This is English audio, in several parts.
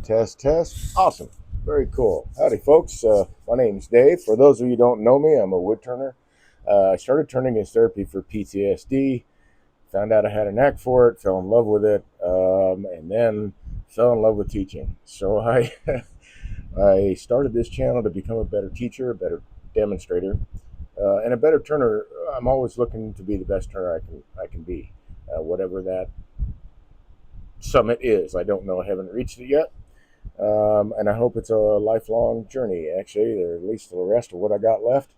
Test, test. Awesome. Very cool. Howdy, folks. My name's Dave. For those of you who don't know me, I'm a wood turner. I started turning as therapy for PTSD. Found out I had a knack for it. Fell in love with it, and then fell in love with teaching. So I I started this channel to become a better teacher, a better demonstrator, and a better turner. I'm always looking to be the best turner I can be, whatever that summit is. I don't know. I haven't reached it yet. And I hope it's a lifelong journey, actually, or at least for the rest of what I got left.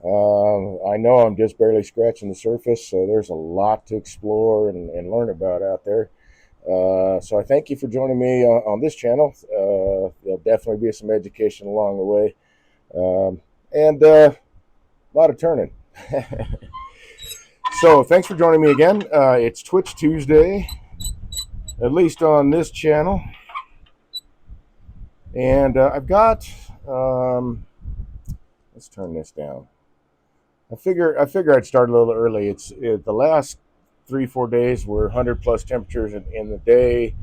I know I'm just barely scratching the surface, so there's a lot to explore and learn about out there. So I thank you for joining me on this channel. There'll definitely be some education along the way, and a lot of turning. So thanks for joining me again. It's Twitch Tuesday, at least on this channel. And I've got, let's turn this down. I figure I'd start a little early. The last 3-4 days were 100 plus temperatures in the day,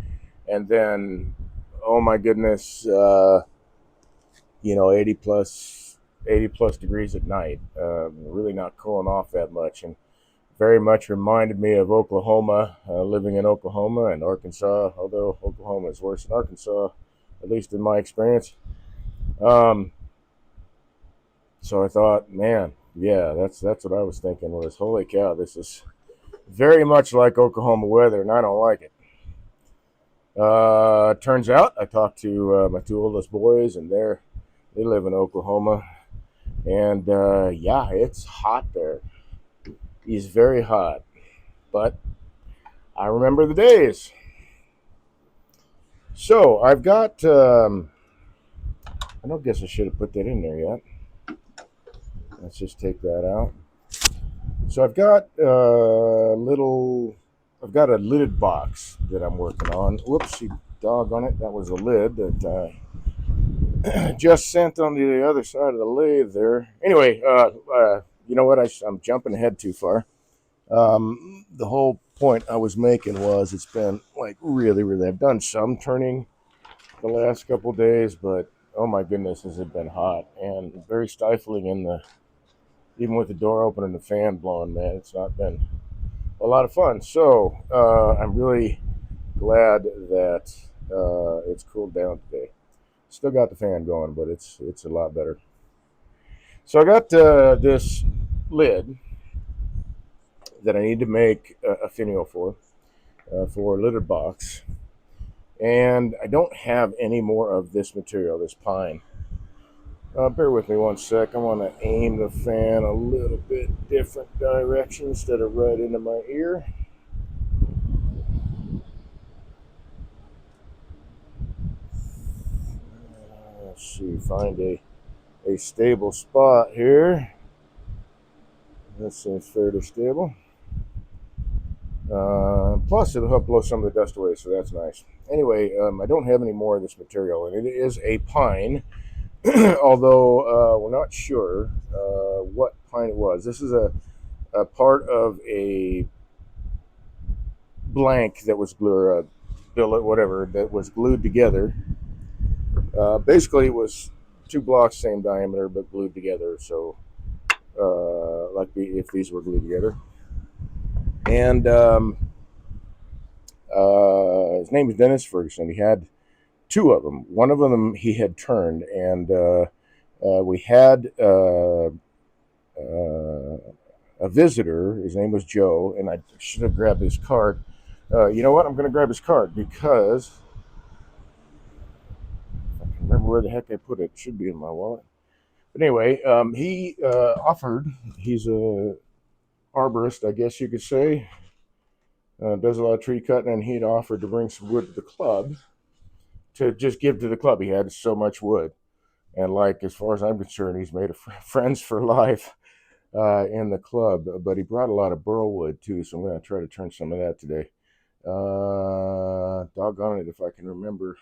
and then, oh my goodness, 80 plus degrees at night. Really not cooling off that much, and very much reminded me of Oklahoma, living in Oklahoma and Arkansas. Although Oklahoma is worse than Arkansas, at least in my experience. So I thought, man, yeah, that's what I was thinking was, holy cow, this is very much like Oklahoma weather, and I don't like it. Turns out I talked to my two oldest boys, and they live in Oklahoma, and yeah, it's hot there. It's very hot, but I remember the days. So I've got. I don't guess I should have put that in there yet. Let's just take that out. So I've got I've got a lidded box that I'm working on. Whoopsie, dog on it. That was a lid that I just sent on the other side of the lathe there. Anyway, you know what? I'm jumping ahead too far. The whole point I was making was it's been like really. I've done some turning the last couple of days, but oh my goodness, has it been hot and very stifling in the even with the door open and the fan blowing, man, it's not been a lot of fun. So I'm really glad that it's cooled down today. Still got the fan going, but it's a lot better. So I got this lid that I need to make a finial for a litter box, and I don't have any more of this material, this pine. Bear with me one sec. I want to aim the fan a little bit different direction instead of right into my ear. Let's see, find a stable spot here. That seems fairly stable. Plus, it'll help blow some of the dust away, so that's nice. Anyway, I don't have any more of this material, and it is a pine, although we're not sure what pine it was. This is a part of a blank that was glued, billet, whatever, that was glued together. Basically, it was two blocks, same diameter, but glued together. So, if these were glued together. And his name is Dennis Ferguson. He had two of them. One of them he had turned, and we had a visitor. His name was Joe, and I should have grabbed his card. You know what? I'm going to grab his card because I can remember where the heck I put it. It should be in my wallet. But anyway, he offered. He's a arborist, I guess you could say. Does a lot of tree cutting, and he'd offered to bring some wood to the club to just give to the club. He had so much wood, and like as far as I'm concerned, he's made friends for life in the club. But he brought a lot of burl wood too, so I'm going to try to turn some of that today. Doggone it if I can remember.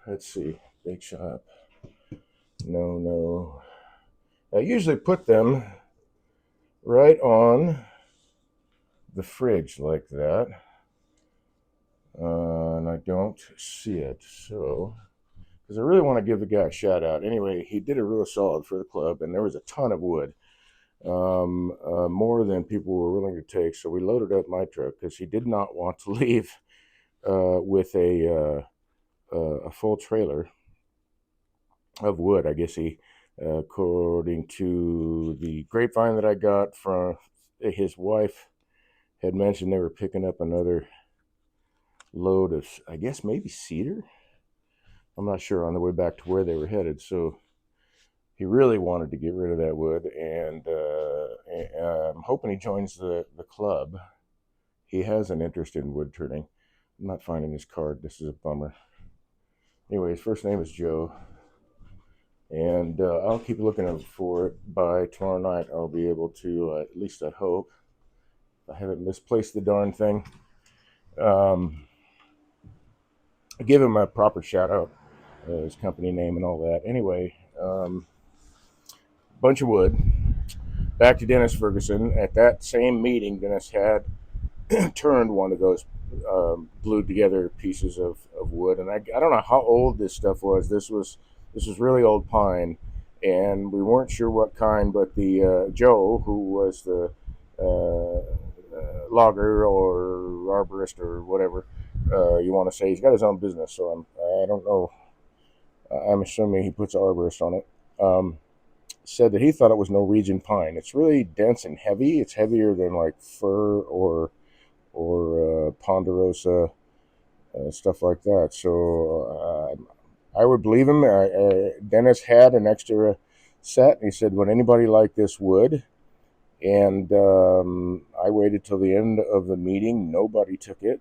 Let's see, bake shop. No. I usually put them right on the fridge like that. and I don't see it. So, because I really want to give the guy a shout out. Anyway, he did a real solid for the club, and there was a ton of wood, more than people were willing to take. So we loaded up my truck because he did not want to leave with a full trailer of wood. I guess he, according to the grapevine that I got from his wife, had mentioned they were picking up another load of, I guess maybe cedar. I'm not sure, on the way back to where they were headed. So he really wanted to get rid of that wood, and I'm hoping he joins the club. He has an interest in wood turning. I'm not finding his card. This is a bummer. Anyway, his first name is Joe, and I'll keep looking for it. By tomorrow night, I'll be able to, at least I hope, I haven't misplaced the darn thing. I give him a proper shout out, his company name and all that. Anyway, bunch of wood. Back to Dennis Ferguson. At that same meeting, Dennis had turned one of those glued together pieces of wood, and I don't know how old this stuff was. This was really old pine, and we weren't sure what kind. But the Joe, who was the logger or arborist or whatever you want to say, he's got his own business. So I don't know. I'm assuming he puts arborist on it. Said that he thought it was Norwegian pine. It's really dense and heavy. It's heavier than like fir or ponderosa, stuff like that. So I would believe him. Dennis had an extra set. And he said, "Would anybody like this wood?" And I waited till the end of the meeting. Nobody took it.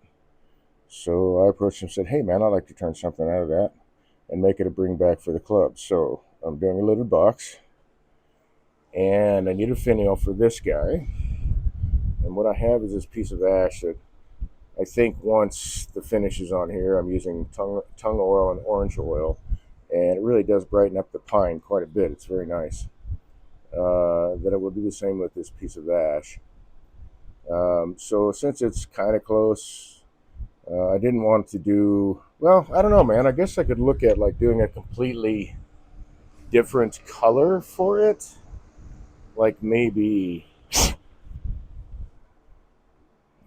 So I approached him and said, "Hey, man, I'd like to turn something out of that and make it a bring back for the club." So I'm doing a little box, and I need a finial for this guy. And what I have is this piece of ash that I think once the finish is on here, I'm using tung oil and orange oil, and it really does brighten up the pine quite a bit. It's very nice. That it will do the same with this piece of ash. So since it's kind of close, I didn't want to do, well, I don't know, man. I guess I could look at like doing a completely different color for it. Like maybe,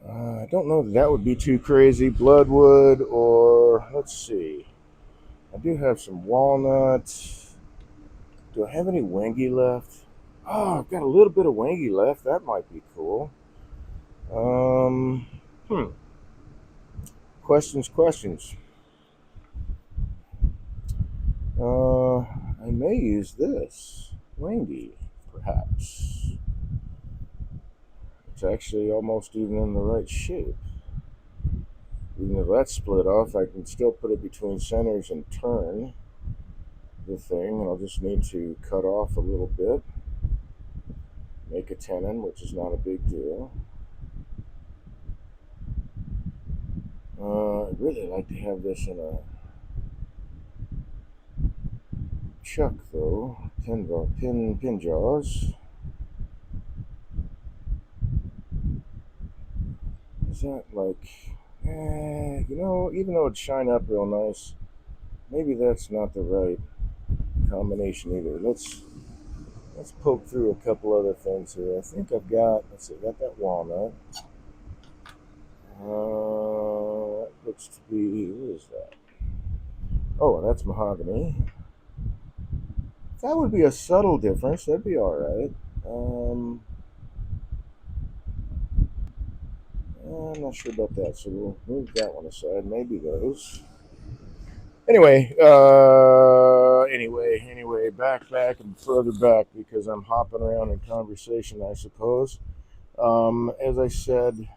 I don't know that would be too crazy. Bloodwood, or let's see. I do have some walnuts. Do I have any wangi left? Oh, I've got a little bit of wangi left. That might be cool. Um, hmm. Questions. I may use this wangi, perhaps. It's actually almost even in the right shape. Even if that's split off, I can still put it between centers and turn the thing. And I'll just need to cut off a little bit, make a tenon, which is not a big deal. I'd really like to have this in a chuck, though. Pin jaws. Is that like, even though it'd shine up real nice, maybe that's not the right combination either. Let's poke through a couple other things here. I think I've got, let's see, I got that walnut. That looks to be, what is that? Oh, that's mahogany. That would be a subtle difference. That'd be all right. I'm not sure about that, so we'll move that one aside. Maybe those. Anyway, back and further back because I'm hopping around in conversation, I suppose. As I said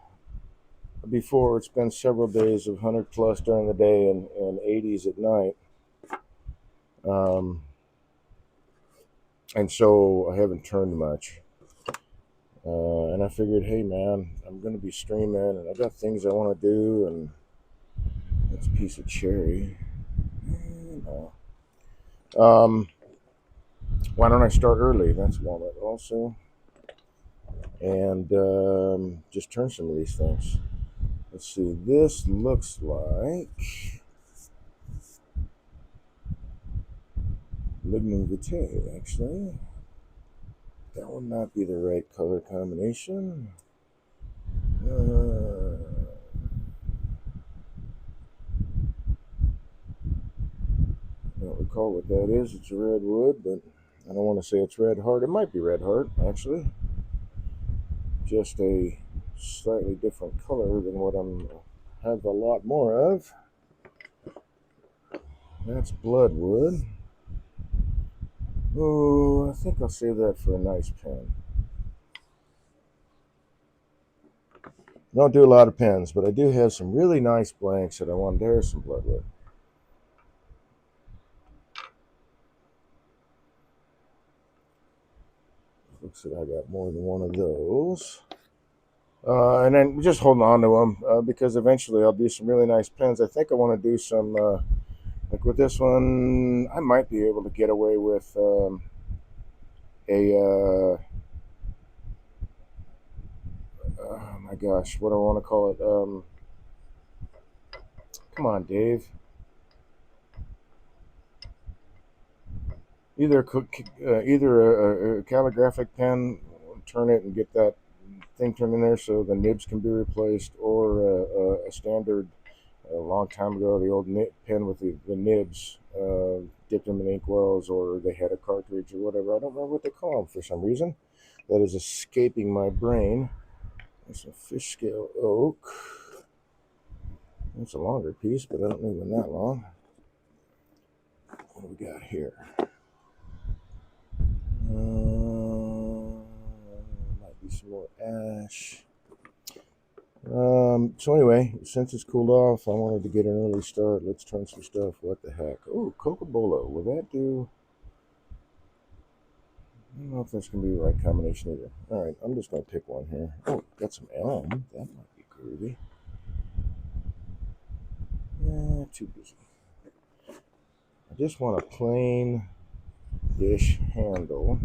before, it's been several days of 100 plus during the day and 80s at night. And so I haven't turned much. And I figured, hey man, I'm going to be streaming and I've got things I want to do, and that's a piece of cherry. Why don't I start early? That's walnut also. And just turn some of these things. Let's see, this looks like Lignum Vitae, actually. That would not be the right color combination. I don't recall what that is. It's a red wood, but I don't want to say it's red heart. It might be red heart, actually. Just a slightly different color than what I'm have a lot more of. That's bloodwood. Oh, I think I'll save that for a nice pen. Don't do a lot of pens, but I do have some really nice blanks that I want. There's some bloodwood. Looks like I got more than one of those. And then just holding on to them because eventually I'll do some really nice pens. I think I want to do some, like with this one, I might be able to get away with a, oh my gosh, what do I want to call it? Come on, Dave. Either a calligraphic pen, turn it and get that thing turned in there so the nibs can be replaced, or a standard. A long time ago, the old pen with the nibs, dipped them in inkwells, or they had a cartridge or whatever. I don't remember what they call them for some reason. That is escaping my brain. There's some fish scale oak. It's a longer piece, but I don't need one that long. What do we got here? Might be some more ash. So anyway, since it's cooled off, I wanted to get an early start. Let's turn some stuff. What the heck? Oh, Coca-Cola. Will that do? I don't know if that's going to be the right combination either. All right, I'm just going to pick one here. Oh, got some elm. That might be groovy. Too busy. I just want a plain-ish handle.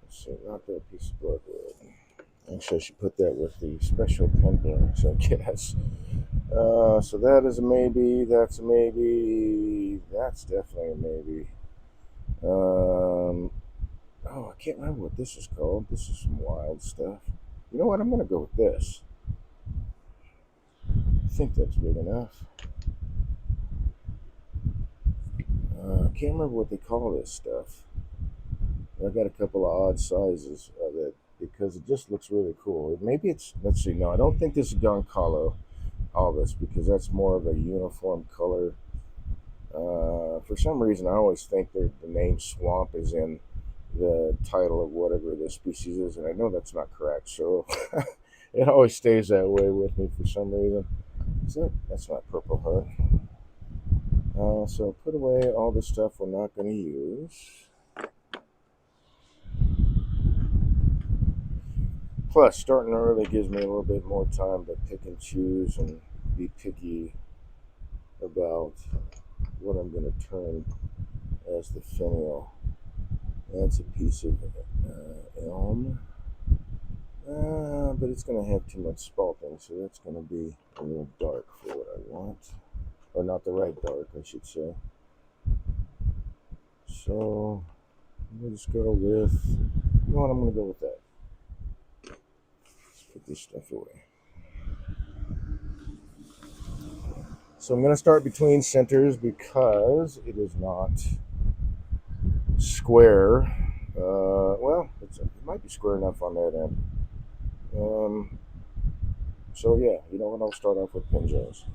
Let's see, not that piece of bloodwood. Actually, I should put that with the special pen bearings, I guess. So that is a maybe. That's a maybe. That's definitely a maybe. Oh, I can't remember what this is called. This is some wild stuff. You know what? I'm going to go with this. I think that's big enough. I can't remember what they call this stuff. I got a couple of odd sizes of it because it just looks really cool. Maybe it's, let's see, no, I don't think this is Goncalo Alvis because that's more of a uniform color. For some reason, I always think that the name swamp is in the title of whatever the species is, and I know that's not correct. So it always stays that way with me for some reason. That's not Purple Heart. So put away all the stuff we're not going to use. Plus, starting early gives me a little bit more time to pick and choose and be picky about what I'm going to turn as the finial. That's a piece of elm, but it's going to have too much spalting, so that's going to be a little dark for what I want. Or not the right dark, I should say. So, we'll just go with, you know what, I'm going to go with that. Let's put this stuff away. So I'm going to start between centers because it is not square. Well, it might be square enough on that end. So yeah, you know what? I'll start off with pinjos.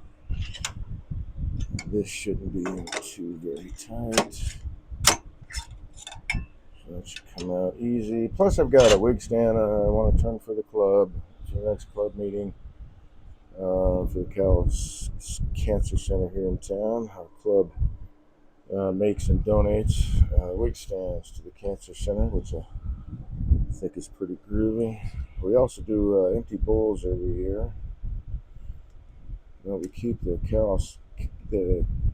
This shouldn't be too very tight. So that should come out easy. Plus, I've got a wig stand I want to turn for the club, for the next club meeting. For the Cal Cancer Center here in town. Our club makes and donates wig stands to the Cancer Center, which I think is pretty groovy. We also do empty bowls every year. We keep the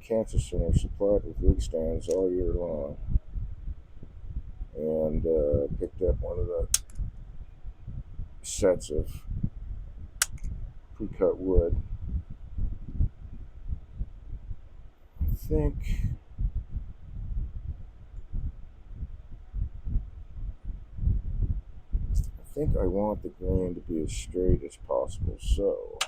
Cancer Center supplied with wig stands all year long. And picked up one of the sets of pre-cut wood. I think I want the grain to be as straight as possible. So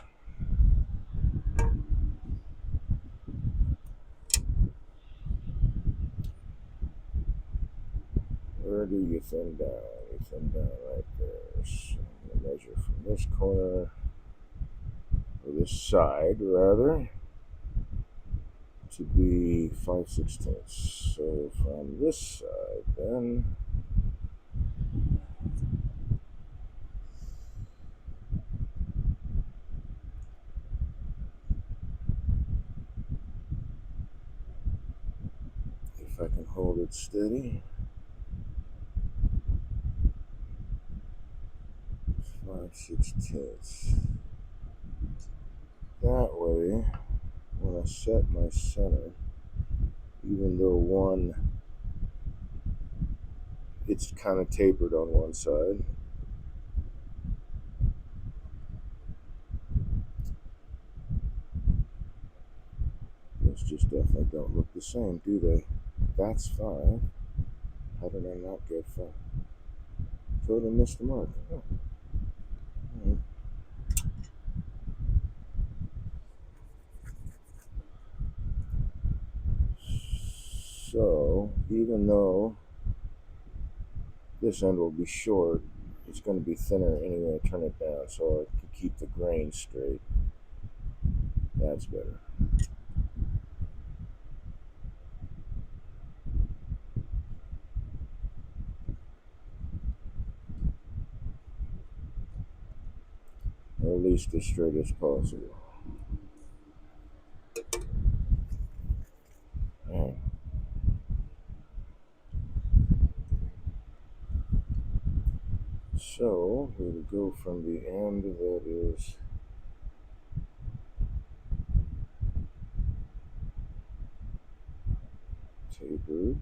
where do you thin down? You thin down right there. So I'm going to measure from this corner, or this side rather, to be 5/16. So from this side then, if I can hold it steady, 5/16. That way, when I set my center, even though it's kind of tapered on one side, those just definitely don't look the same, do they? That's 5. How did I not get 5? Totally missed the mark. Oh. Right. So, even though this end will be short, it's going to be thinner anyway. Turn it down so I can keep the grain straight. That's better. Or at least as straight as possible. Right. So we will go from the end that is tapered.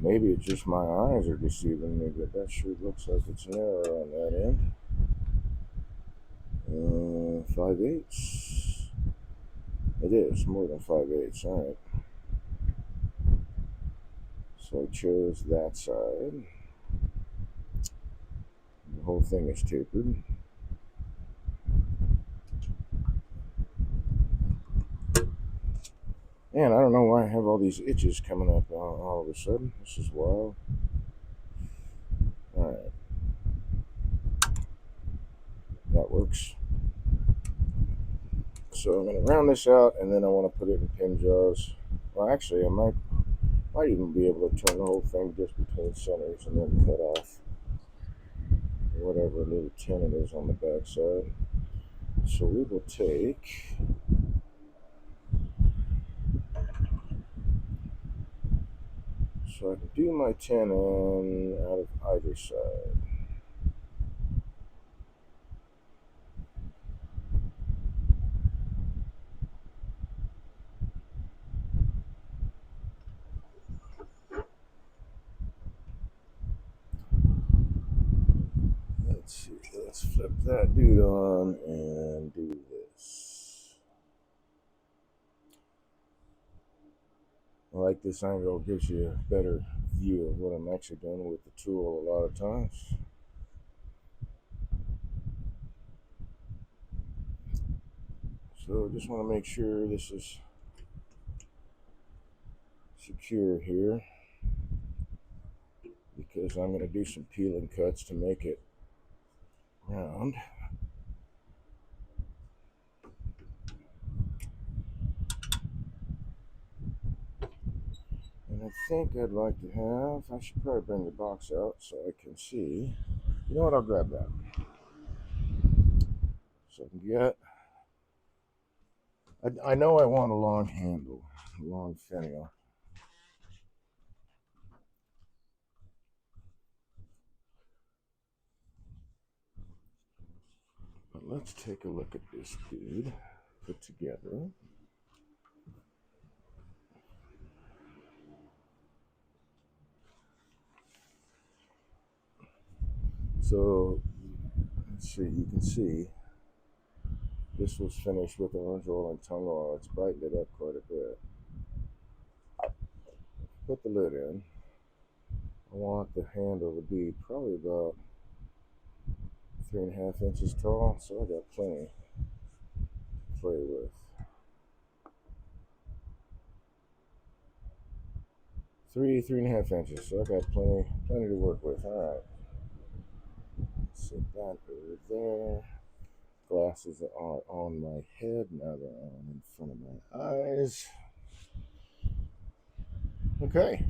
Maybe it's just my eyes are deceiving me, but that sure looks like it's narrow on that end. 5/8. It is more than 5/8. All right. So I chose that side. The whole thing is tapered. Man, I don't know why I have all these itches coming up all of a sudden. This is wild. All right. That works. So I'm going to round this out, and then I want to put it in pin jaws. Well, actually, I might even be able to turn the whole thing just between centers and then cut off whatever little tin it is on the back side. So we will take so I can do my tenon out of either side. Let's see, let's flip that dude on and do this. I like this angle, gives you a better view of what I'm actually doing with the tool a lot of times. So just want to make sure this is secure here, because I'm going to do some peeling cuts to make it round. And I think I'd like to I should probably bring the box out so I can see. You know what, I'll grab that. So I can get, I know I want a long handle, a long finial. But let's take a look at this dude put together. So let's see, you can see this was finished with orange oil and tung oil. It's brightened it up quite a bit. Put the lid in. I want the handle to be probably about 3.5 inches tall, so I got plenty to play with. 3.5 inches, so I got plenty to work with. All right. Set that over there. Glasses are on my head, now they're on in front of my eyes. Okay.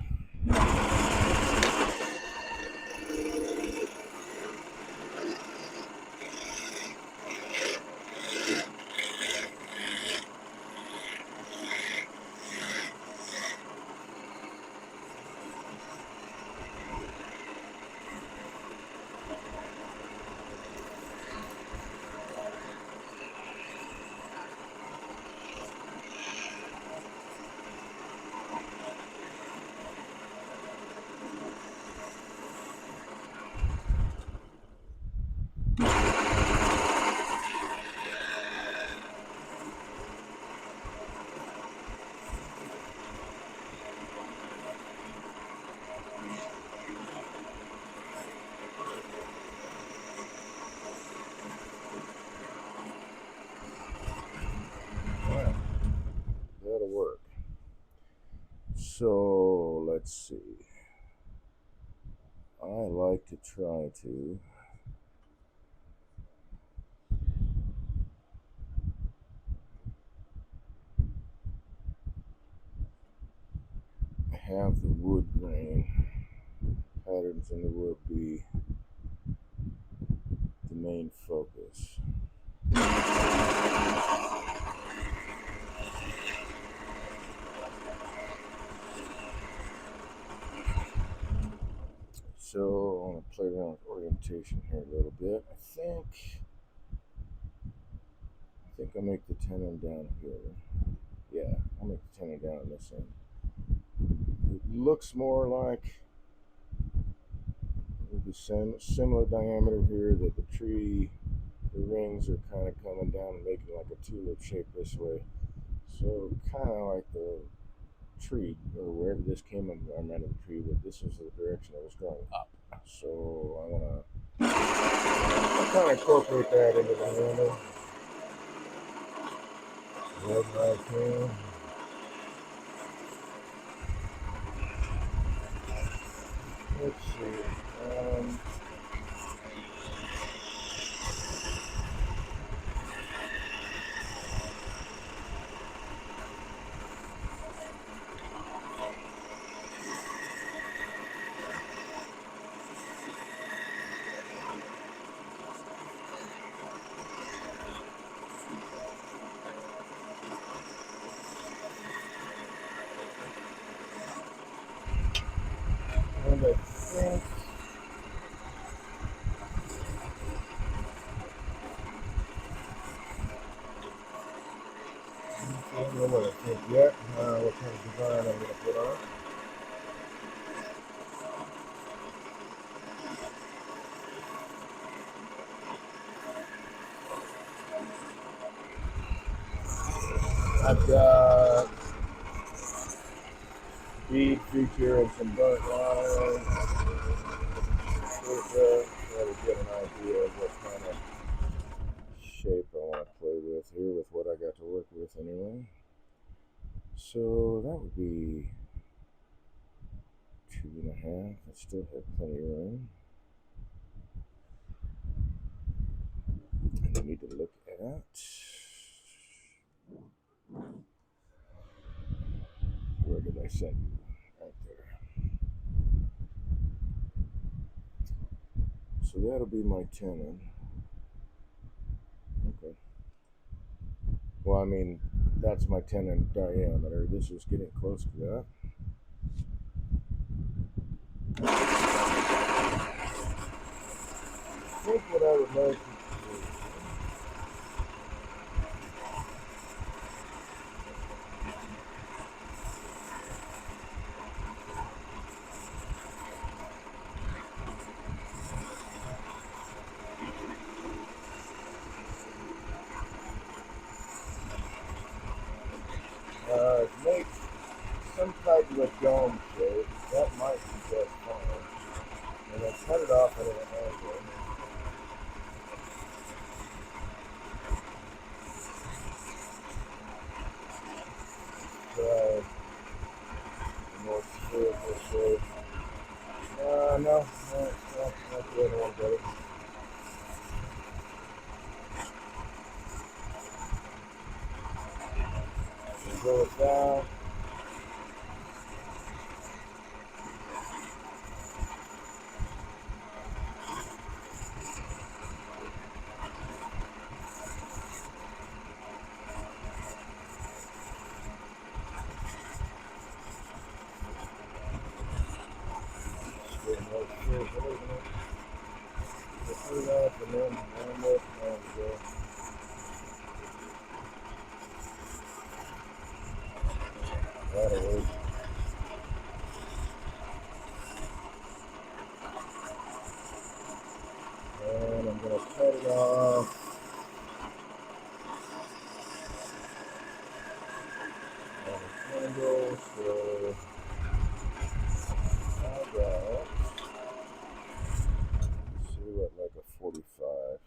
That'll work. So let's see. I like to try to have the wood grain patterns in the wood be the main focus. So I want to play around with orientation here a little bit. I think I'll make the tenon down here. Yeah, I'll make the tenon down on this end. It looks more like with the similar diameter here that the tree, the rings are kind of coming down and making like a tulip shape this way. So kind of like the tree, or wherever this came from, I'm out of the tree, but this is the direction it was going up. So I want to kind of incorporate that into the handle. Right here. Let's see. And I think I don't know what I think yet. What kind of design I'm going to put on. I've got bead feature and some burnt lines. Try to get an idea of what kind of shape I want to play with here with what I got to work with anyway. So that would be 2.5. I still have plenty of room. And I need to look at where did I set you? Right there. So that'll be my tenon. Okay. Well, I mean, that's my tenon diameter. This is getting close to that. I think what I would like to do. Go with that. That'll work. And I'm going to cut it off. Handle, so I got, let's see what like a 45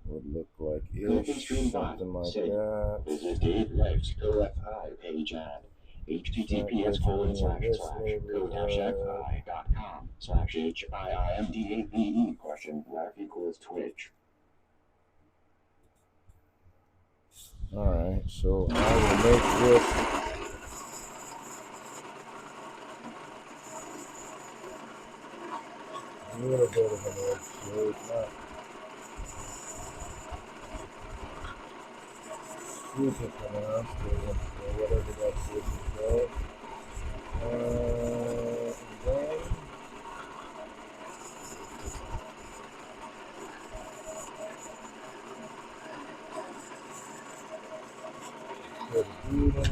would look like ish, something like that. Visit Dave Life's OFI page at https://co-fi.com/HIMDAVE?Twitch. Alright, so I will make this a little bit of an edge shape, not super pronounced, or whatever that shape is called. And then put a bead in it.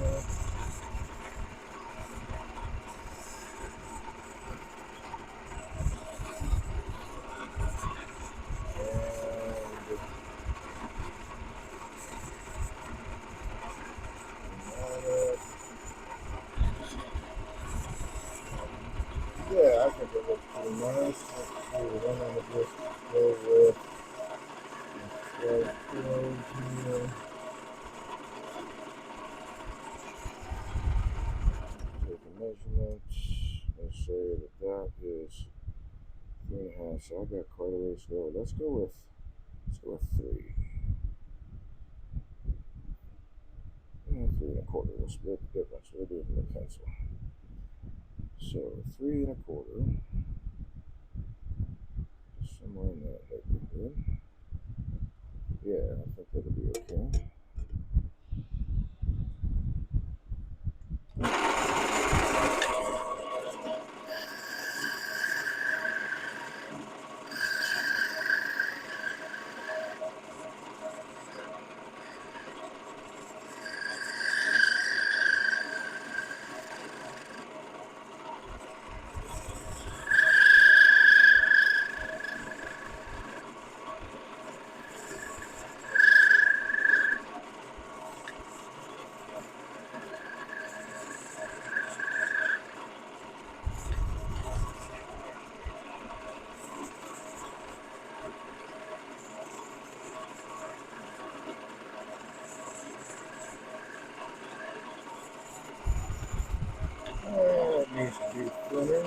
Yeah, I think it looks pretty nice. Let's see, then I'm going to just go with right here. Take a measurement and say that that is 3.5. So I got quite a ways to go. Let's go with 3. And 3.25. We'll split the difference. We'll do it in a pencil. So 3.25. Somewhere in that neighborhood. Yeah, I think that'll be okay. It needs to be thinner.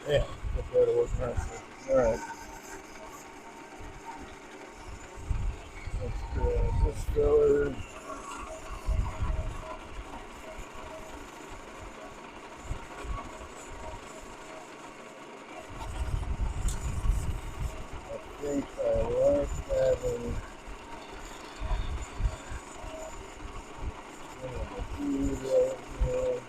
Yeah, that'll work nicely. Alright. Let's grab this filler. I think I like having some of the food right here.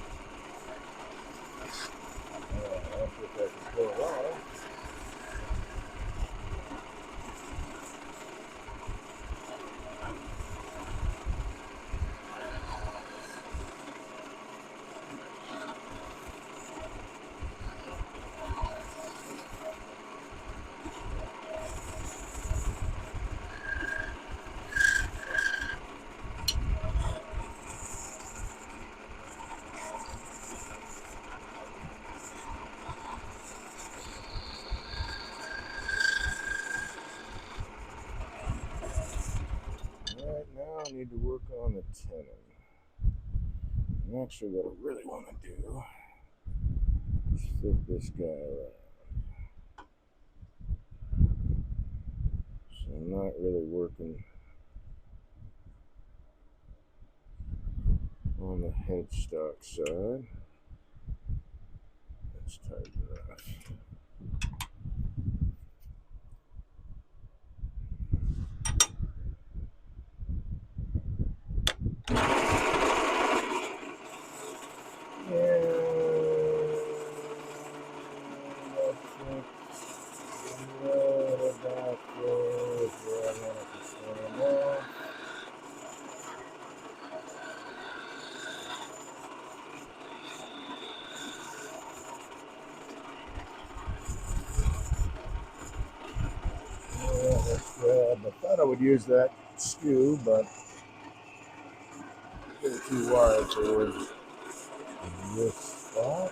I'll put that to pull off. antenna. Actually, what I really want to do is flip this guy around. So I'm not really working on the headstock side. That's tight enough. I thought I would use that skew, but there are two wires towards this spot.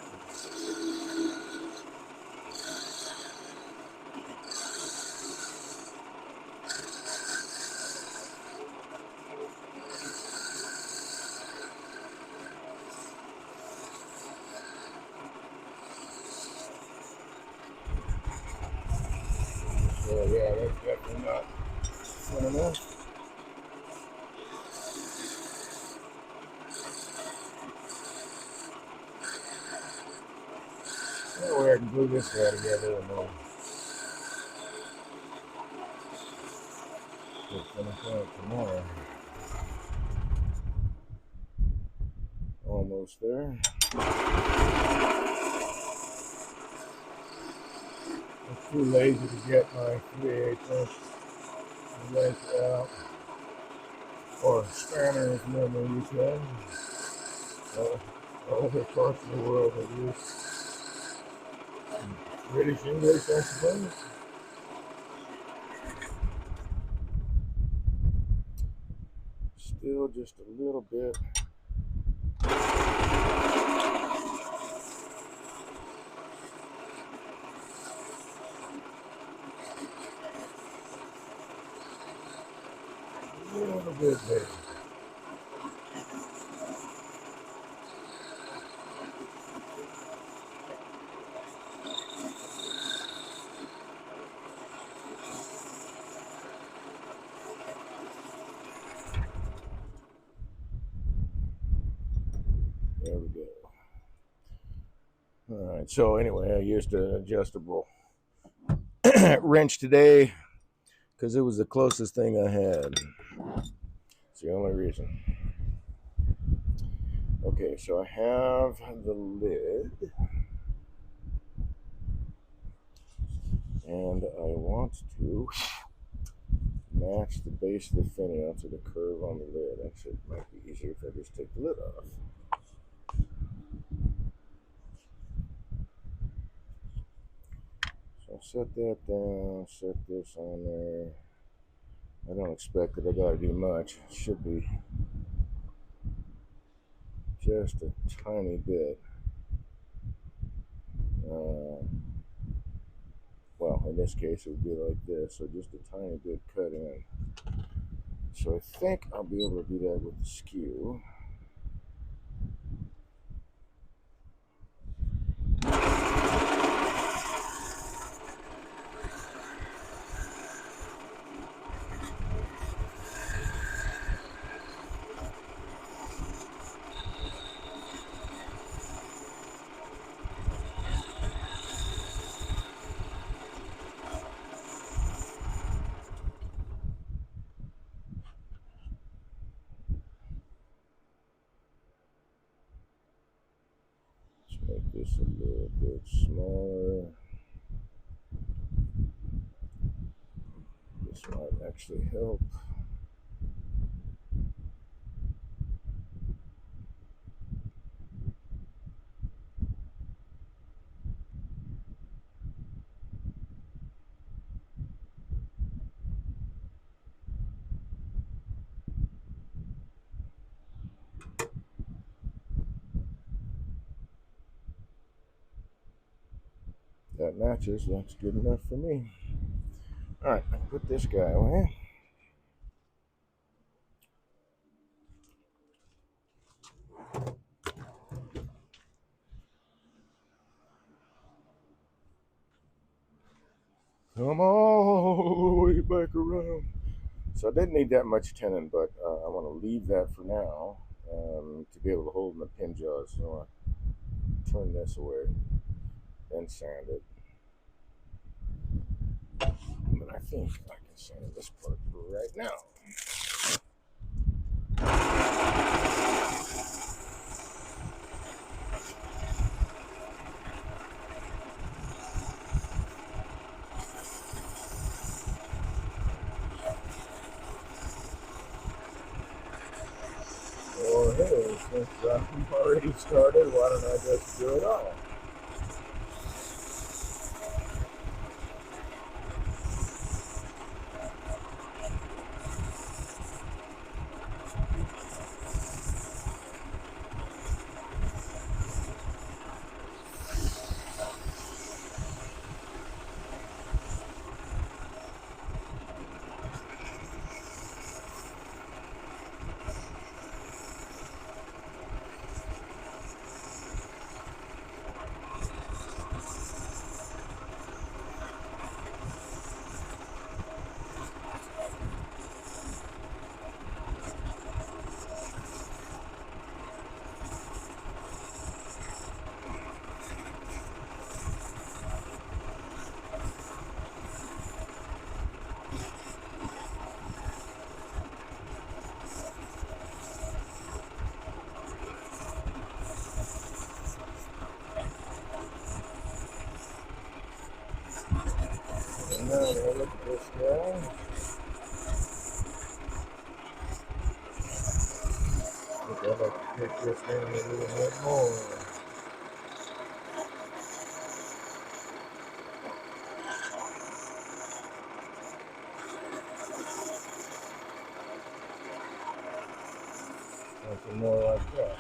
So yeah, that's definitely not good enough. Anyway, I can glue this guy together and then finish out tomorrow. Almost there. I'm too lazy to get my 3/8 inch length out, or spanner as normally you say. Other parts of the world have used British English, I suppose. Still just a little bit. A little bit there. There we go. All right, so anyway, I used an adjustable wrench today because it was the closest thing I had. It's the only reason. Okay, so I have the lid, and I want to match the base of the finial to the curve on the lid. Actually, it might be easier if I just take the lid off. So I'll set that down, set this on there. I don't expect that I gotta do much. It should be just a tiny bit. Well, in this case, it would be like this, so just a tiny bit cut in. So I think I'll be able to do that with the skew. Let's make this a little bit smaller. This might actually help. That matches. That's good enough for me. All right, put this guy away. Come all the way back around. So I didn't need that much tenon, but I want to leave that for now to be able to hold in the pin jaws. So I want to turn this away, then sand it. But I think I can sand this part right now. Or hey, since I'm already started, why don't I just do it all? And now I look at this guy. I think I'd like to take this down a little bit more. Something more like that.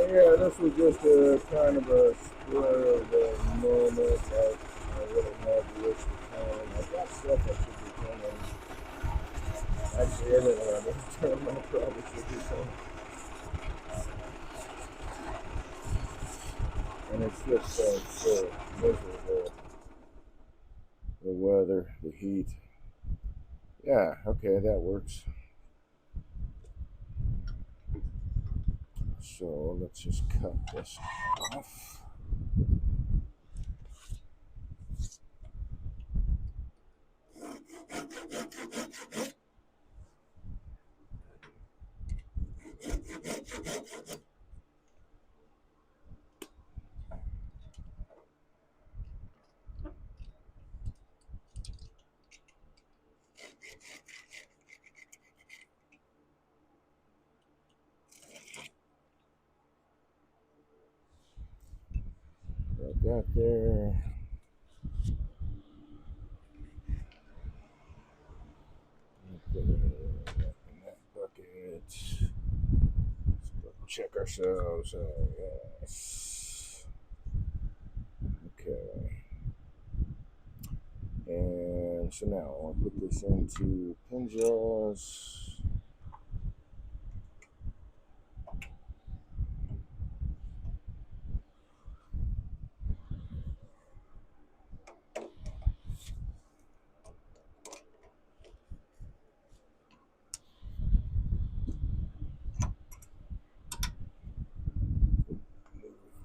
Yeah, this was just a kind of a spur of the moment. I really had to waste the time. I got stuff I should be turning. Actually, everything I need to turn, I probably should be turning. And it's just so miserable. The weather, the heat. Yeah, okay, that works. So let's just cut this off. Got that there. Put it in that bucket. Let's double check ourselves. Yes. Okay. And so now I'll put this into pin jaws.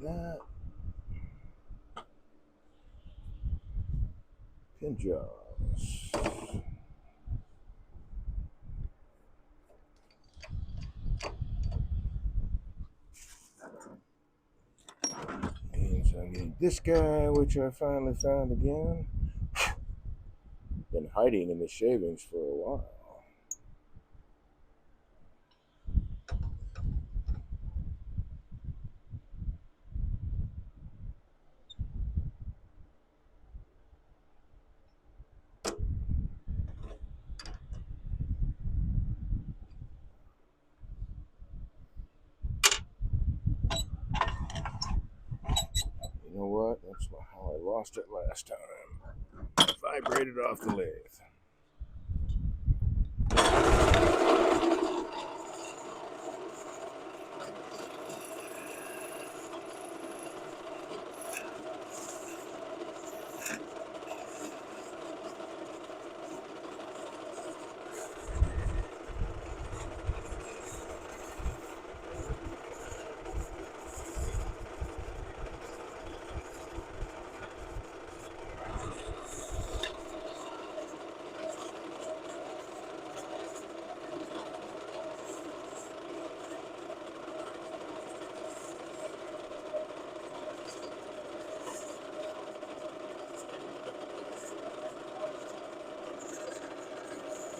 Move that. Pin jaws. So I need this guy, which I finally found again. Been hiding in the shavings for a while. You know what? That's how I lost it last time. Vibrated off the lathe.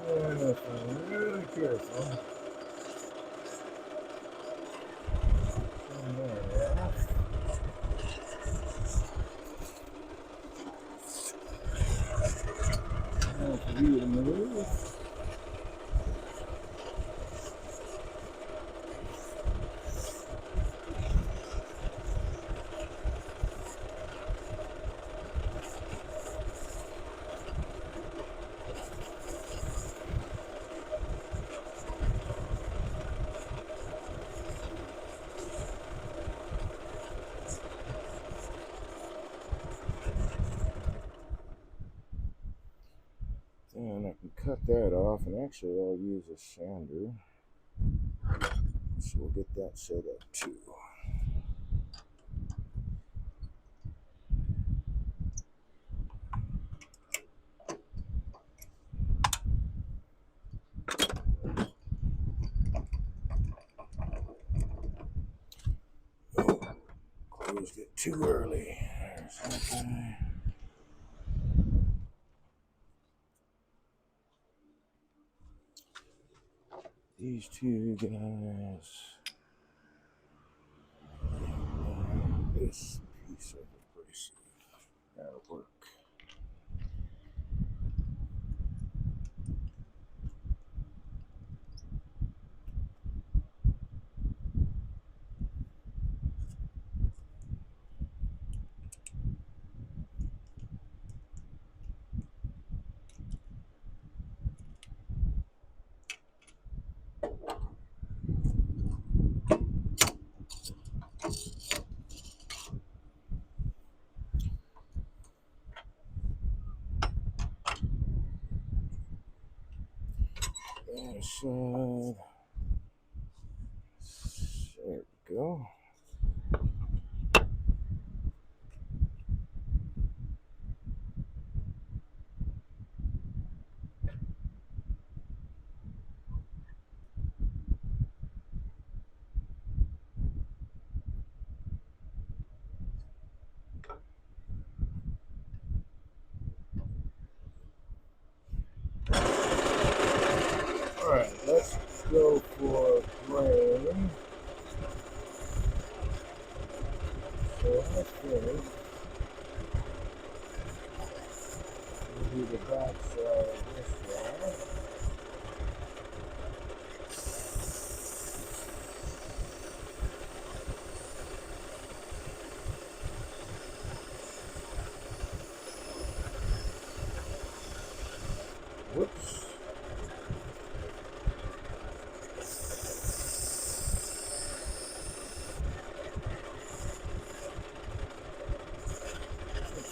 And if I'm really careful, turn that off. Now for you to move. Then I can cut that off, and actually I'll use a sander. So we'll get that set up too. Oh, closed it too early. There's that guy. These two guys. And this piece of abrasive. That'll work. Other side. There we go. Alright, let's go for grain. So I think we'll do the back side of this one. Whoops.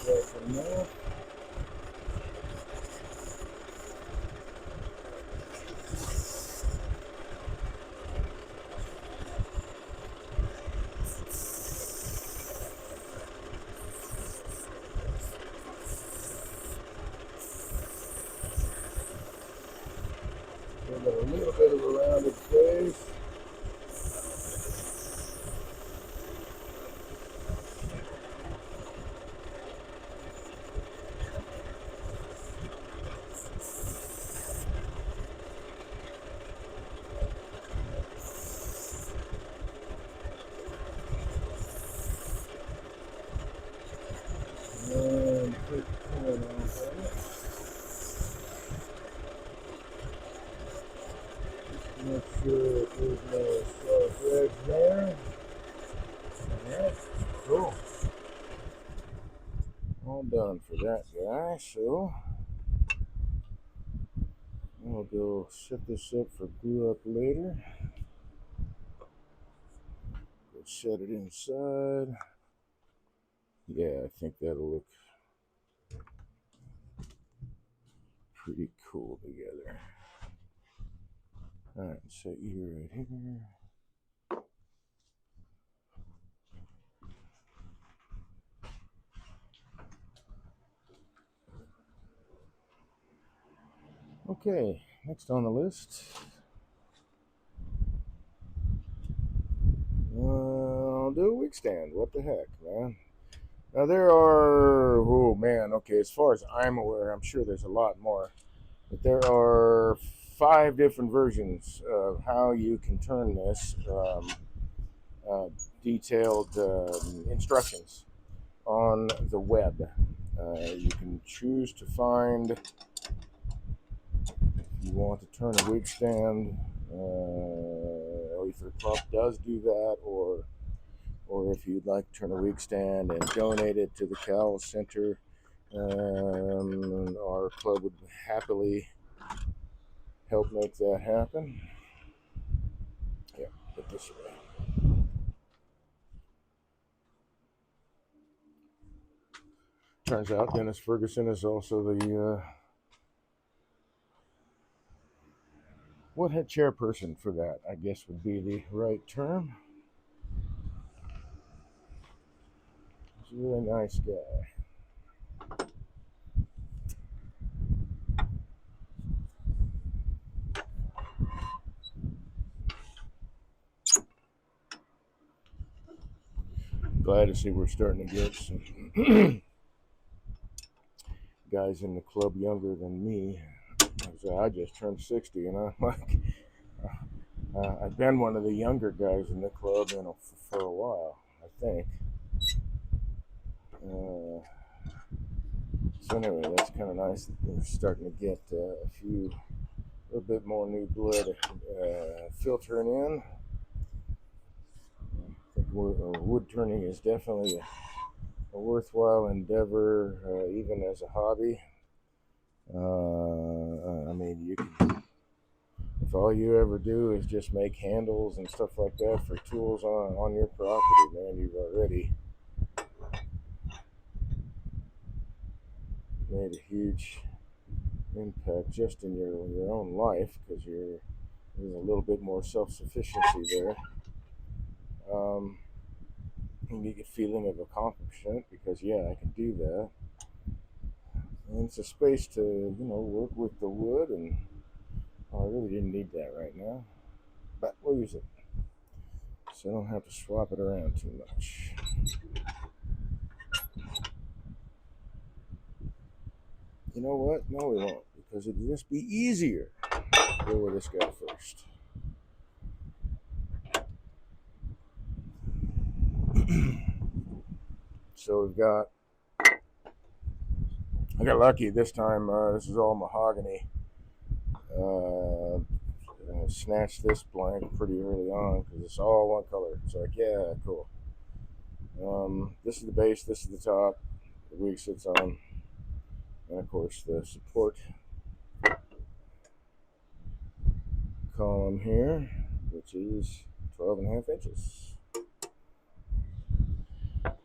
Okay, from there. We've got a little bit of a rounded face. that guy, so I'll go set this up for glue up later. Go set it inside. Yeah, I think that'll look pretty cool together. Alright, set you right here. Okay, next on the list. I'll do a wig stand. What the heck, man? Now there are, oh man, okay, as far as I'm aware, I'm sure there's a lot more, but there are 5 different versions of how you can turn this, uh, detailed instructions on the web. You can choose to find, if you want to turn a wig stand, if your club does do that, or if you'd like to turn a wig stand and donate it to the Cowl Center, our club would happily help make that happen. Yeah, put this away. Turns out Dennis Ferguson is also the what head chairperson for that, I guess would be the right term. He's a really nice guy. Glad to see we're starting to get some guys in the club younger than me. I just turned 60, and I'm like, I've been one of the younger guys in the club, for a while, I think. So anyway, that's kind of nice that we're starting to get a little bit more new blood filtering in. I think wood turning is definitely a worthwhile endeavor, even as a hobby. I mean, you can, if all you ever do is just make handles and stuff like that for tools on your property, man, you've already made a huge impact just in your own life, because there's a little bit more self-sufficiency there. And you get a feeling of accomplishment because, yeah, I can do that. And it's a space to, work with the wood, and I really didn't need that right now, but we'll use it so I don't have to swap it around too much. You know what? No, we won't, because it'd just be easier to go with this guy first. So I got lucky this time. This is all mahogany. I snatched this blank pretty early on because it's all one color. It's like, yeah, cool. This is the base, this is the top, the wig sits on, and of course the support column here, which is 12.5 inches.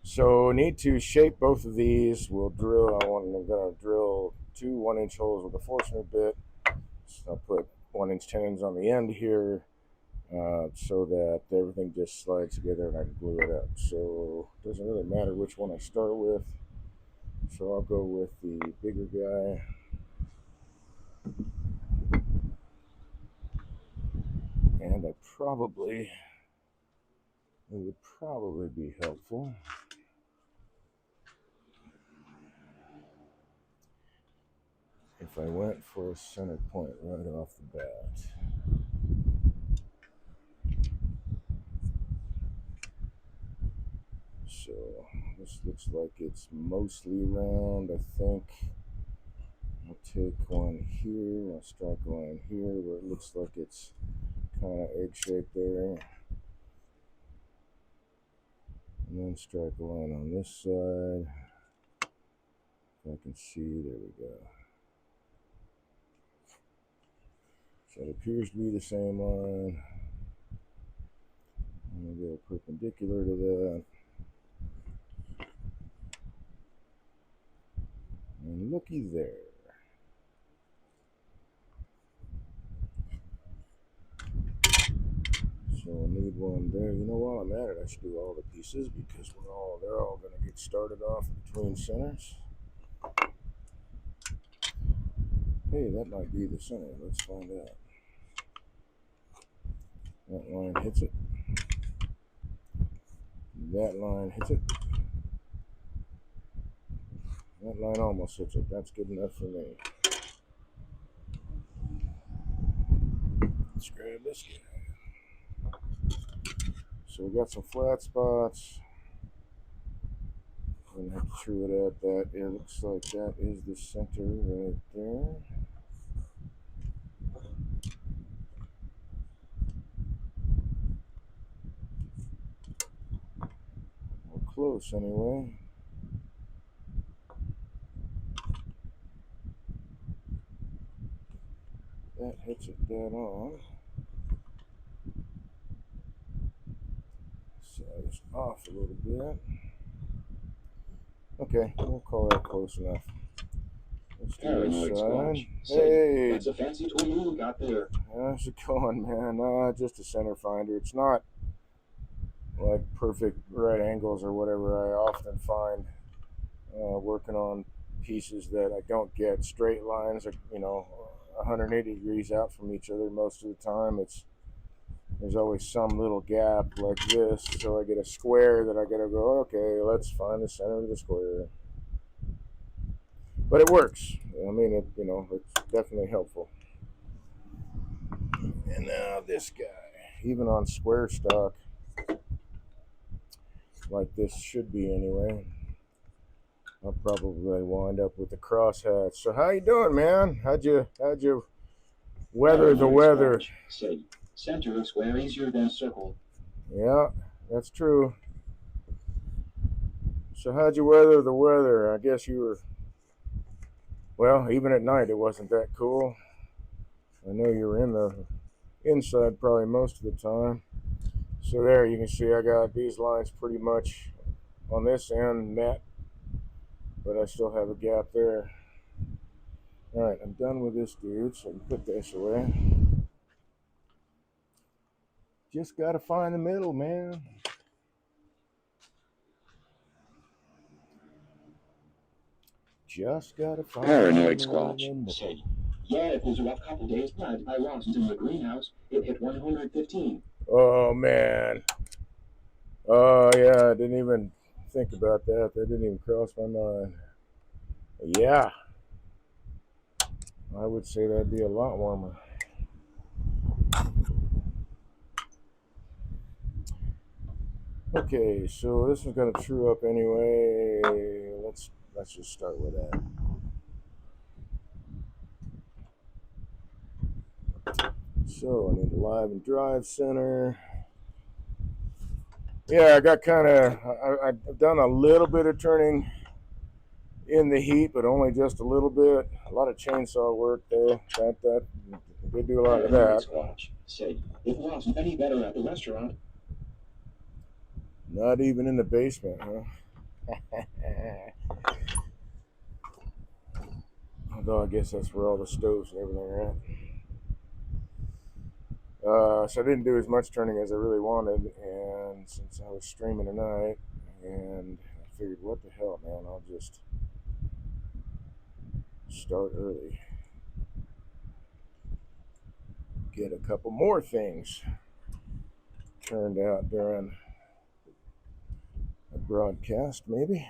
So need to shape both of these. We'll drill. I'm going to drill 2 1-inch holes with a Forstner bit. So I'll put 1-inch tenons on the end here, so that everything just slides together and I can glue it up. So it doesn't really matter which one I start with. So I'll go with the bigger guy. And it would probably be helpful if I went for a center point right off the bat. So this looks like it's mostly round. I think I'll take one here, I'll strike a line here where it looks like it's kind of egg-shaped there, and then strike a line on this side If I can see, there we go. So it appears to be the same line. I'm going to go perpendicular to that. And looky there. So I need one there. You know, while I'm at it, I should do all the pieces because they're all going to get started off between centers. Hey, that might be the center. Let's find out. That line hits it. That line hits it. That line almost hits it. That's good enough for me. Let's grab this guy. So we got some flat spots. I'm gonna have to true it at that. It looks like that is the center right there. We're close anyway. That hits it dead on. So it's off a little bit. Okay, we'll call that close enough. Let's do this side. Hey! That's a fancy tool you got there. How's it going, man? Just a center finder. It's not like perfect right angles or whatever I often find working on pieces that I don't get straight lines, or 180 degrees out from each other most of the time. There's always some little gap like this, so I get a square that I gotta go, okay, let's find the center of the square. But it works. I mean, it's definitely helpful. And now this guy, even on square stock, like this should be anyway, I'll probably wind up with the crosshatch. So how you doing, man? How'd you weather the weather? Say, center of square easier than circle. Yeah, that's true. So how'd you weather the weather? I guess you were, well, even at night it wasn't that cool. I know you were in the inside probably most of the time. So there you can see I got these lines pretty much on this end met, but I still have a gap there. Alright, I'm done with this dude, so I can put this away. Just gotta find the middle, man. Just gotta find Paranoid the Squatch said, yeah, it was a rough couple days, but I wasn't in the greenhouse. It hit 115. Oh, man. Oh, yeah, I didn't even think about that. That didn't even cross my mind. Yeah. I would say that'd be a lot warmer. Okay, so this is gonna true up anyway. Let's just start with that. So I need a live and drive center. Yeah, I got I've done a little bit of turning in the heat, but only just a little bit. A lot of chainsaw work though. That they do a lot of that. Squatch said, it wasn't any better at the restaurant. Not even in the basement, huh? Although I guess that's where all the stoves and everything are at. So I didn't do as much turning as I really wanted, and since I was streaming tonight, and I figured, what the hell, man, I'll just start early. Get a couple more things turned out during a broadcast, maybe.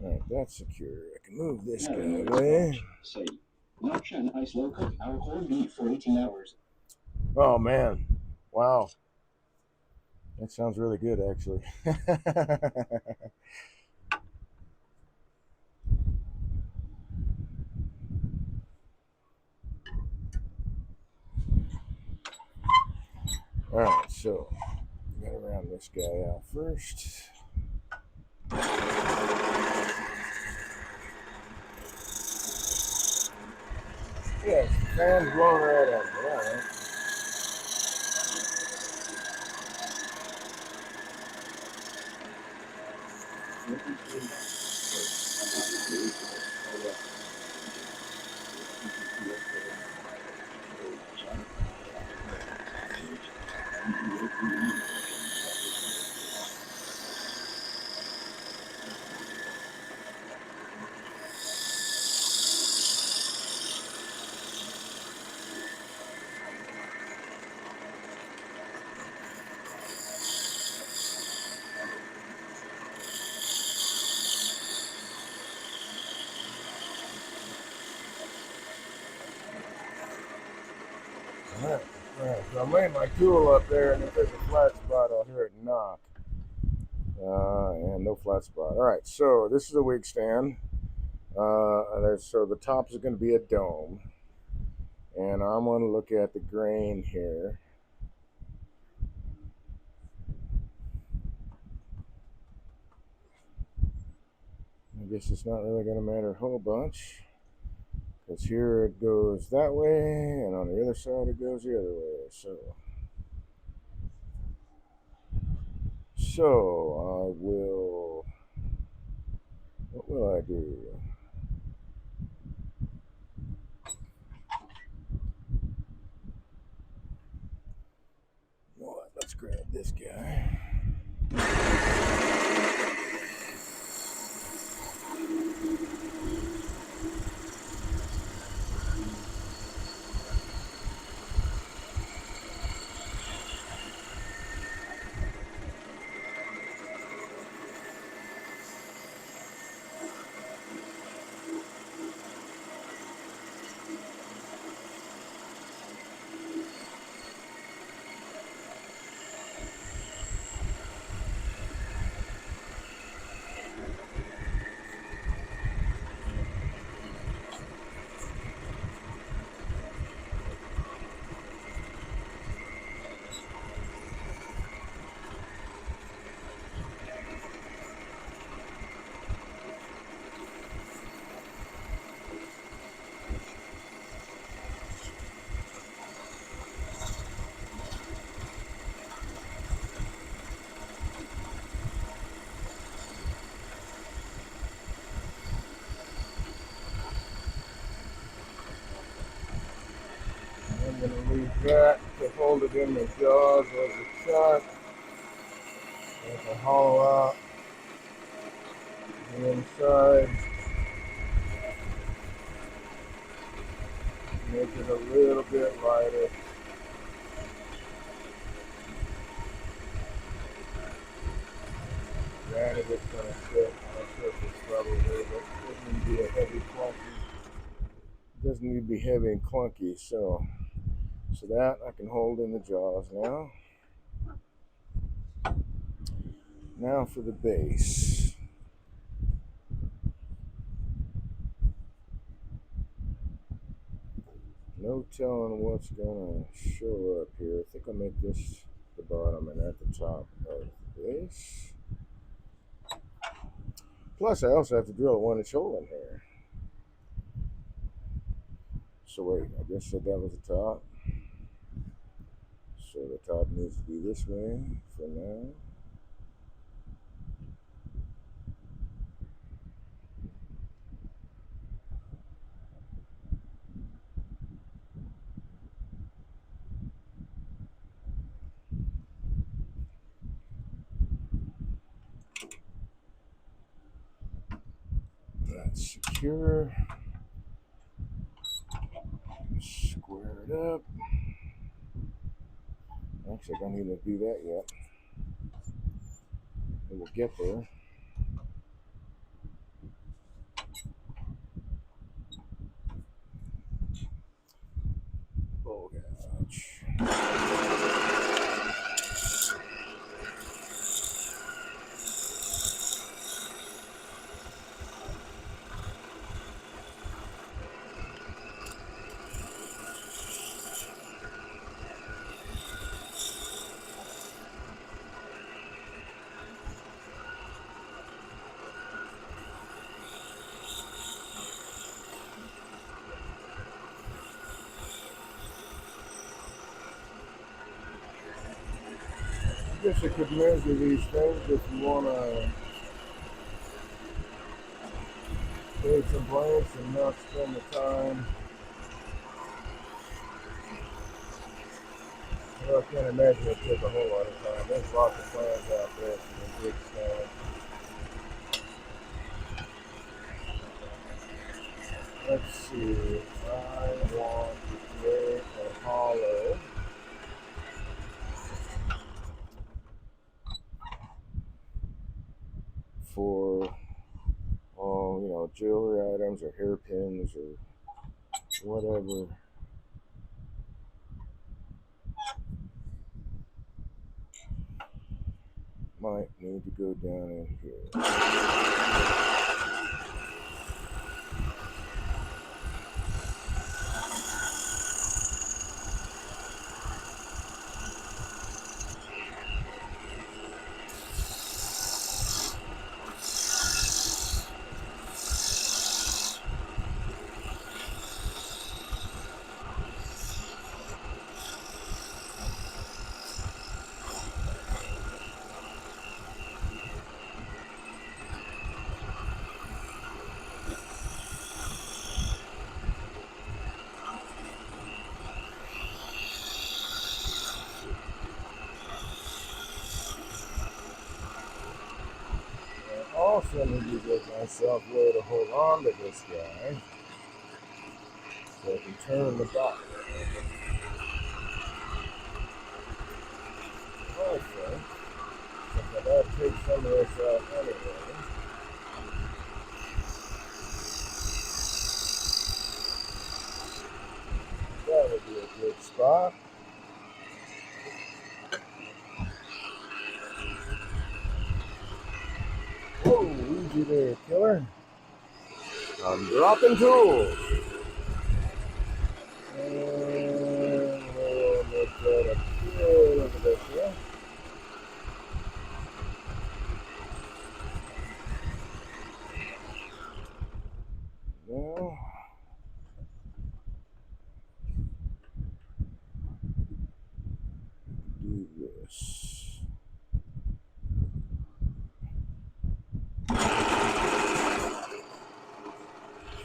Alright, that's secure. I can move this guy away. Say, watch an ice low cook our corned beef for 18 hours. Oh, man. Wow. That sounds really good, actually. Alright, so gotta round this guy out first. Yes, the fan's blowing right at me. All right. Alright, so I'm laying my tool up there, and if there's a flat spot, I'll hear it knock. And no flat spot. Alright, so this is a wig stand. So the top is going to be a dome. And I'm going to look at the grain here. I guess it's not really going to matter a whole bunch. Because here it goes that way, and on the other side it goes the other way. So I will. What will I do? You know what? Let's grab this guy. I'm going to leave that to hold it in the jaws of the chuck. I can hollow out the inside, make it a little bit lighter. Granted, it's going to sit on a surface probably, but it doesn't need to be a heavy clunky. It doesn't need to be heavy and clunky, so that I can hold in the jaws now. Now for the base. No telling what's gonna show up here. I think I'll make this the bottom and at the top of the base. Plus, I also have to drill a 1-inch hole in here. So wait, I just said that was the top. So the top needs to be this way for now. That's secure. Square it up. Actually, I don't even do that yet. It will get there. Oh, gosh. I guess you could measure these things if you want to take some blanks and not spend the time. Well, I can't imagine it took a whole lot of time. There's lots of plans out there for the big stand. Let's see. I want to create a hollow for, jewelry items or hairpins or whatever might need to go down in here. I also need to get myself a way to hold on to this guy so I can turn the box. Also, since I gotta take some of this out anyway, that would be a good spot. Whoa, easy there, killer. I'm dropping tools. And we'll make that a bit of this here. Now, do this.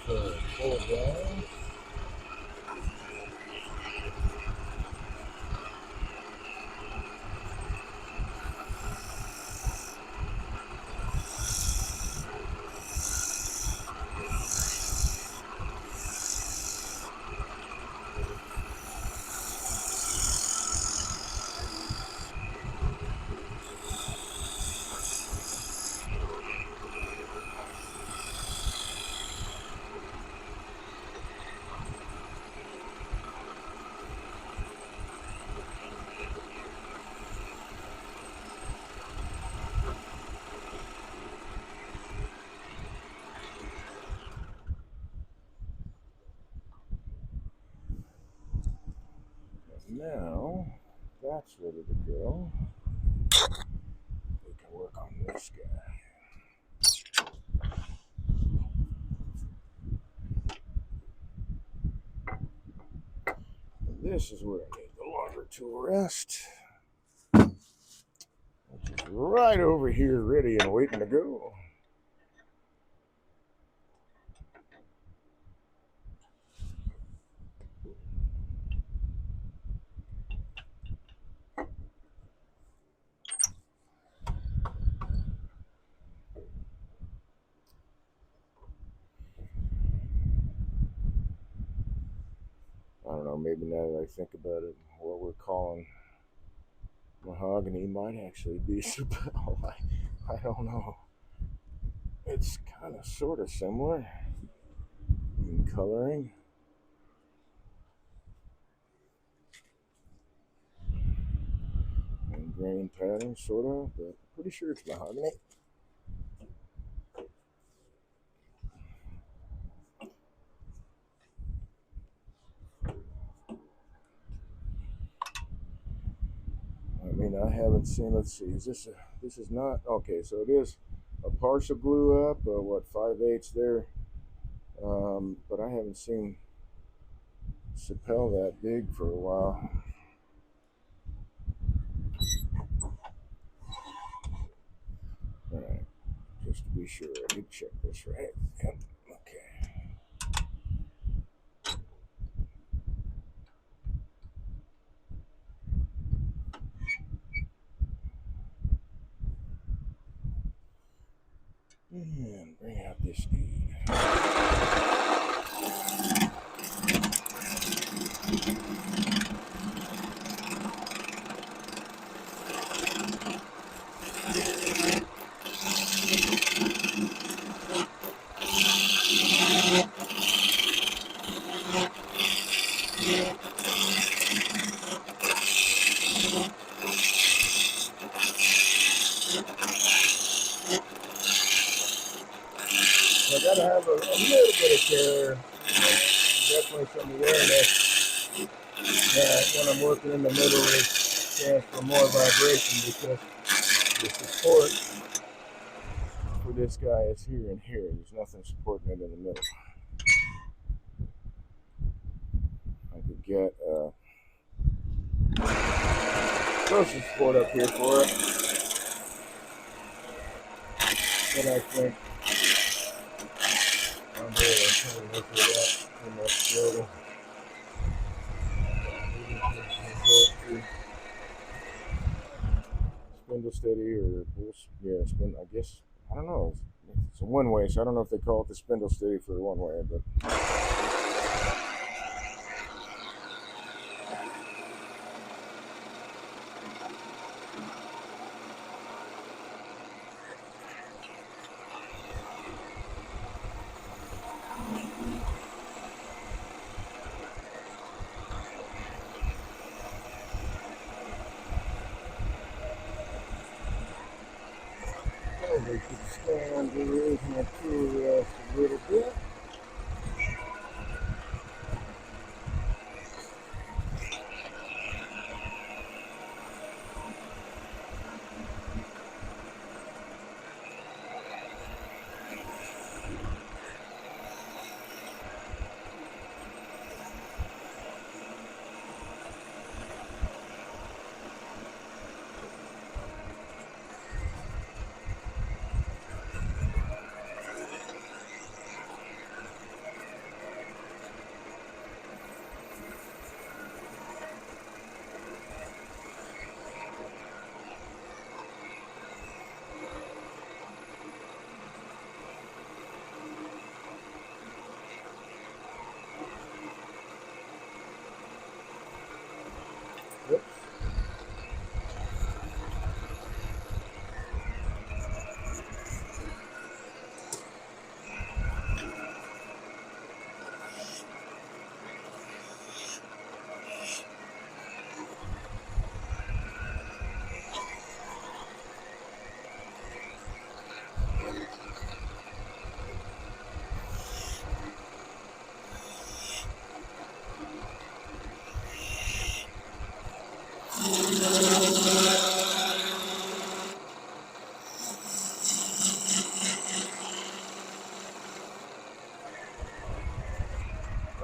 So, pull down. Now, that's ready to go. We can work on this guy. And this is where I need the longer tool rest, which is right over here, ready and waiting to go. I don't know, maybe now that I think about it, what we're calling mahogany might actually be Sapel. I don't know. It's kind of sort of similar in coloring. And grain pattern, sort of, but pretty sure it's mahogany. I mean, I haven't seen. Let's see. Is this? This is not okay. So it is a partial glue up. What 5/8 there? But I haven't seen Sapel that big for a while. be sure I did check this right. Yep. Okay. And bring out this dude. So I gotta have a little bit of care, definitely some awareness that when I'm working in the middle, there's a chance for more vibration because the support for this guy is here and here. There's nothing supporting it in the middle. I could get throw some support up here for it, but I think I'm able to kind of look at that in that struggle. Spindle steady or bull, yeah, spin. I guess I don't know. It's a one way, so I don't know if they call it the spindle steady for one way, but. We could stand the original tool rest a little bit. Oops.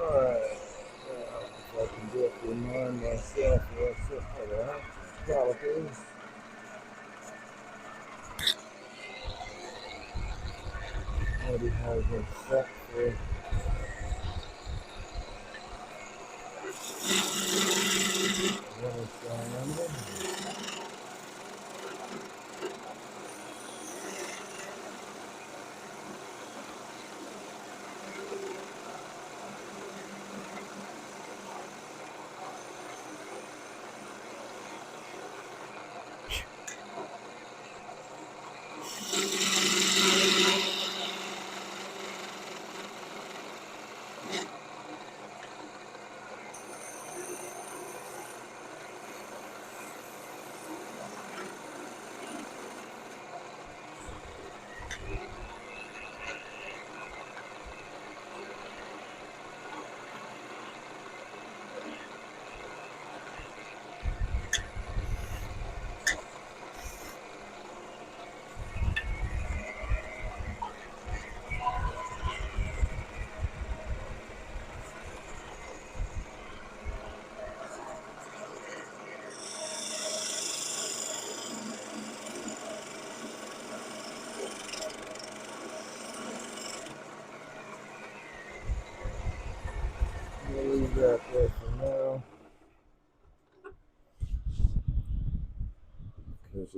Alright. If I can just remind myself what's up for that. Calipers. Already has been set for what it's diameter.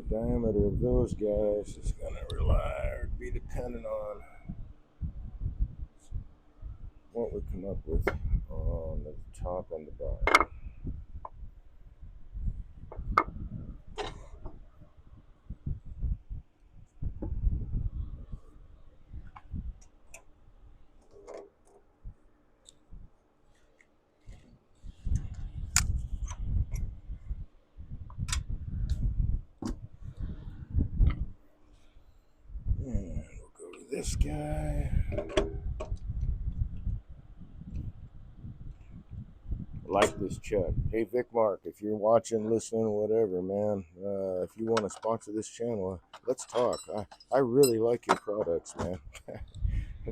the diameter of those guys is going to rely or be dependent on what we come up with on the top and the bottom. And we'll go to this guy. Like this chuck. Hey, Vic Mark, if you're watching, listening, whatever, man, if you want to sponsor this channel, let's talk. I really like your products, man.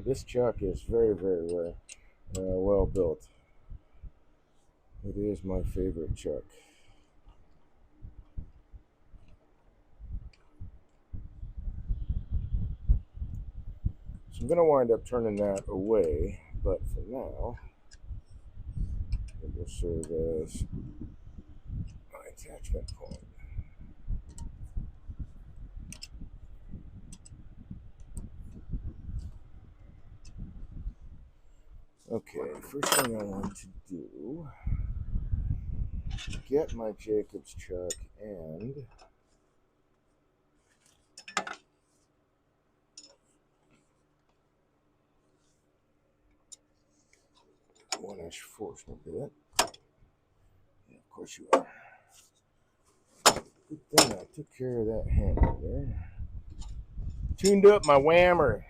This chuck is very, very well built. It is my favorite chuck. So I'm going to wind up turning that away, but for now, it will serve as my attachment point. Okay, first thing I want to do, get my Jacobs chuck and one-inch force a bit. Yeah, of course you are. Good thing I took care of that handle there. Tuned up my whammer.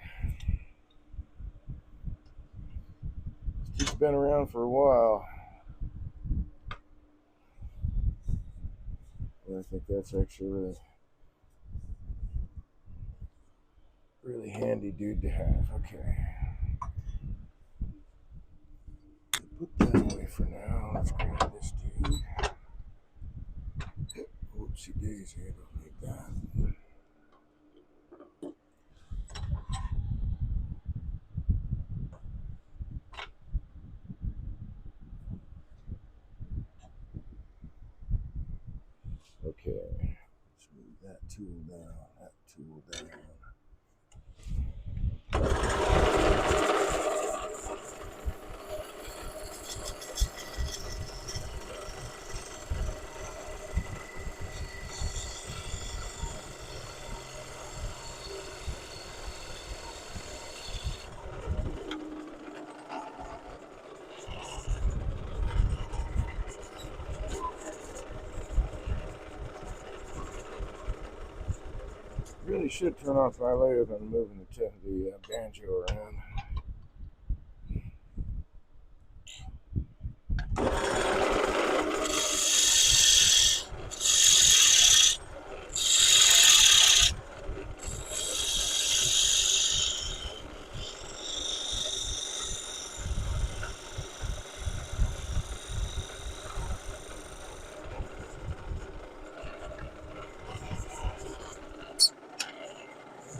It's been around for a while. But I think that's actually really handy dude to have. Okay. Put that away for now. Let's grab this dude. Oopsie daisy, I don't need that. Okay. Let's move that tool down. That tool down. Really should turn off my lathe and moving the banjo around.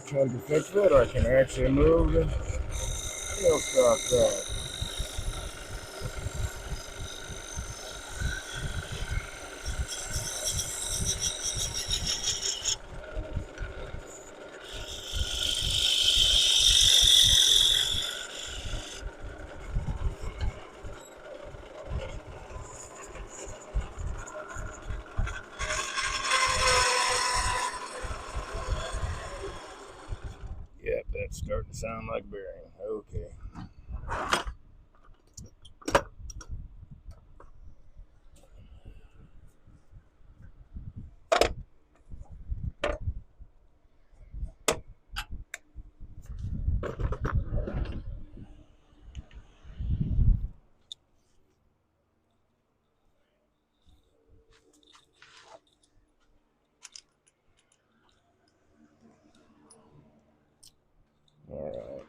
Trying to fix it, I can actually move the tailstock out. Yep, that's starting to sound like bearing. Okay. All right.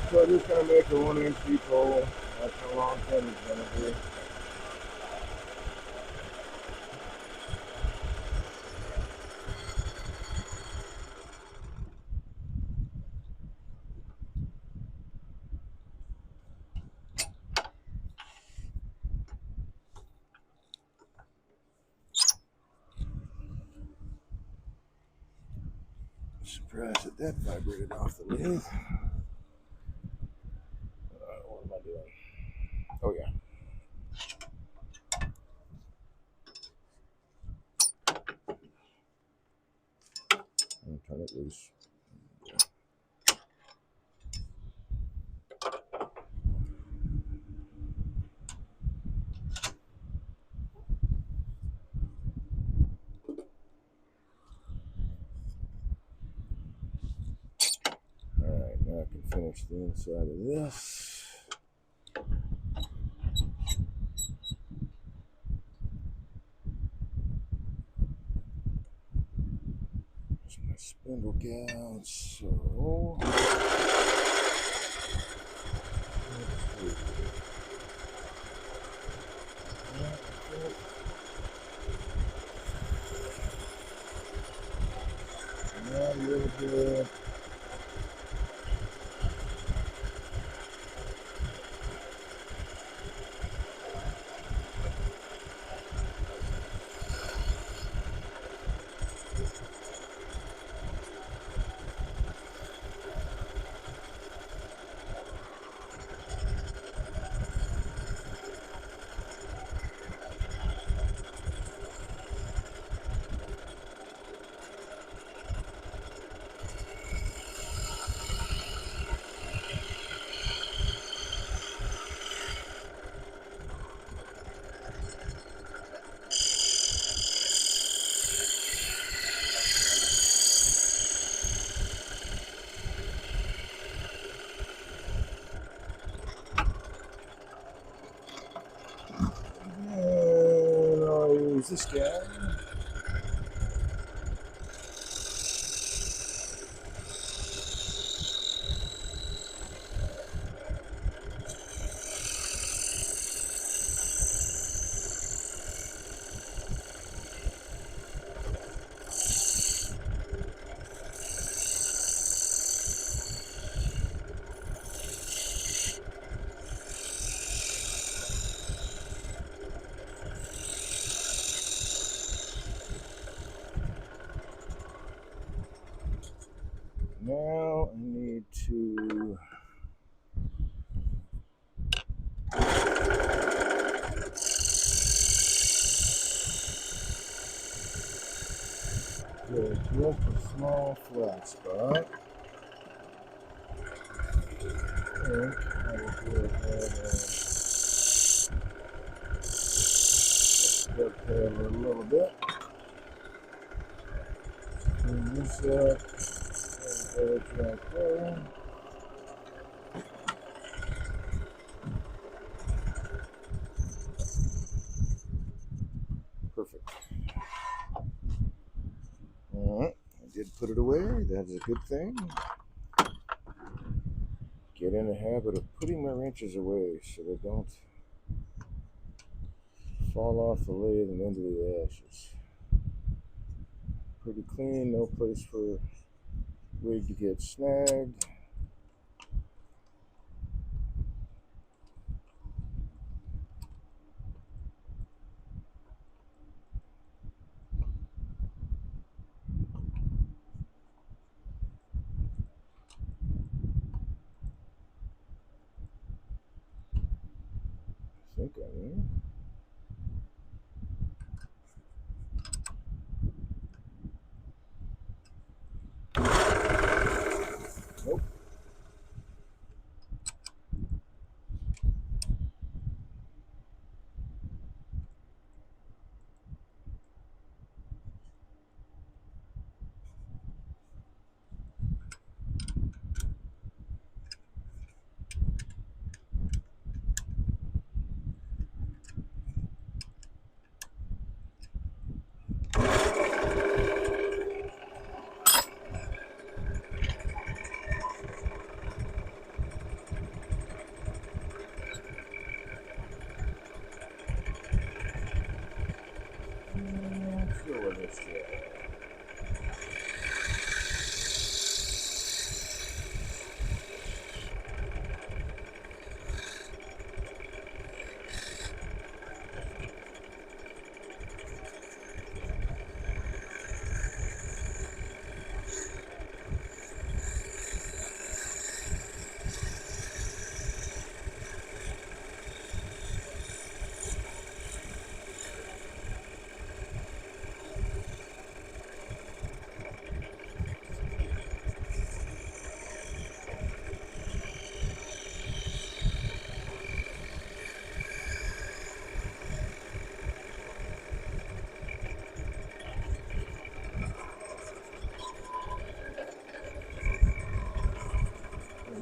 So I'm just gonna make a 1-inch deep hole. That's how long Kenny's gonna be. Surprised that that vibrated off the lathe. What am I doing? Oh yeah. I'm turn it loose. Alright, now I can finish the inside of this. There's my spindle gouge. So let's see. Now a little bit. And I'll use this guy. Now I need to get just a small flat spot. I think I will go ahead and dovetail it a little bit. Clean this up. And edge right there. Perfect. Alright, I did put it away. That's a good thing. Get in the habit of putting my wrenches away so they don't fall off the lathe and into the ashes. Pretty clean, no place for wig to get snagged. I think I am. Nope.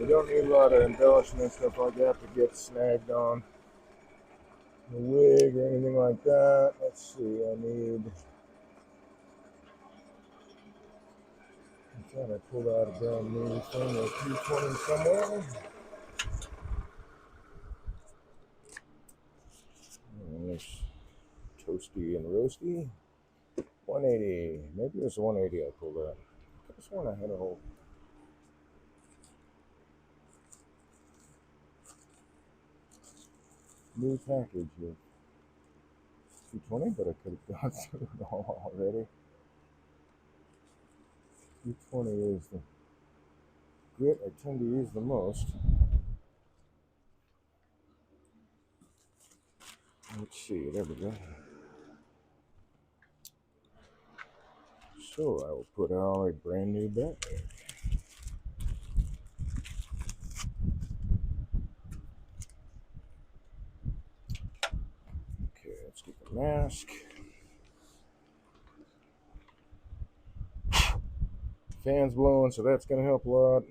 You don't need a lot of embellishment stuff like that to get snagged on the wig or anything like that. Let's see, I'm trying to pull out a brand new thing, a 220 somewhere. And there's toasty and roasty. 180. Maybe it was 180 I pulled out. I just want to hit a whole new package here. 220, but I could have gone through it all already. 220 is the grit I tend to use the most. Let's see, there we go. So I will put out a brand new bag. Okay, let's get the mask. Fan's blowing, so that's going to help a lot.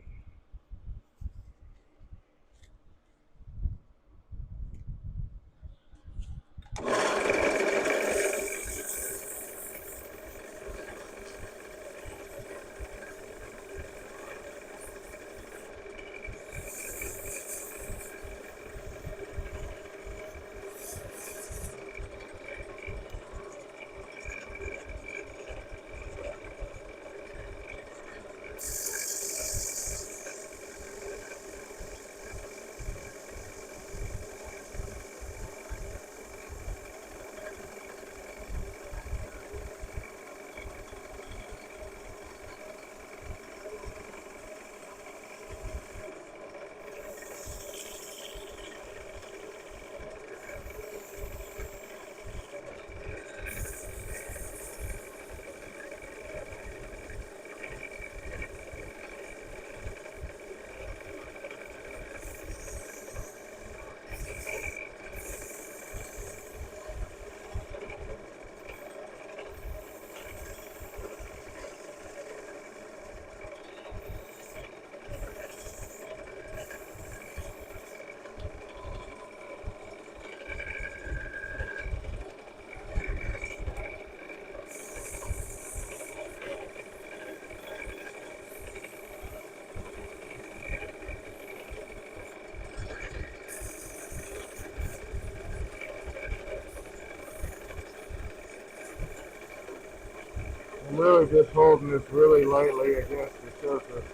I'm really just holding this really lightly against the surface.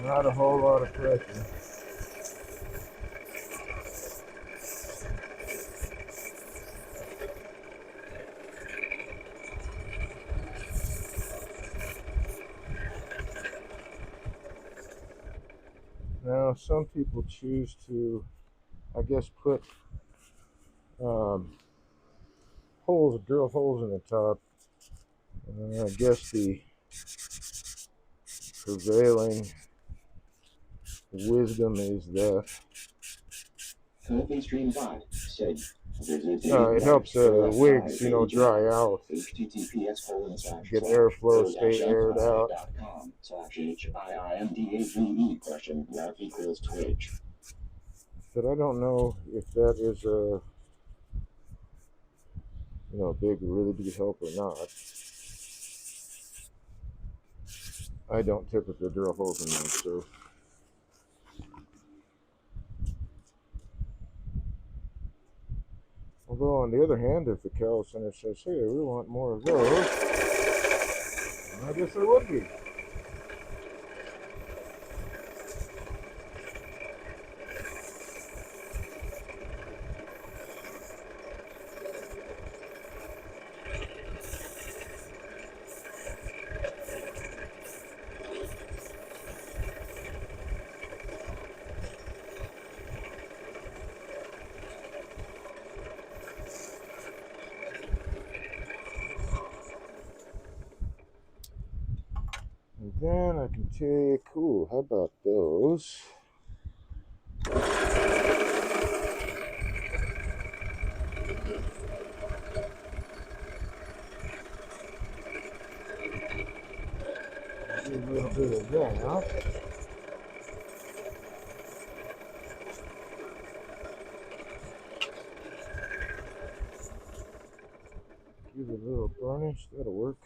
Not a whole lot of pressure. Now, some people choose to, I guess, put drill holes in the top. I guess the prevailing wisdom is that it helps wigs, dry out, get airflow, stay aired out. But I don't know if that is a really big help or not. I don't typically drill holes in them, so. Although on the other hand, if the cow center says, "Hey, we want more of those," I guess there would be. And then I can take, how about those? bit of that. Give it a little burnish, that'll work.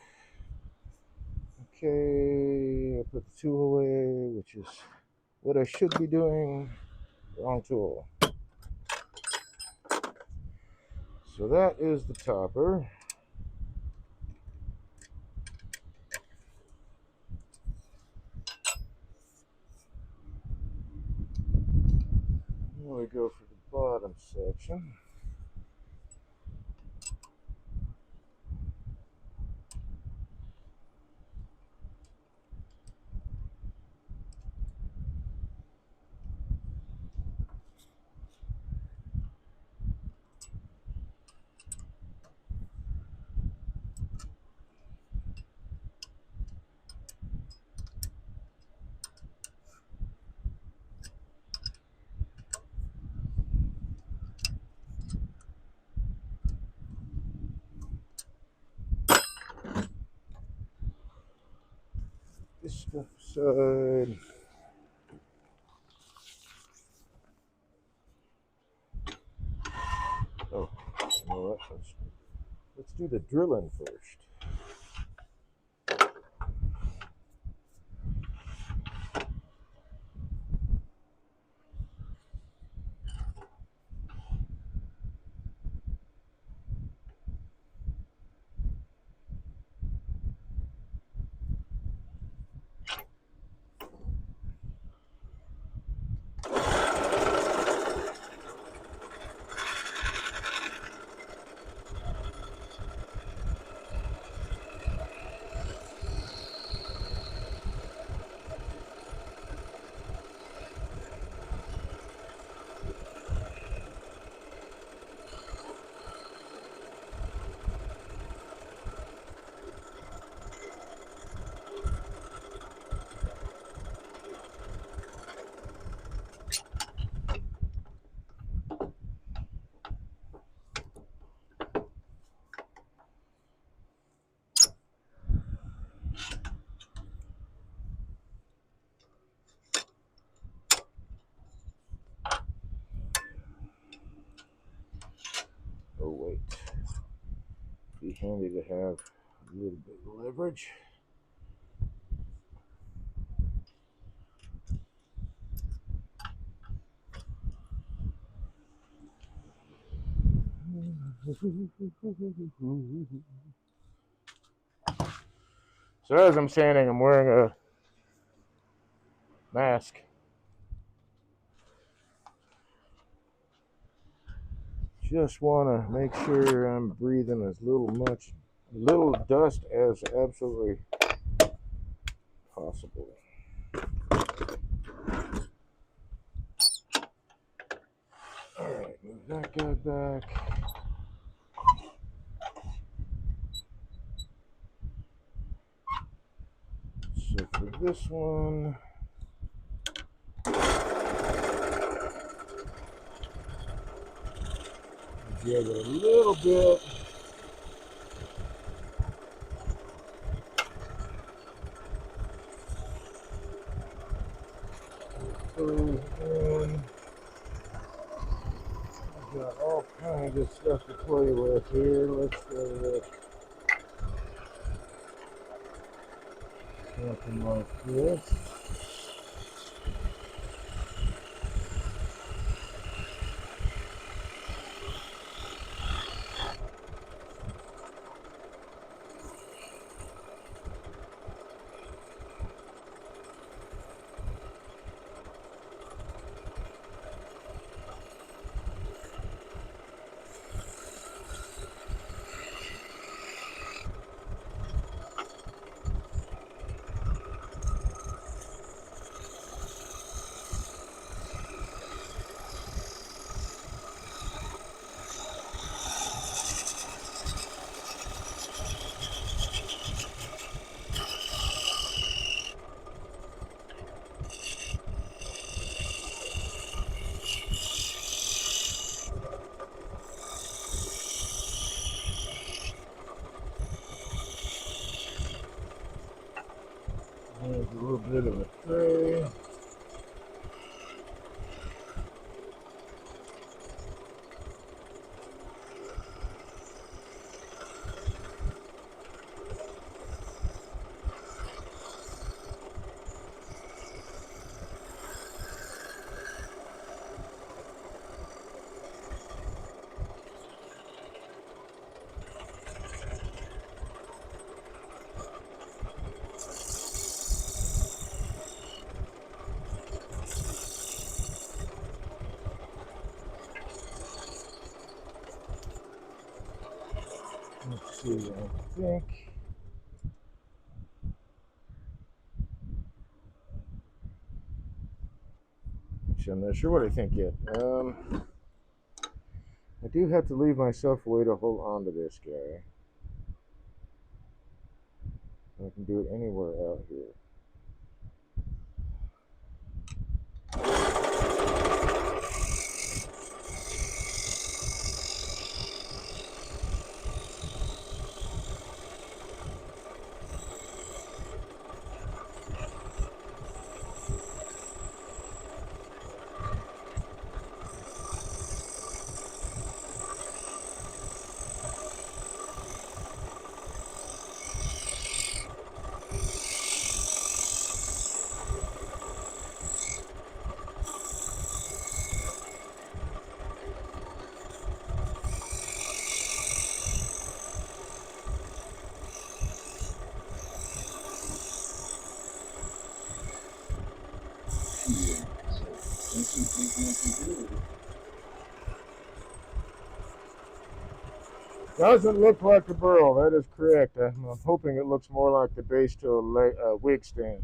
Okay, I put the tool away, which is what I should be doing. Wrong tool. So that is the topper. Now we go for the bottom section. This stuff aside. Oh, you know what? Let's do the drilling first. Oh wait, be handy to have a little bit of leverage. So as I'm sanding, I'm wearing a mask. Just want to make sure I'm breathing as little dust as absolutely possible. All right, move that guy back. So for this one, give it a little bit. And I've got all kinds of stuff to play with here. Let's go with something like this. There's a little bit of a tray. Let's see, I think. Actually, I'm not sure what I think yet. I do have to leave myself a way to hold on to this guy. I can do it anywhere out here. Doesn't look like a burl, that is correct. I'm hoping it looks more like the base to a wig stand.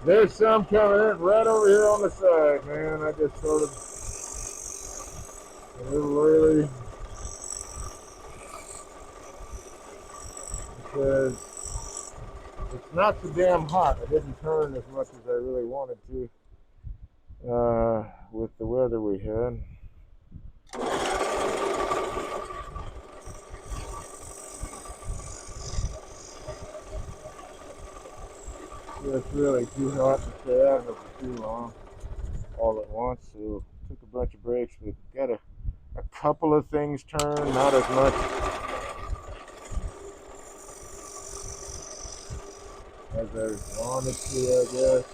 There's some coming in right over here on the side, man. I just sort of a little early because it's not so damn hot. I didn't turn as much as I really wanted to with the weather we had. It's really too hot to stay out of it for too long all at once, so took a bunch of breaks. We got a couple of things turned, not as much as I wanted to, I guess.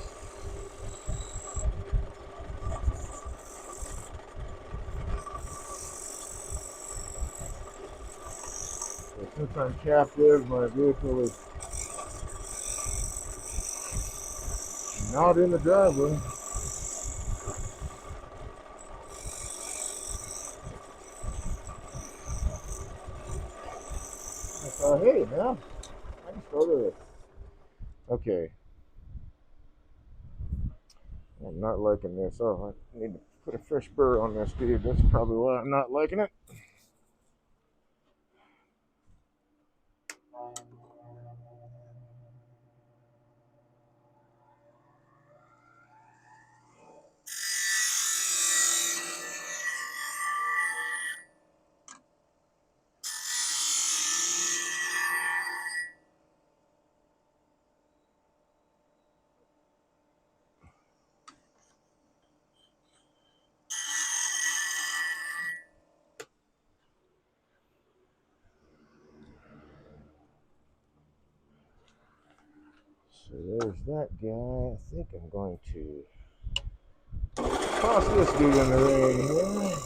So since I'm captive, my vehicle is not in the driveway. I thought, hey, man, I can start this. Okay. I'm not liking this. Oh, I need to put a fresh burr on this, dude. That's probably why I'm not liking it. So there's that guy. I think I'm going to toss this dude in the ring here.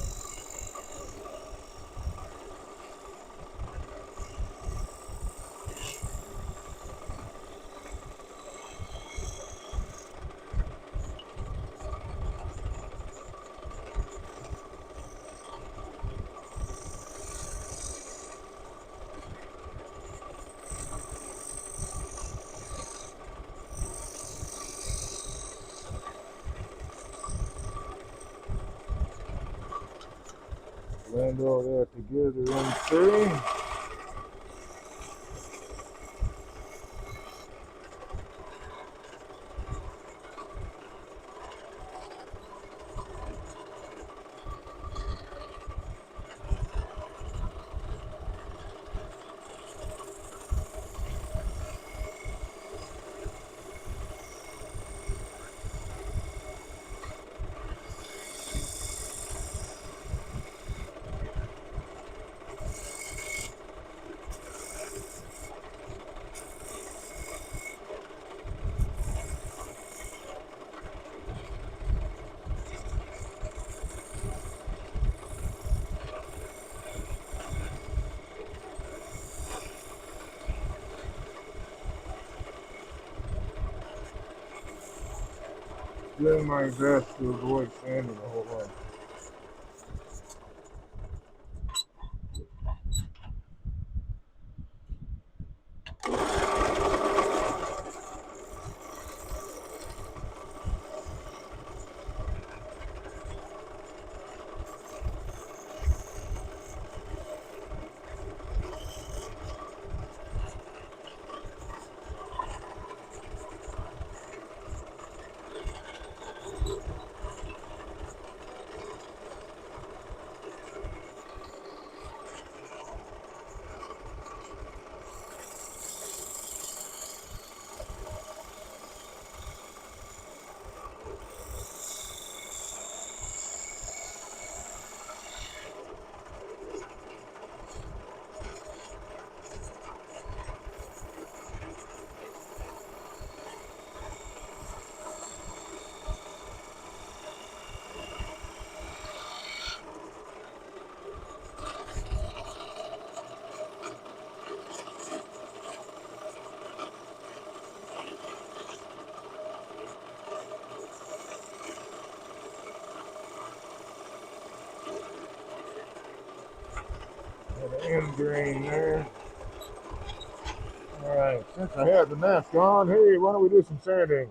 Blend all that together in three. doing my best to avoid sanding a whole lot. Got an end grain there. Alright, since I have the mask on, hey, why don't we do some sanding?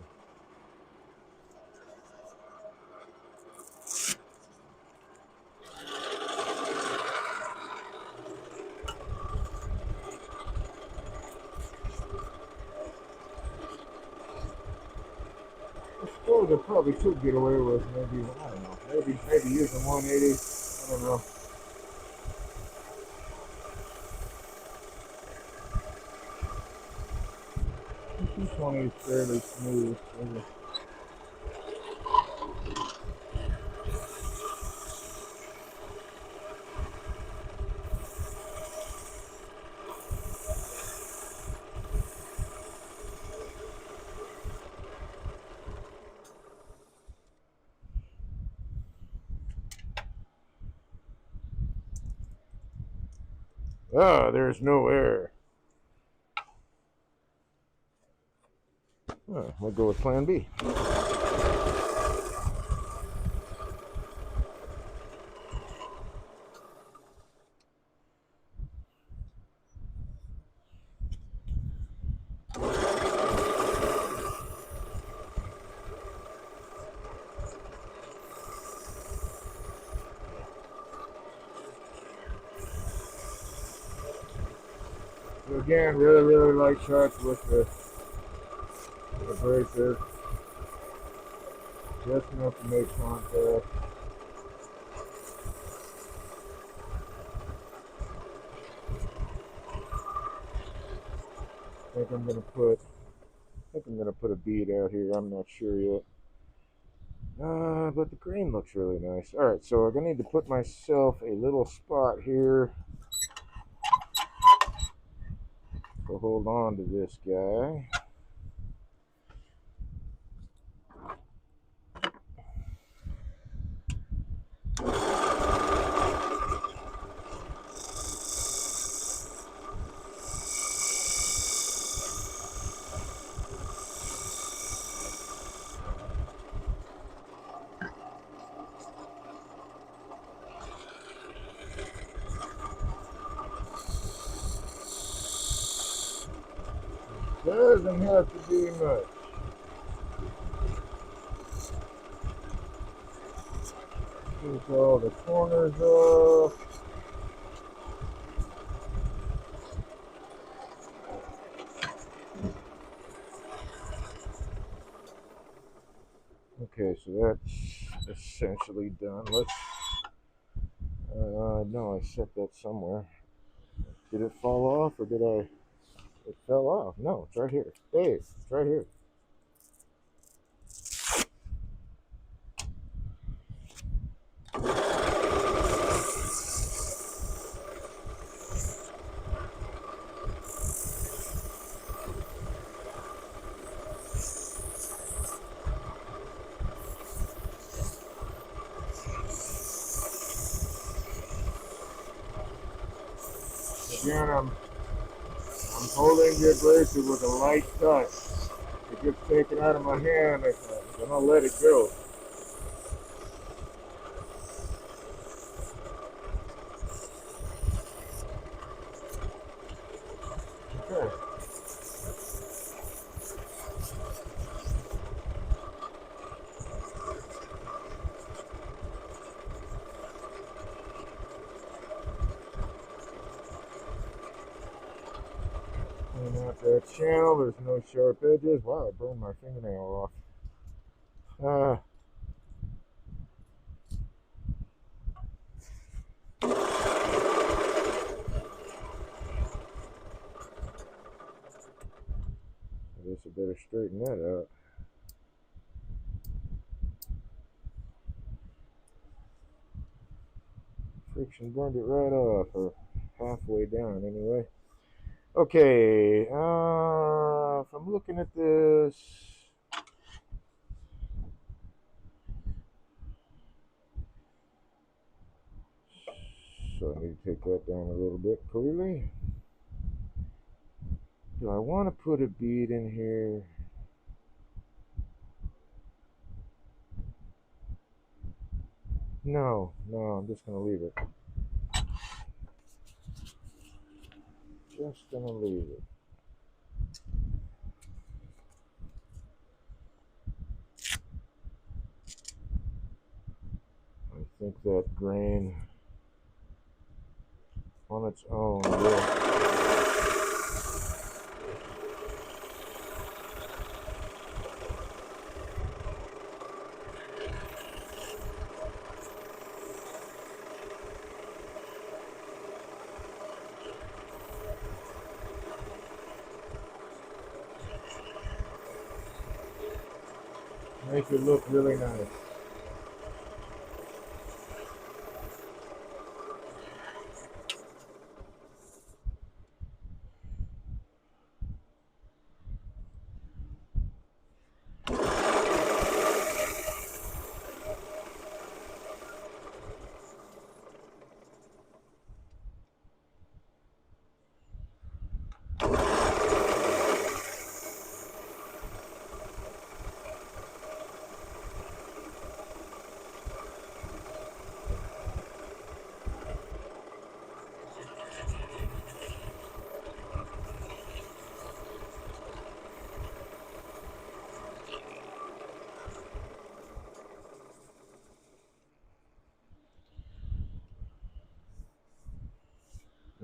I suppose I probably could get away with maybe, I don't know, maybe using 180. I don't know. 220 is fairly smooth. Ah, there's no air. We'll go with plan B. So again, really light shots with the abrasive. Just enough to make contact. I think I'm gonna put a bead out here. I'm not sure yet. But the grain looks really nice. All right, so I'm gonna need to put myself a little spot here to hold on to this guy. Doesn't have to be much. Take all the corners off. Okay, so that's essentially done. Let's. No, I set that somewhere. Did it fall off or did I? It fell off. No, it's right here. Dave, it's right here. Again, I'm holding the abrasive with a light touch. It gets taken out of my hand, I'm gonna let it go. Okay. Clean out that channel. There's no sharp edges. Wow, I burned my fingernail off. I guess I better straighten that out. Friction burned it right off, or halfway down anyway. Okay, if I'm looking at this, so I need to take that down a little bit clearly. Do I want to put a bead in here? No, I'm just going to leave it. Just going to leave it. I think that grain on its own will make it look really nice.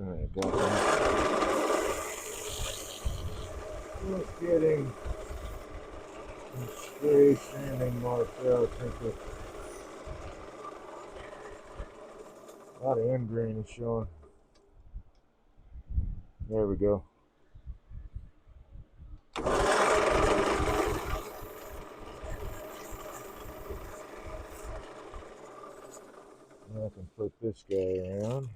Alright, got that. Just getting some spray sanding marked out. I think a lot of end grain is showing. There we go. Now I can put this guy around.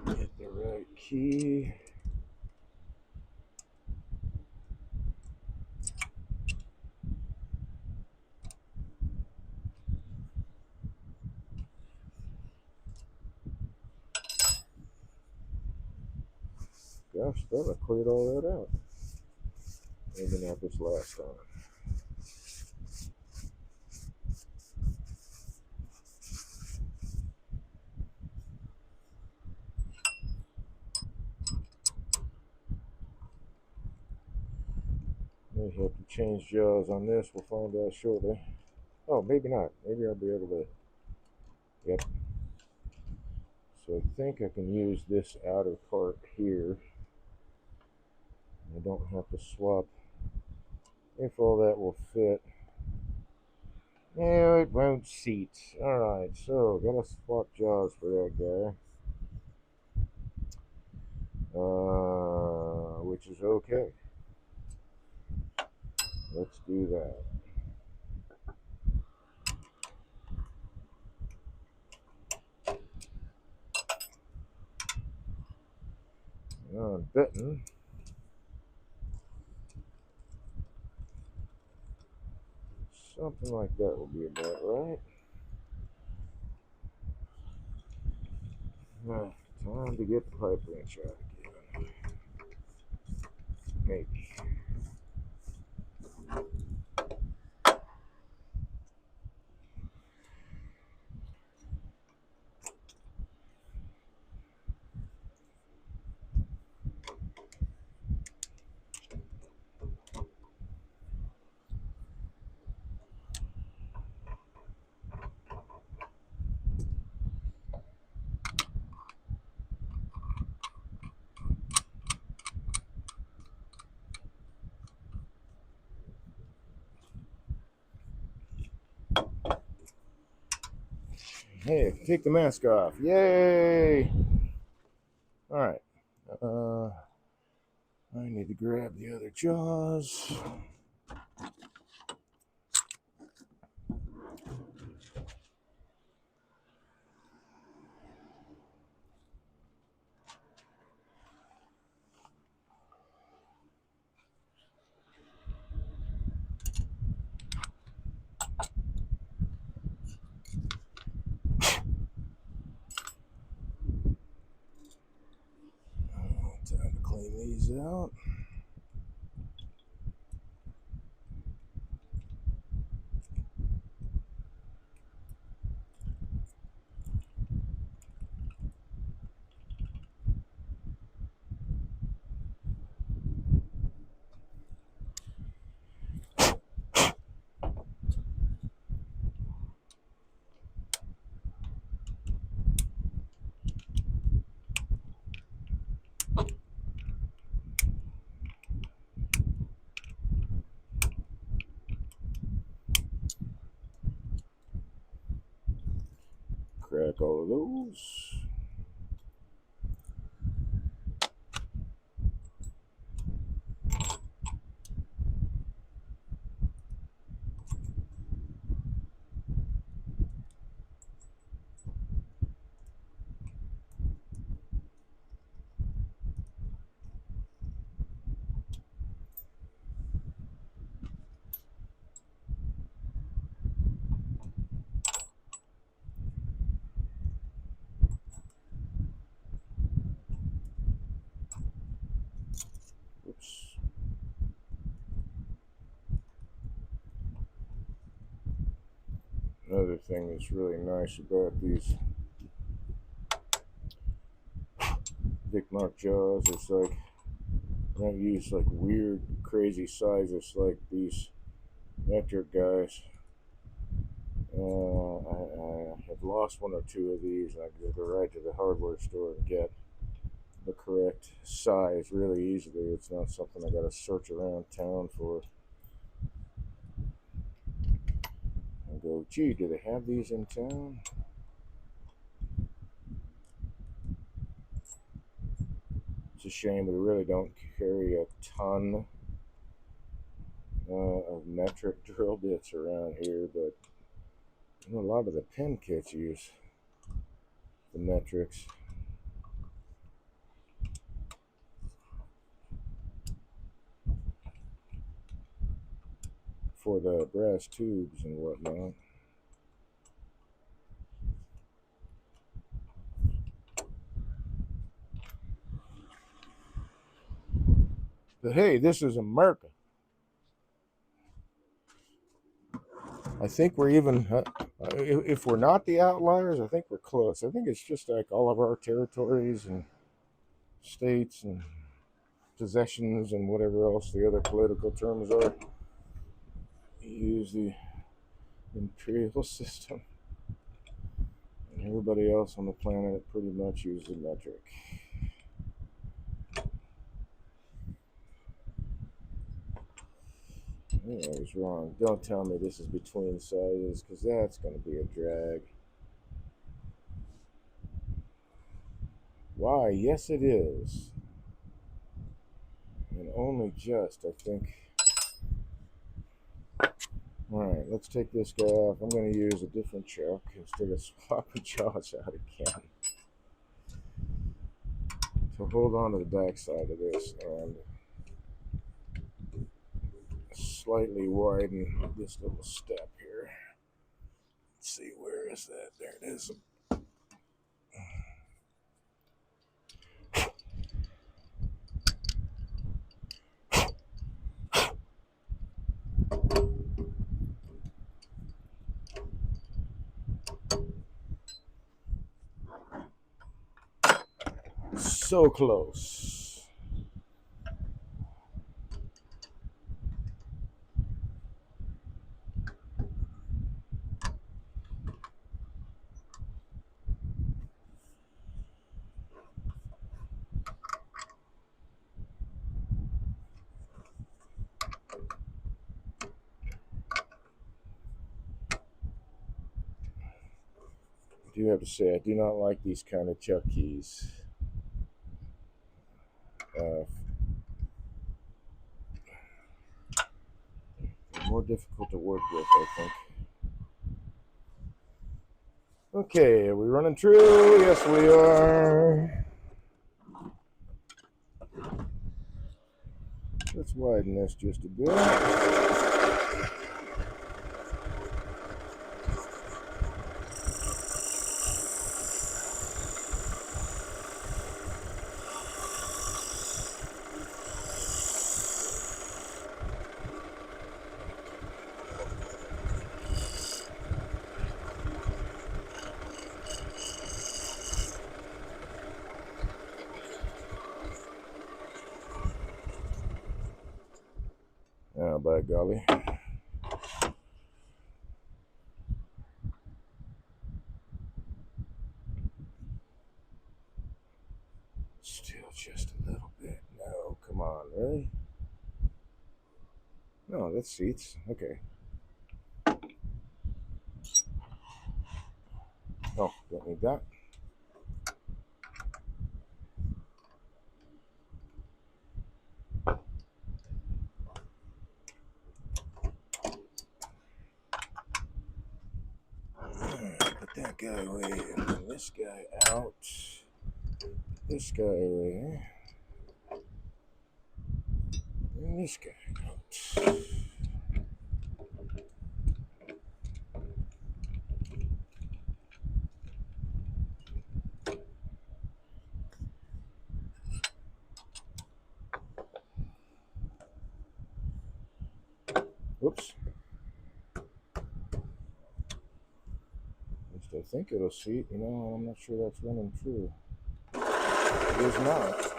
Get the right key. Gosh, thought I cleared all that out. Maybe not this last time. May have to change jaws on this. We'll find out shortly. Oh, maybe not. Maybe I'll be able to. Yep. So I think I can use this outer part here. I don't have to swap. If all that will fit. Yeah, it won't seat. Alright, so gotta swap jaws for that guy. Which is okay. Let's do that. I'm betting something like that will be about right. Time to get the pipe wrench out again. Maybe. Hey, take the mask off. Yay! Alright. I need to grab the other jaws. Time to clean these out. Crack all of those. Oops. Another thing that's really nice about these Vic Mark jaws, it's like I don't use like weird, crazy sizes like these metric guys. I have lost one or two of these, and I can go right to the hardware store and get the correct size really easily. It's not something I got to search around town for and go, gee, do they have these in town? It's a shame we really don't carry a ton of metric drill bits around here, but you know, a lot of the pin kits use the metrics for the brass tubes and whatnot. But hey, this is America. I think we're even, if we're not the outliers, I think we're close. I think it's just like all of our territories and states and possessions and whatever else the other political terms are use the imperial system. And everybody else on the planet pretty much uses the metric. I was wrong. Don't tell me this is between sizes, because that's going to be a drag. Why? Yes, it is. And only just, I think. Alright, let's take this guy off. I'm going to use a different chuck instead of swapping jaws out again. So hold on to the back side of this and slightly widen this little step here. Let's see, where is that? There it is. So close. I do have to say, I do not like these kind of chuck keys. They're more difficult to work with, I think. Okay, are we running true? Yes, we are. Let's widen this just a bit. Oh, by golly. Still just a little bit. No, come on, really? No, that's seats. Okay. Oh, don't need that. Put that guy away and this guy out. This guy away. And this guy out. Whoops. At least I think it'll seat. You know, I'm not sure that's running true. It is not.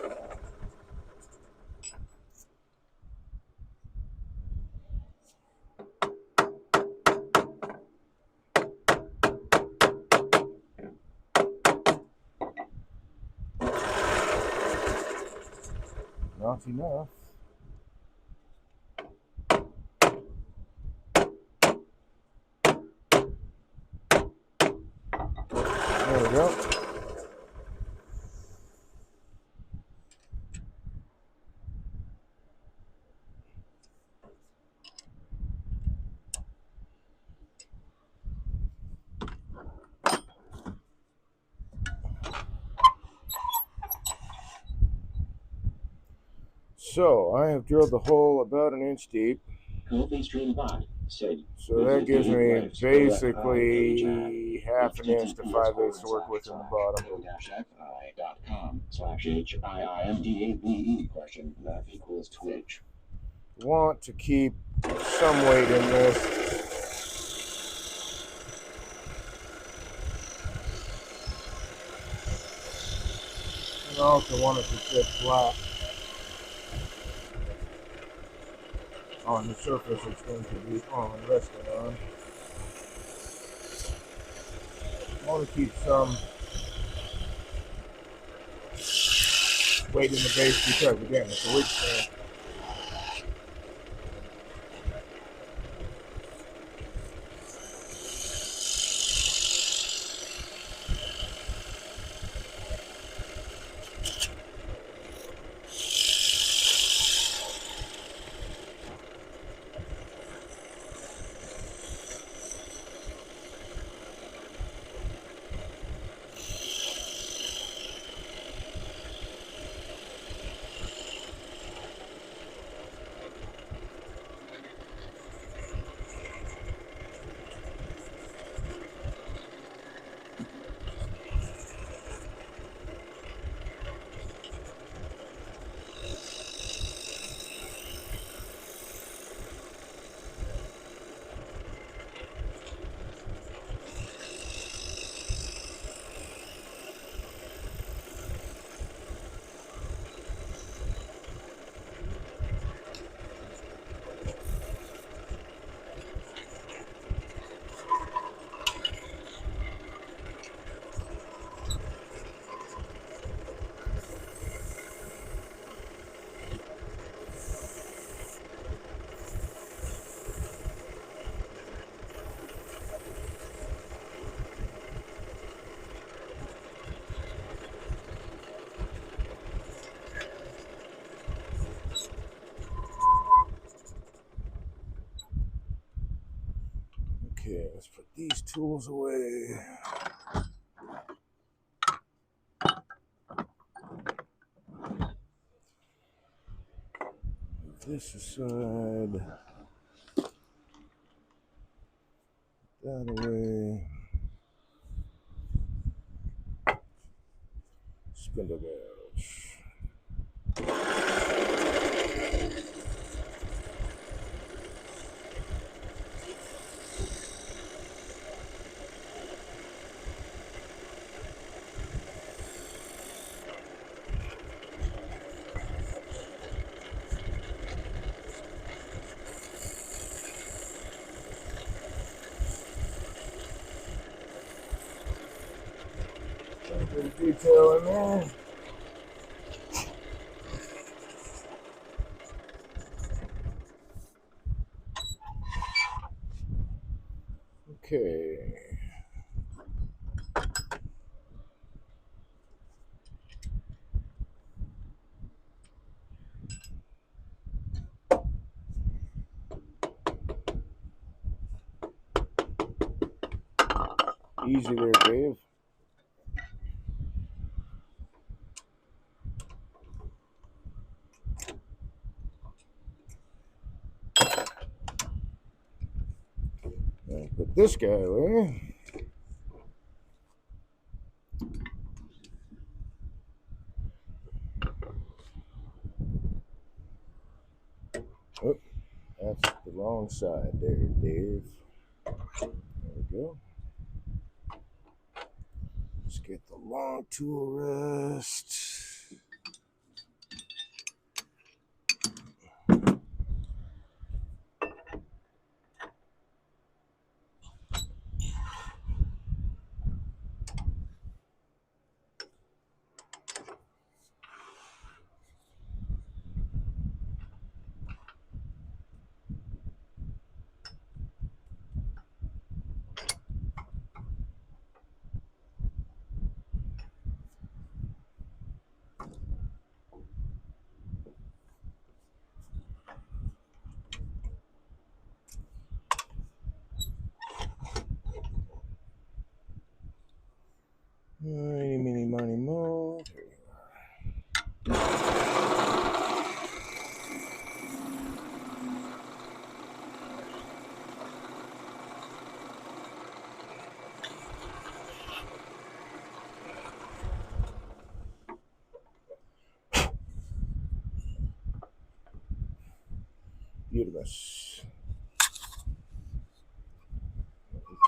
Not enough. There we go. So I have drilled the hole about an inch deep. So that gives me basically half an inch to 5/8 to work with in the bottom. Want to keep some weight in this. And I also want it to sit flat on the surface it's going to be resting on. I want to keep some weight in the base because, again, it's a weight stand. these tools away. Move this aside. That away. Spindle gouge. A bit of detail in there. Okay. Easy there, Dave. Put this guy away. Oh, that's the wrong side there, Dave. There we go. Let's get the long tool rest. Eeny, meeny, miny, mo. There you are. Beautiful.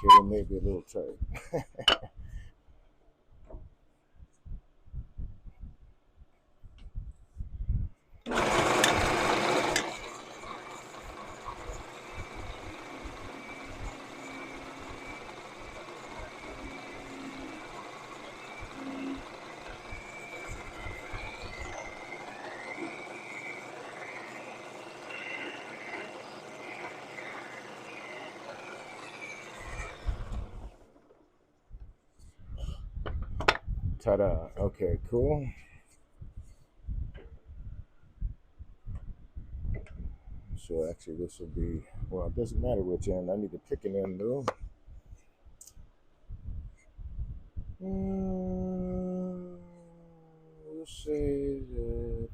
Okay, maybe a little tight. Ta-da. Okay, cool. So actually this will be, well, it doesn't matter which end. I need to pick an end though. We'll say that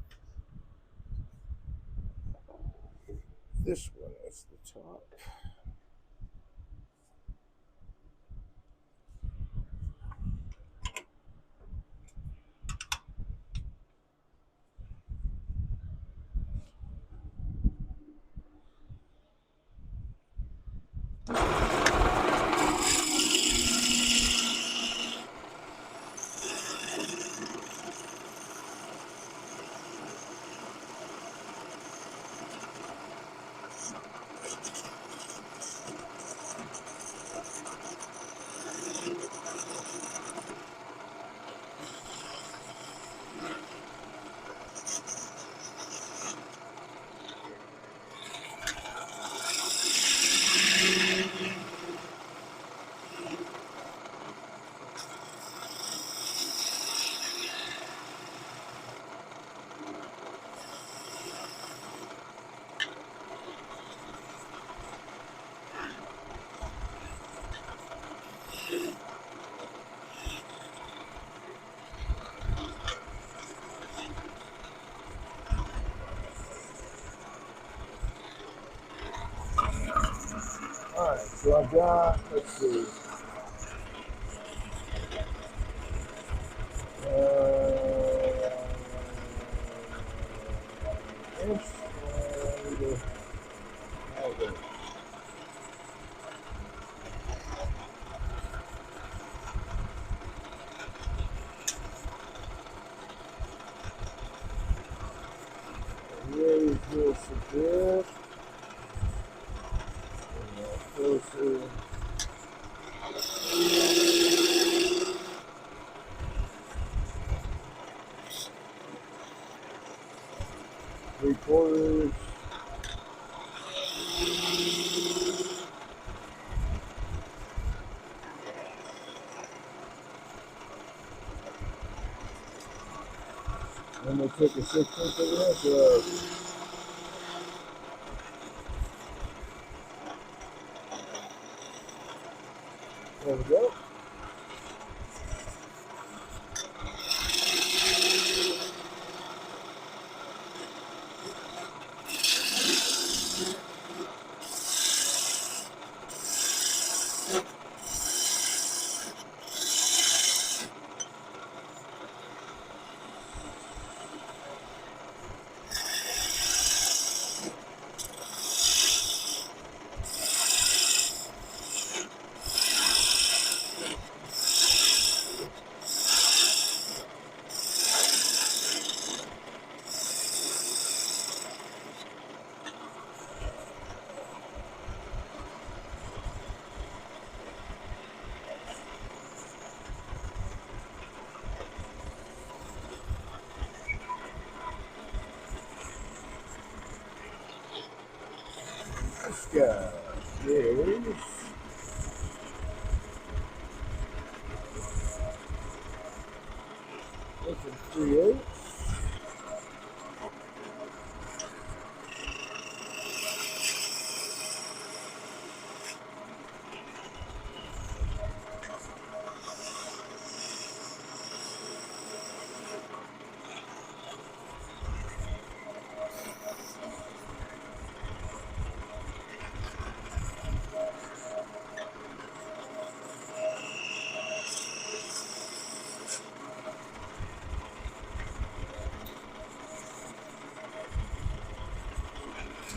this one is the top. So I've got, let's see, inch and raise this a bit. Closer. 3/4. And we'll take a 16th of an inch out. There we go. This guy is 3/8.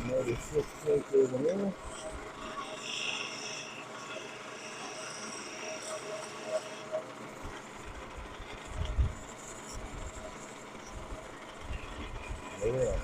Another 16th of an inch. Yeah.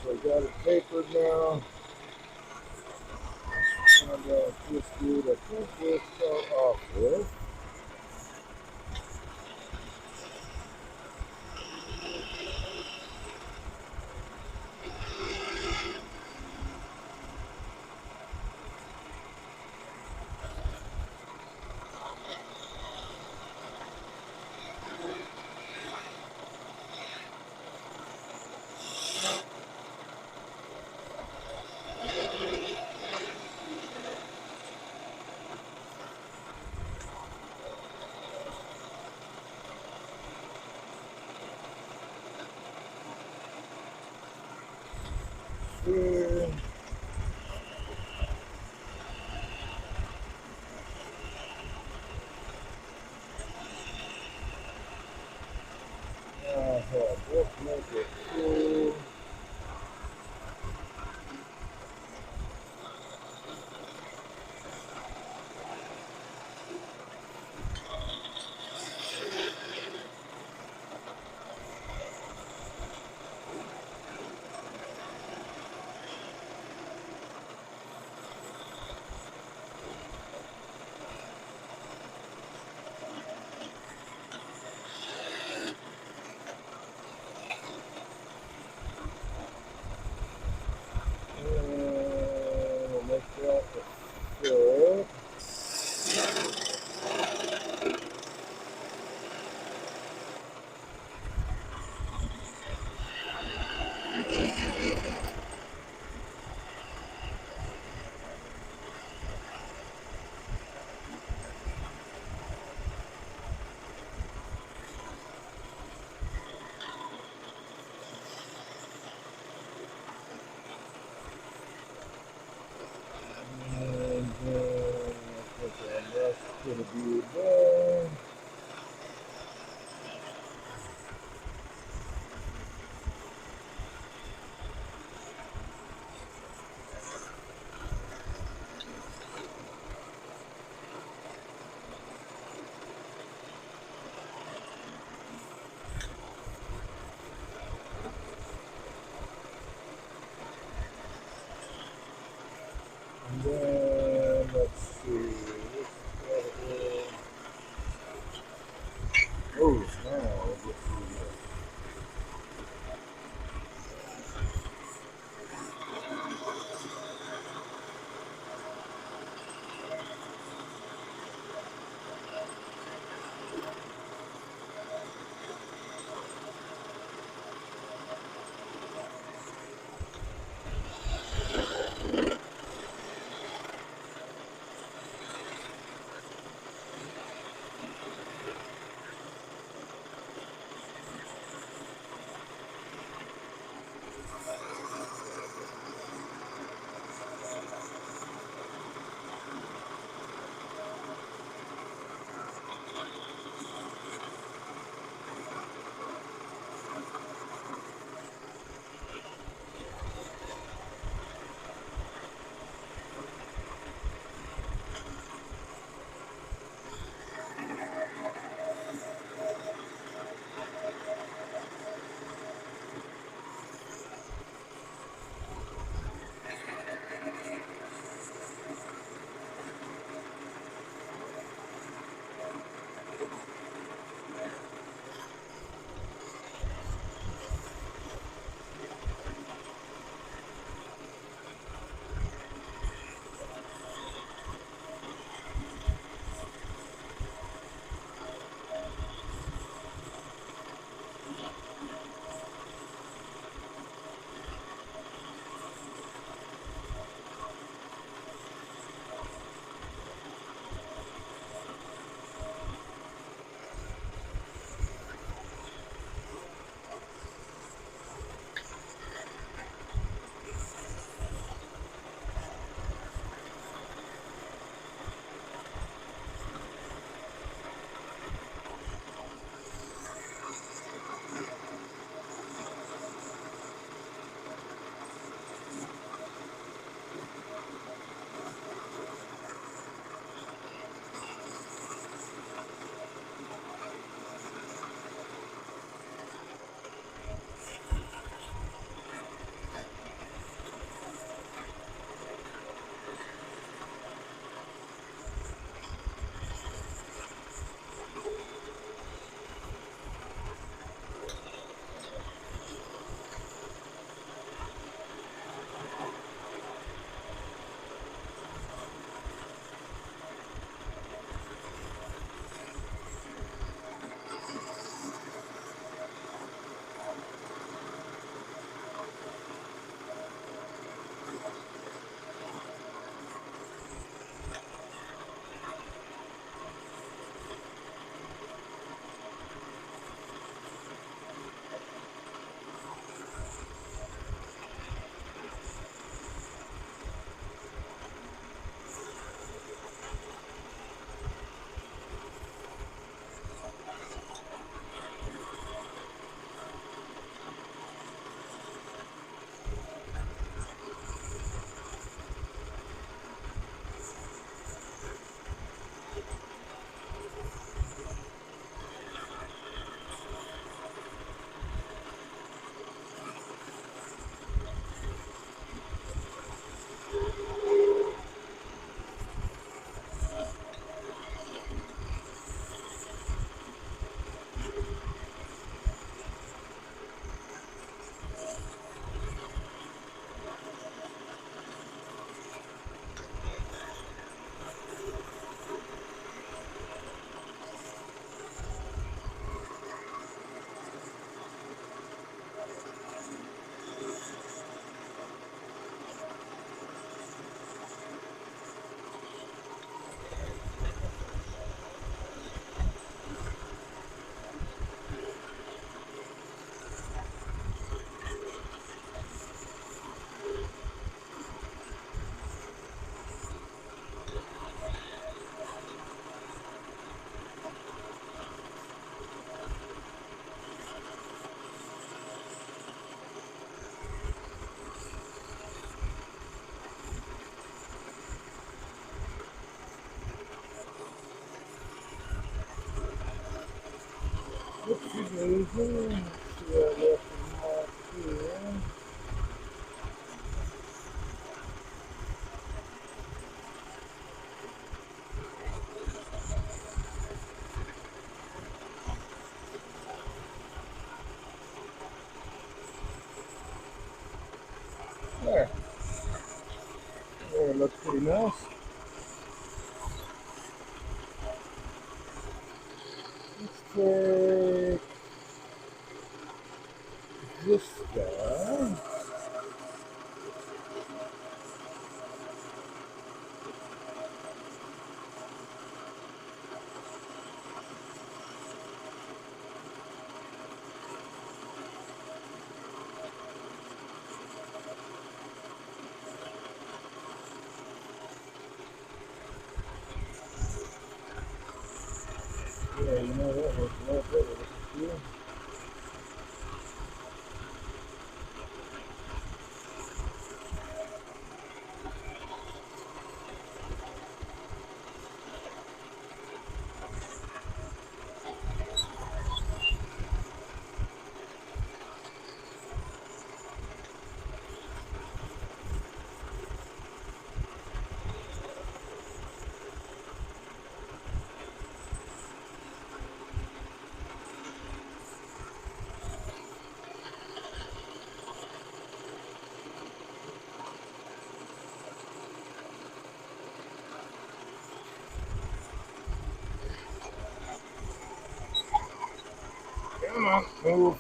So I got it tapered now. And just do the 2 foot off there. gonna be there. And then let's see. Oh, now let's see. Let's see what I left in mark here. There. There, it looks pretty nice. Let's take this guy. Yeah, you know that looks a lot better. This is come on, move.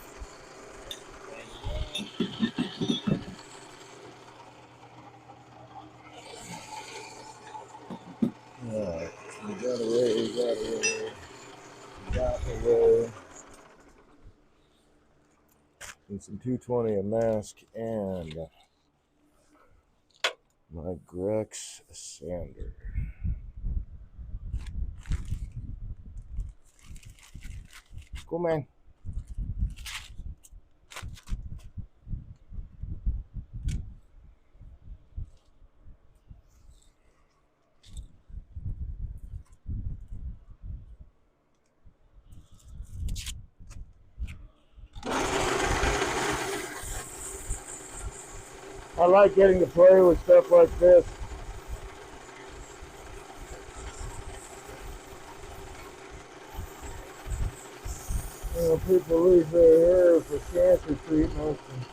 Alright, we got away, we got away, we got away. And some 220 a mask and my Grex sander. Cool, man. I like getting to play with stuff like this. You know, people lose their hair for cancer treatment, and,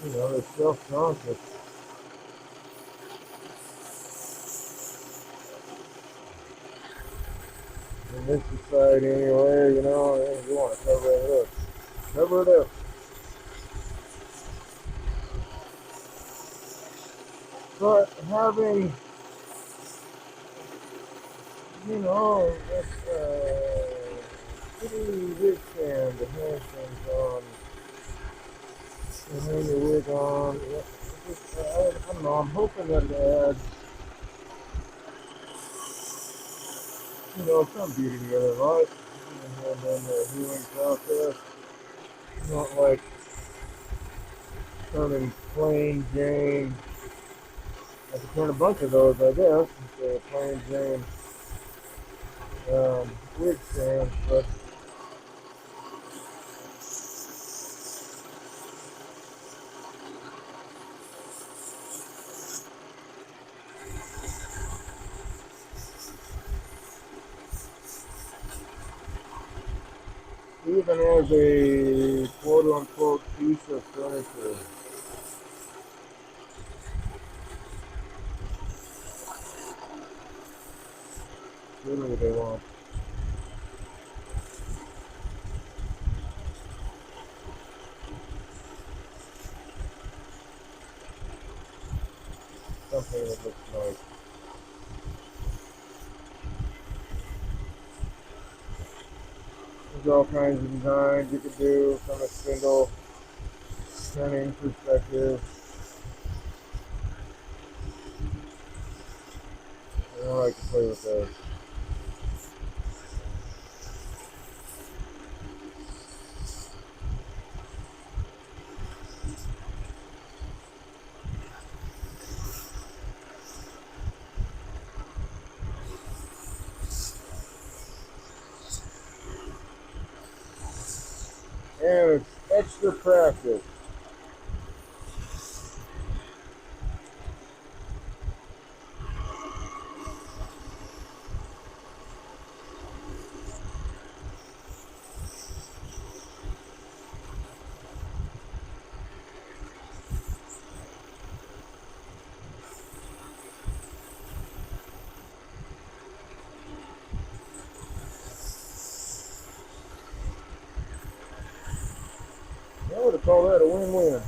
you know, they're self-conscious. In this society anyway, you know, you want to cover it up. Cover it up. But having, you know, this pretty big stand to hang things on, and hang your wig on, I don't know, I'm hoping that it adds, you know, some beauty to their life, and then the healing process. Not like turning plain Jane. I could turn a bunch of those, I guess, into a plain Jane wig stand, but even as a quote-unquote piece of furniture, really they want something that looks nice. There's all kinds of designs you could do from a spindle turning perspective. I like to play with those. Good practice. I would have called that a win-win.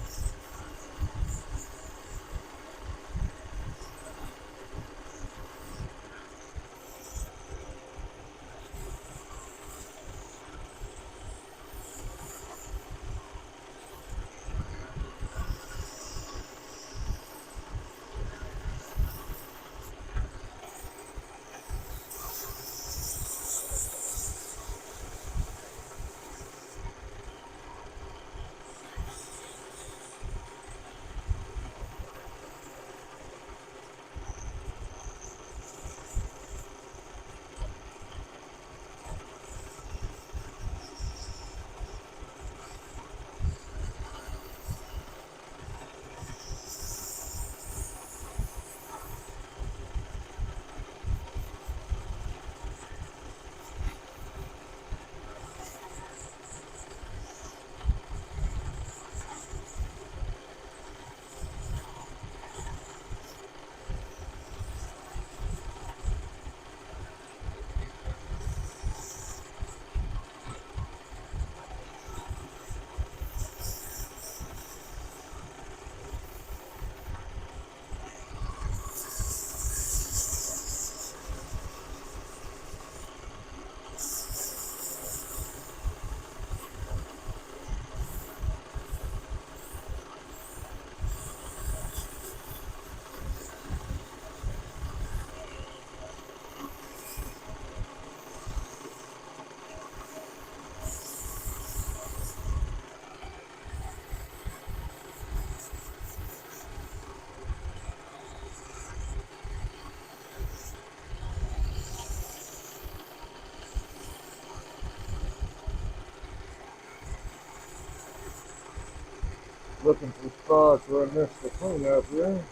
Looking for spots where I missed the cleanup here.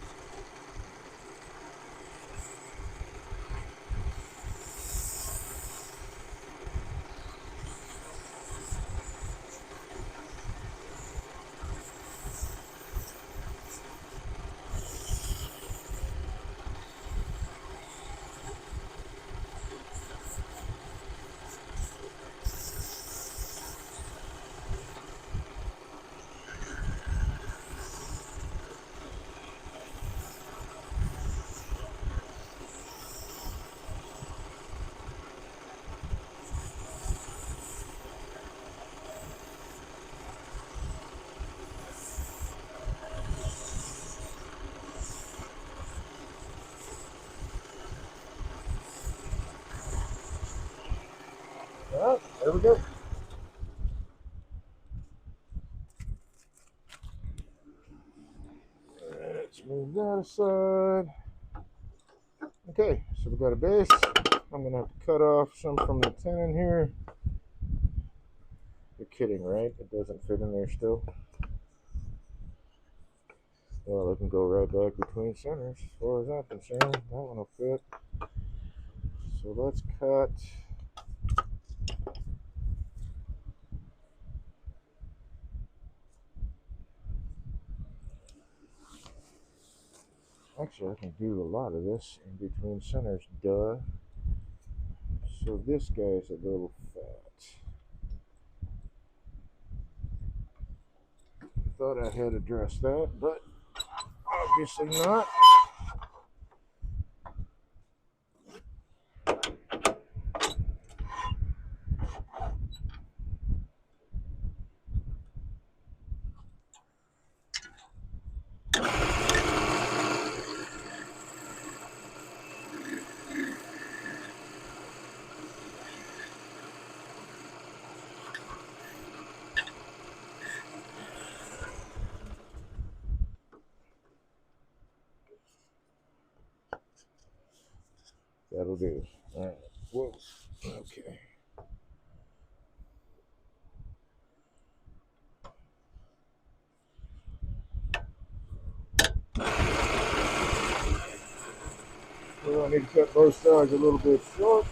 All right, there we go. Let's move that aside. Okay, so we got a base. I'm gonna have to cut off some from the tenon here. You're kidding, right? It doesn't fit in there still. Well, it can go right back between centers as far as I'm concerned. That one will fit. So let's cut. Actually, I can do a lot of this in between centers, duh. So this guy's a little fat. Thought I had addressed that, but obviously not. That'll do. All right. Whoa. Okay. need to cut both sides a little bit short.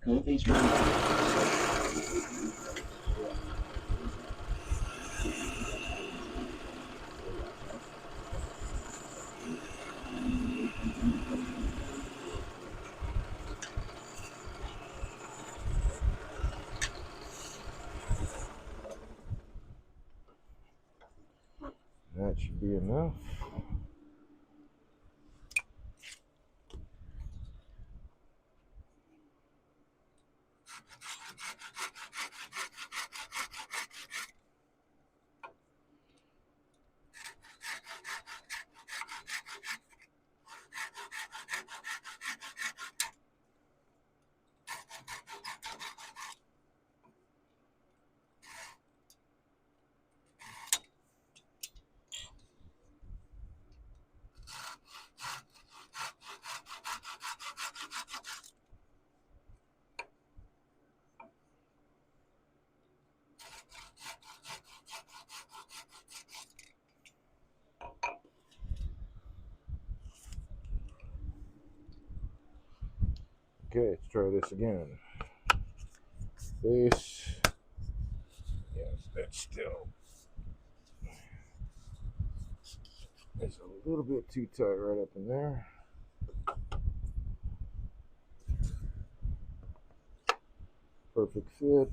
Coffee's ready. That should be enough. Okay, let's try this again. Base. Yes, that's still. It's a little bit too tight right up in there. Perfect fit.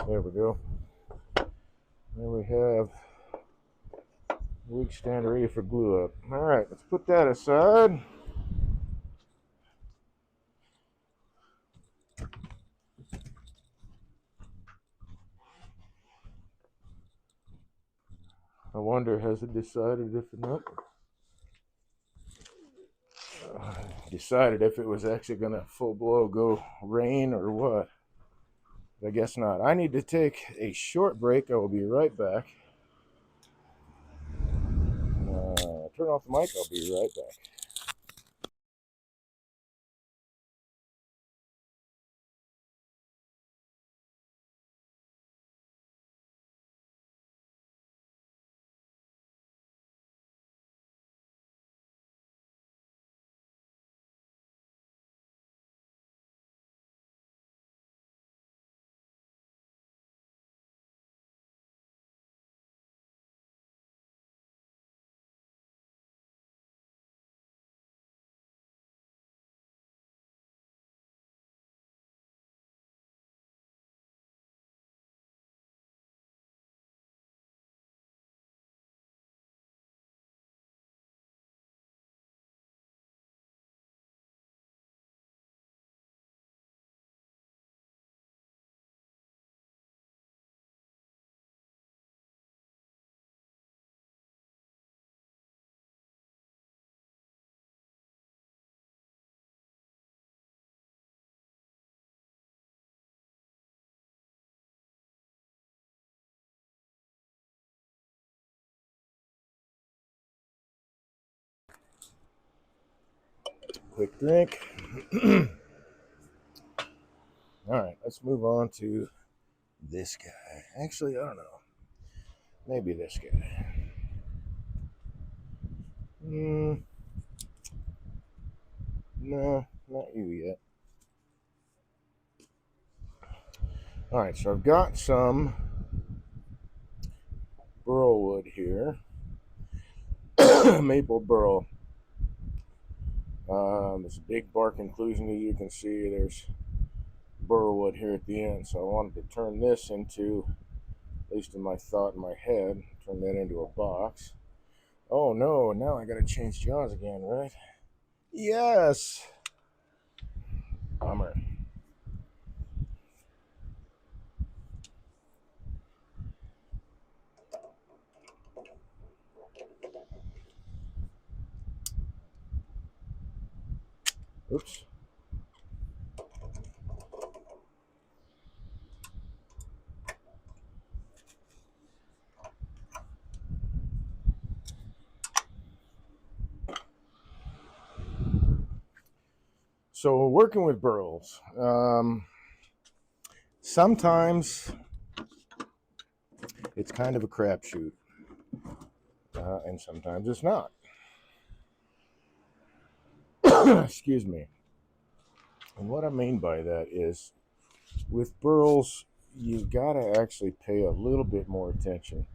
There we go. There we have weak stand ready for glue up. All right, let's put that aside. I wonder, has it decided if not? Decided if it was actually gonna full blow go rain or what. I guess not. I need to take a short break. I will be right back. Turn off the mic. I'll be right back. Quick drink. All right, let's move on to this guy. Actually, I don't know. Maybe this guy. No, not you yet. All right, so I've got some burl wood here. Maple burl. There's a big bark inclusion, as you can see. There's burl wood here at the end, so I wanted to turn this into, at least in my thought in my head, turn that into a box. Oh no, now I gotta change jaws again, right? Yes! Bummer. Oops. So working with burls, sometimes it's kind of a crapshoot, and sometimes it's not. Excuse me. And what I mean by that is, with burls, you've got to actually pay a little bit more attention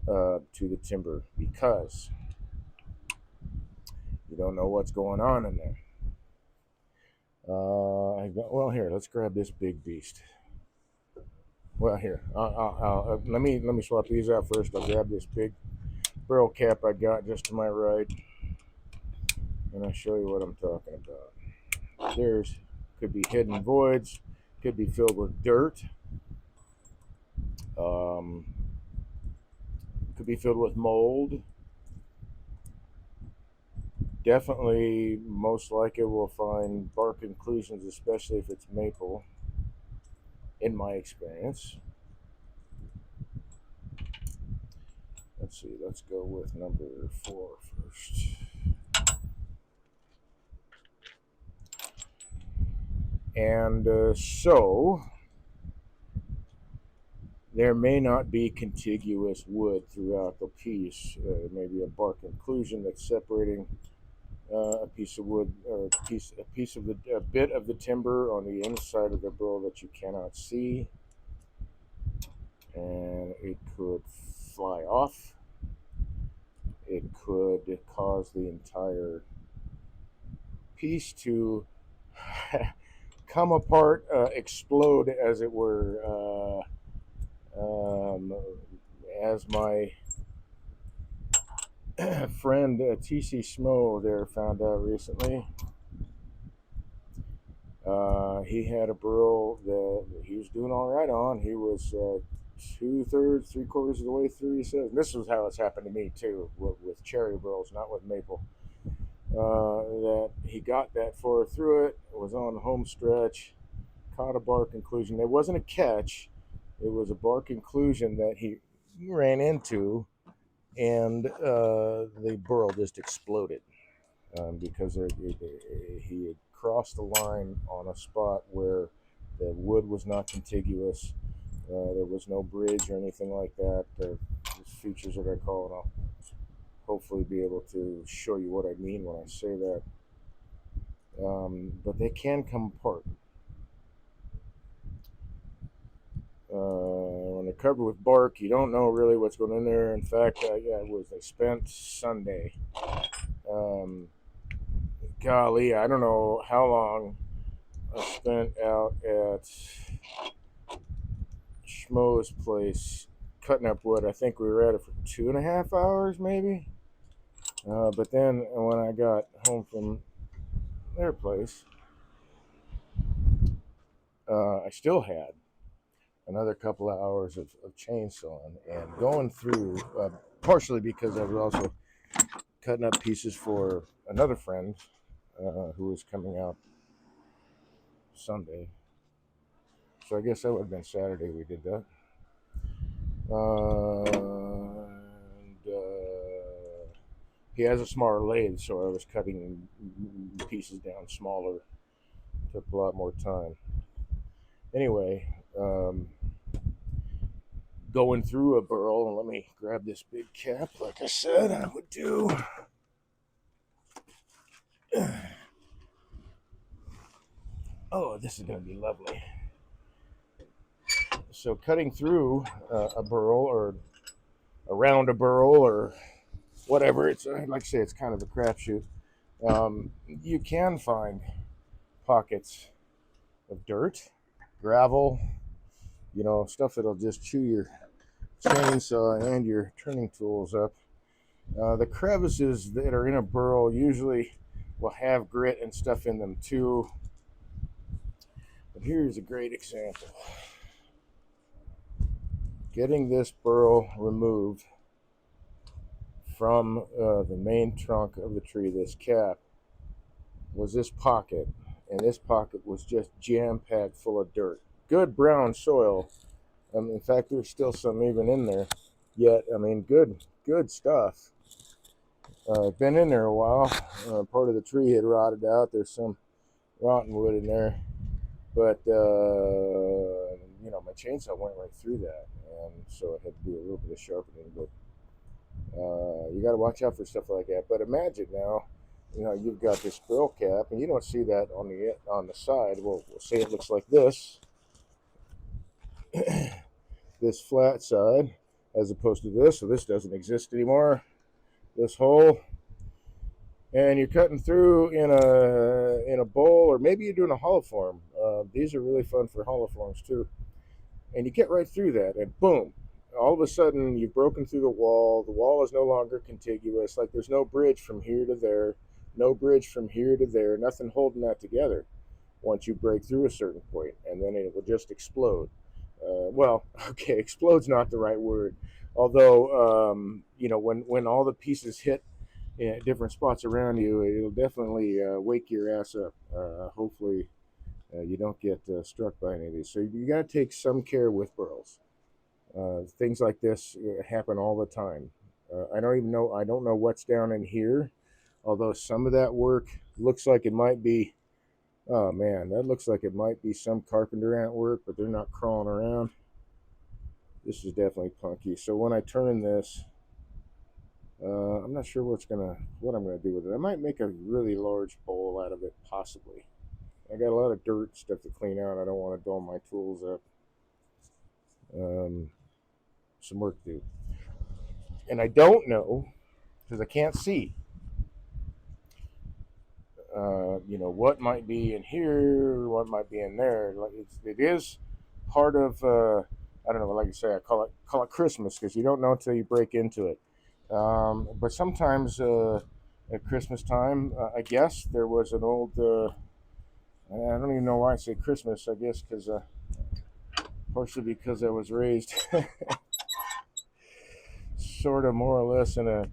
to the timber because you don't know what's going on in there. Well, here, let's grab this big beast. Well, here, let me swap these out first. I'll grab this big barrel cap I got just to my right, and I'll show you what I'm talking about. There's could be hidden voids, could be filled with dirt, um, could be filled with mold. Definitely, most likely, we'll find bark inclusions, especially if it's maple. In my experience, let's see. Let's go with number 4 first. And so there may not be contiguous wood throughout the piece. Maybe a bark inclusion that's separating a piece of wood or a bit of the timber on the inside of the burl that you cannot see, and it could fly off. It could cause the entire piece to come apart, explode, as it were. As my friend TC Smo there found out recently, he had a burl that he was doing all right on. He was 2/3, 3/4 of the way through. He says, and this was how it's happened to me too with cherry burls, not with maple. That he got that far through it, was on the home stretch, caught a bark inclusion. It wasn't a catch, it was a bark inclusion that he ran into, and the burl just exploded because he had crossed the line on a spot where the wood was not contiguous. There was no bridge or anything like that. Features that I call it. I'll hopefully be able to show you what I mean when I say that. But they can come apart. When they're covered with bark, you don't know really what's going in there. In fact, I spent Sunday. Golly, I don't know how long I spent out at Schmo's place cutting up wood. I think we were at it for 2.5 hours, maybe. But then when I got home from their place, I still had another couple of hours of chainsawing and going through, partially because I was also cutting up pieces for another friend who was coming out Sunday. So I guess that would have been Saturday we did that. He has a smaller lathe, so I was cutting pieces down smaller. Took a lot more time. Anyway, going through a burl, and let me grab this big cap, like I said I would do. Oh, this is going to be lovely. So cutting through a burl or around a burl or whatever, it's like I say, it's kind of a crapshoot. You can find pockets of dirt, gravel, stuff that'll just chew your chainsaw and your turning tools up. The crevices that are in a burrow usually will have grit and stuff in them too. But here's a great example. Getting this burrow removed from the main trunk of the tree, this cap, was this pocket. And this pocket was just jam-packed full of dirt. Good brown soil. In fact, there's still some even in there. Yet, good stuff. Been in there a while. Part of the tree had rotted out. There's some rotten wood in there. But, my chainsaw went right through that. And so I had to do a little bit of sharpening. But you got to watch out for stuff like that. But imagine now, you've got this grill cap, and you don't see that on the side. We'll say it looks like this. This flat side, as opposed to this. So this doesn't exist anymore. This hole. And you're cutting through in a bowl, or maybe you're doing a hollow form. These are really fun for hollow forms too. And you get right through that, and boom, all of a sudden you've broken through the wall. The wall is no longer contiguous. Like there's no bridge from here to there, no bridge from here to there, nothing holding that together. Once you break through a certain point, and then it will just explode. Okay, explode's not the right word. Although, when all the pieces hit different spots around you, it'll definitely wake your ass up. Hopefully, you don't get struck by any of these. So you got to take some care with burls. Things like this happen all the time. I don't know what's down in here. Although some of that work looks like it might be, oh man, that looks like it might be some carpenter ant work, but they're not crawling around. This is definitely punky. So when I turn this, I'm not sure what I'm gonna do with it. I might make a really large bowl out of it, possibly. I got a lot of dirt stuff to clean out. I don't want to dull my tools up. Some work to do, and I don't know because I can't see. What might be in here, what might be in there. Like it is part of. I don't know. Like I say, I call it Christmas because you don't know until you break into it. But sometimes at Christmas time, I guess there was an old. I don't even know why I say Christmas. I guess because partially because I was raised sort of more or less in a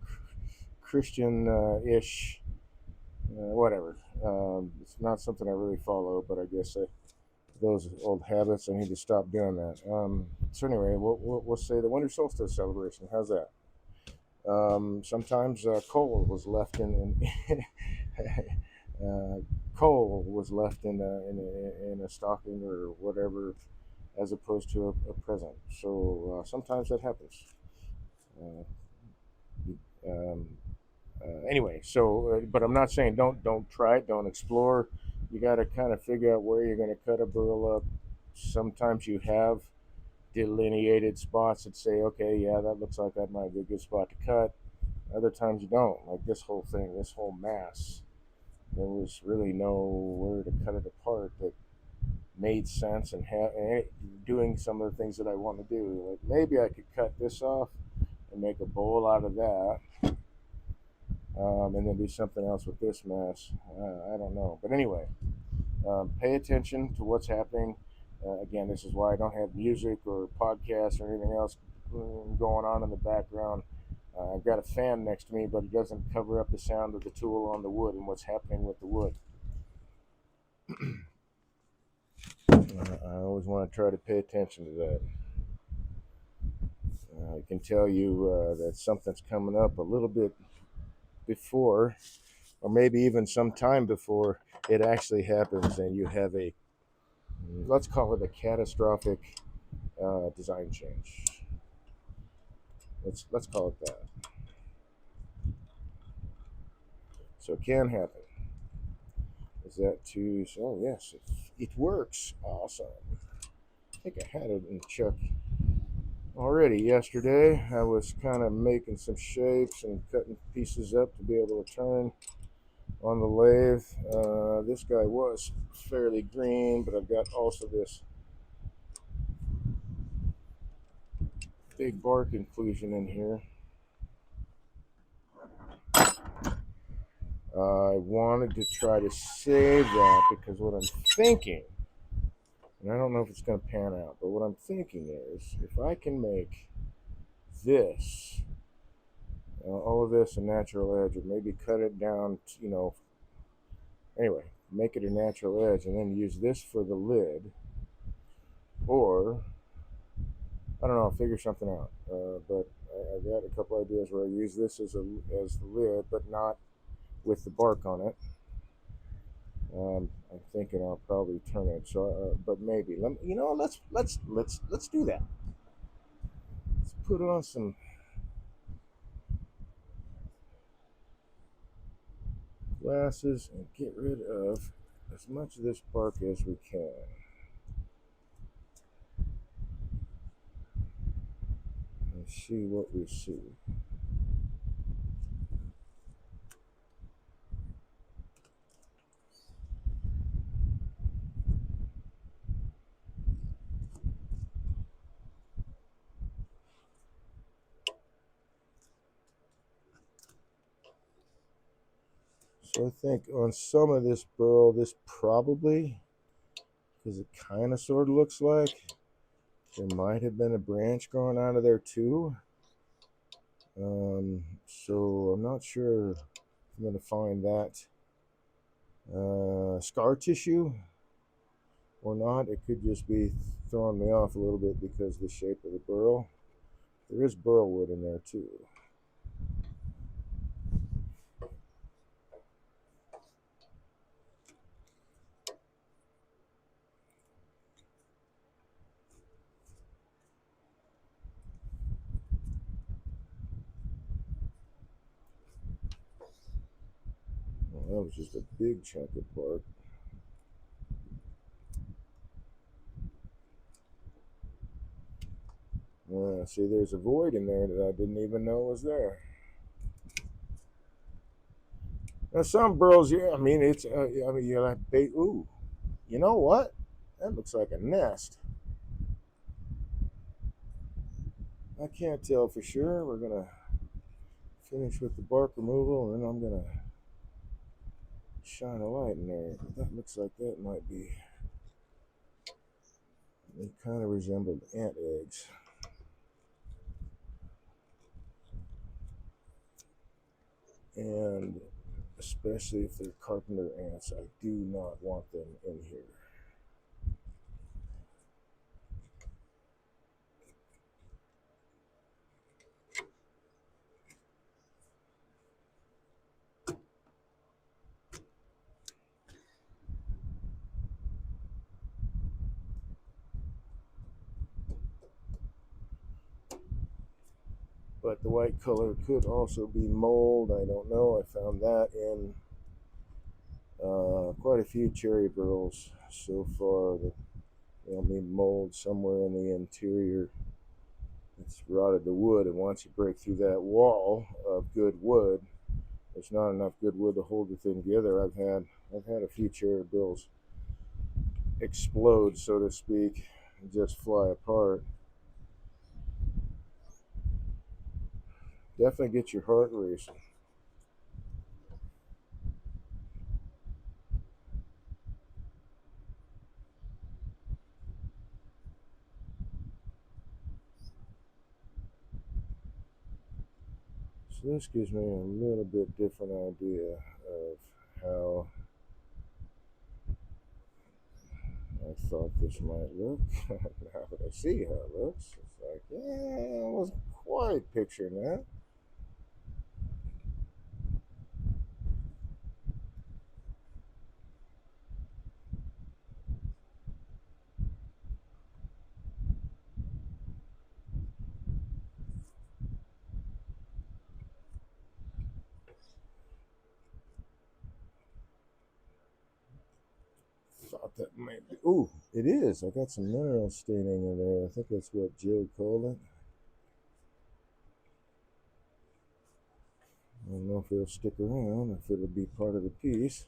Christian-ish, whatever. It's not something I really follow, but I guess those old habits, I need to stop doing that. So anyway, we'll say the winter solstice celebration. How's that? Sometimes coal was left in coal was left in a stocking or whatever, as opposed to a present. So sometimes that happens. Uh, um, anyway, but I'm not saying don't try it, don't explore. You got to kind of figure out where you're going to cut a burl up. Sometimes you have delineated spots that say, okay, yeah, that looks like that might be a good spot to cut. Other times you don't. Like this whole thing, this whole mass, there was really nowhere to cut it apart that made sense and doing some of the things that I want to do. Like maybe I could cut this off and make a bowl out of that, and then do something else with this mess. I don't know. But anyway, pay attention to what's happening. Again, this is why I don't have music or podcasts or anything else going on in the background. I've got a fan next to me, but it doesn't cover up the sound of the tool on the wood and what's happening with the wood. I always want to try to pay attention to that. I can tell you that something's coming up a little bit before, or maybe even some time before it actually happens, and you have let's call it a catastrophic design change. Let's call it that. So it can happen. Is that too? So yes, it works. Awesome. I think I had it in check already yesterday. I was kind of making some shapes and cutting pieces up to be able to turn. on the lathe. This guy was fairly green, but I've got also this big bark inclusion in here. I wanted to try to save that because what I'm thinking, and I don't know if it's going to pan out, but what I'm thinking is if I can make this, all of this a natural edge, or maybe cut it down, anyway, make it a natural edge and then use this for the lid, or I don't know, I'll figure something out. But I've got a couple ideas where I use this as the lid, but not with the bark on it. I'm thinking I'll probably turn it. So, but maybe let's do that. Let's put on some glasses and get rid of as much of this bark as we can. And see what we see. So I think on some of this burl, this probably, because it kind of sort of looks like there might have been a branch growing out of there too. So I'm not sure if I'm going to find that scar tissue or not. It could just be throwing me off a little bit because of the shape of the burl. There is burl wood in there too. Well, that was just a big chunk of bark. See, there's a void in there that I didn't even know was there. Now, some burls, yeah, I mean, you're like, ooh, you know what? That looks like a nest. I can't tell for sure. We're gonna finish with the bark removal, and then I'm gonna shine a light in there. But that looks like that might be. They kind of resembled ant eggs. And especially if they're carpenter ants, I do not want them in here. But the white color could also be mold. I don't know. I found that in quite a few cherry burls so far. That they'll be mold somewhere in the interior. It's rotted the wood, and once you break through that wall of good wood, there's not enough good wood to hold the thing together. I've had a few cherry burls explode, so to speak, and just fly apart. Definitely get your heart racing. So this gives me a little bit different idea of how I thought this might look. Now that I see how it looks, it's like, yeah, I wasn't quite picturing that. Thought that might be. Ooh, it is. I got some mineral staining in there. I think that's what Joe called it. I don't know if it'll stick around, if it'll be part of the piece.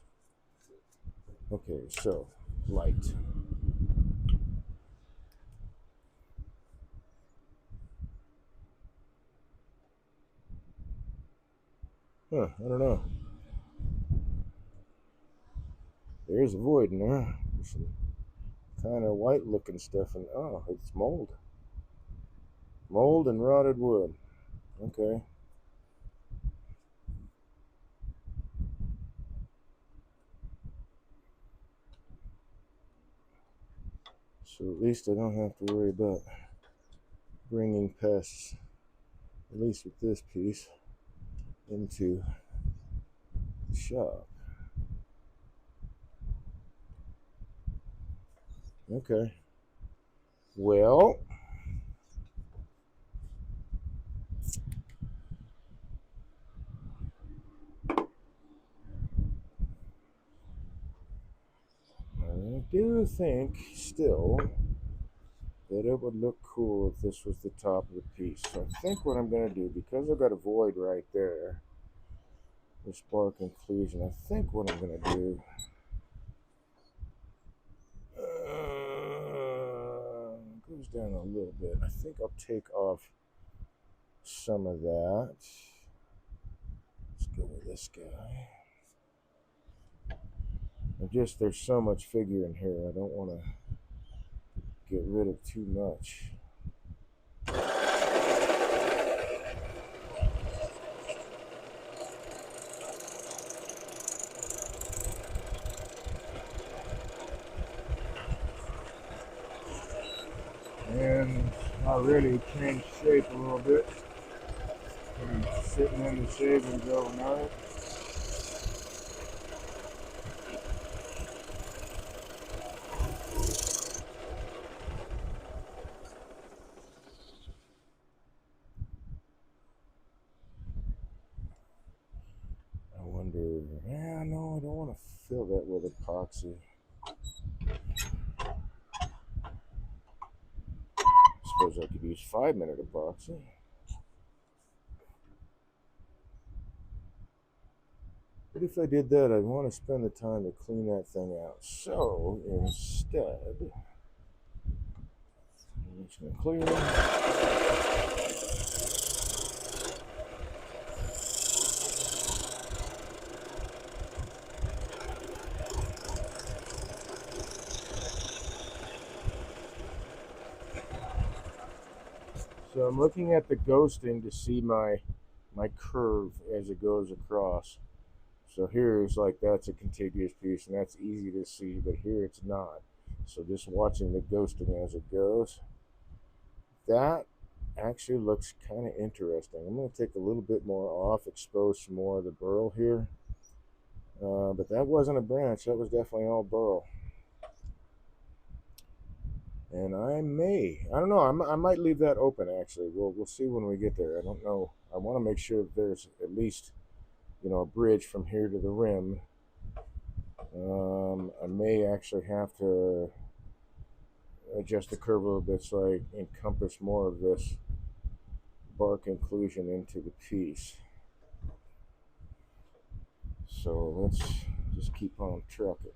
Okay, so light. Huh, I don't know. There's a void in there. There's some kind of white looking stuff, and oh, it's mold. Mold and rotted wood. Okay. So at least I don't have to worry about bringing pests, at least with this piece, into the shop. Okay. Well, I do think still that it would look cool if this was the top of the piece. So I think what I'm going to do, because I've got a void right there, this bar conclusion, I think what I'm going to do goes down a little bit. I think I'll take off some of that. Let's go with this guy. There's so much figure in here, I don't want to get rid of too much. And already changed shape a little bit. Been sitting in the shavings overnight. I wonder, yeah, no, I don't want to fill that with epoxy. I suppose I could use 5-minute epoxy. But if I did that, I'd want to spend the time to clean that thing out. So instead, I'm just going to clear. So I'm looking at the ghosting to see my curve as it goes across. So here's like that's a contiguous piece and that's easy to see, but here it's not. So just watching the ghosting as it goes, that actually looks kind of interesting. I'm going to take a little bit more off, expose some more of the burl here. But that wasn't a branch, that was definitely all burl. And I don't know, I might leave that open actually. We'll see when we get there. I don't know. I want to make sure that there's at least, a bridge from here to the rim. I may actually have to adjust the curve a little bit so I encompass more of this bark inclusion into the piece. So let's just keep on trucking.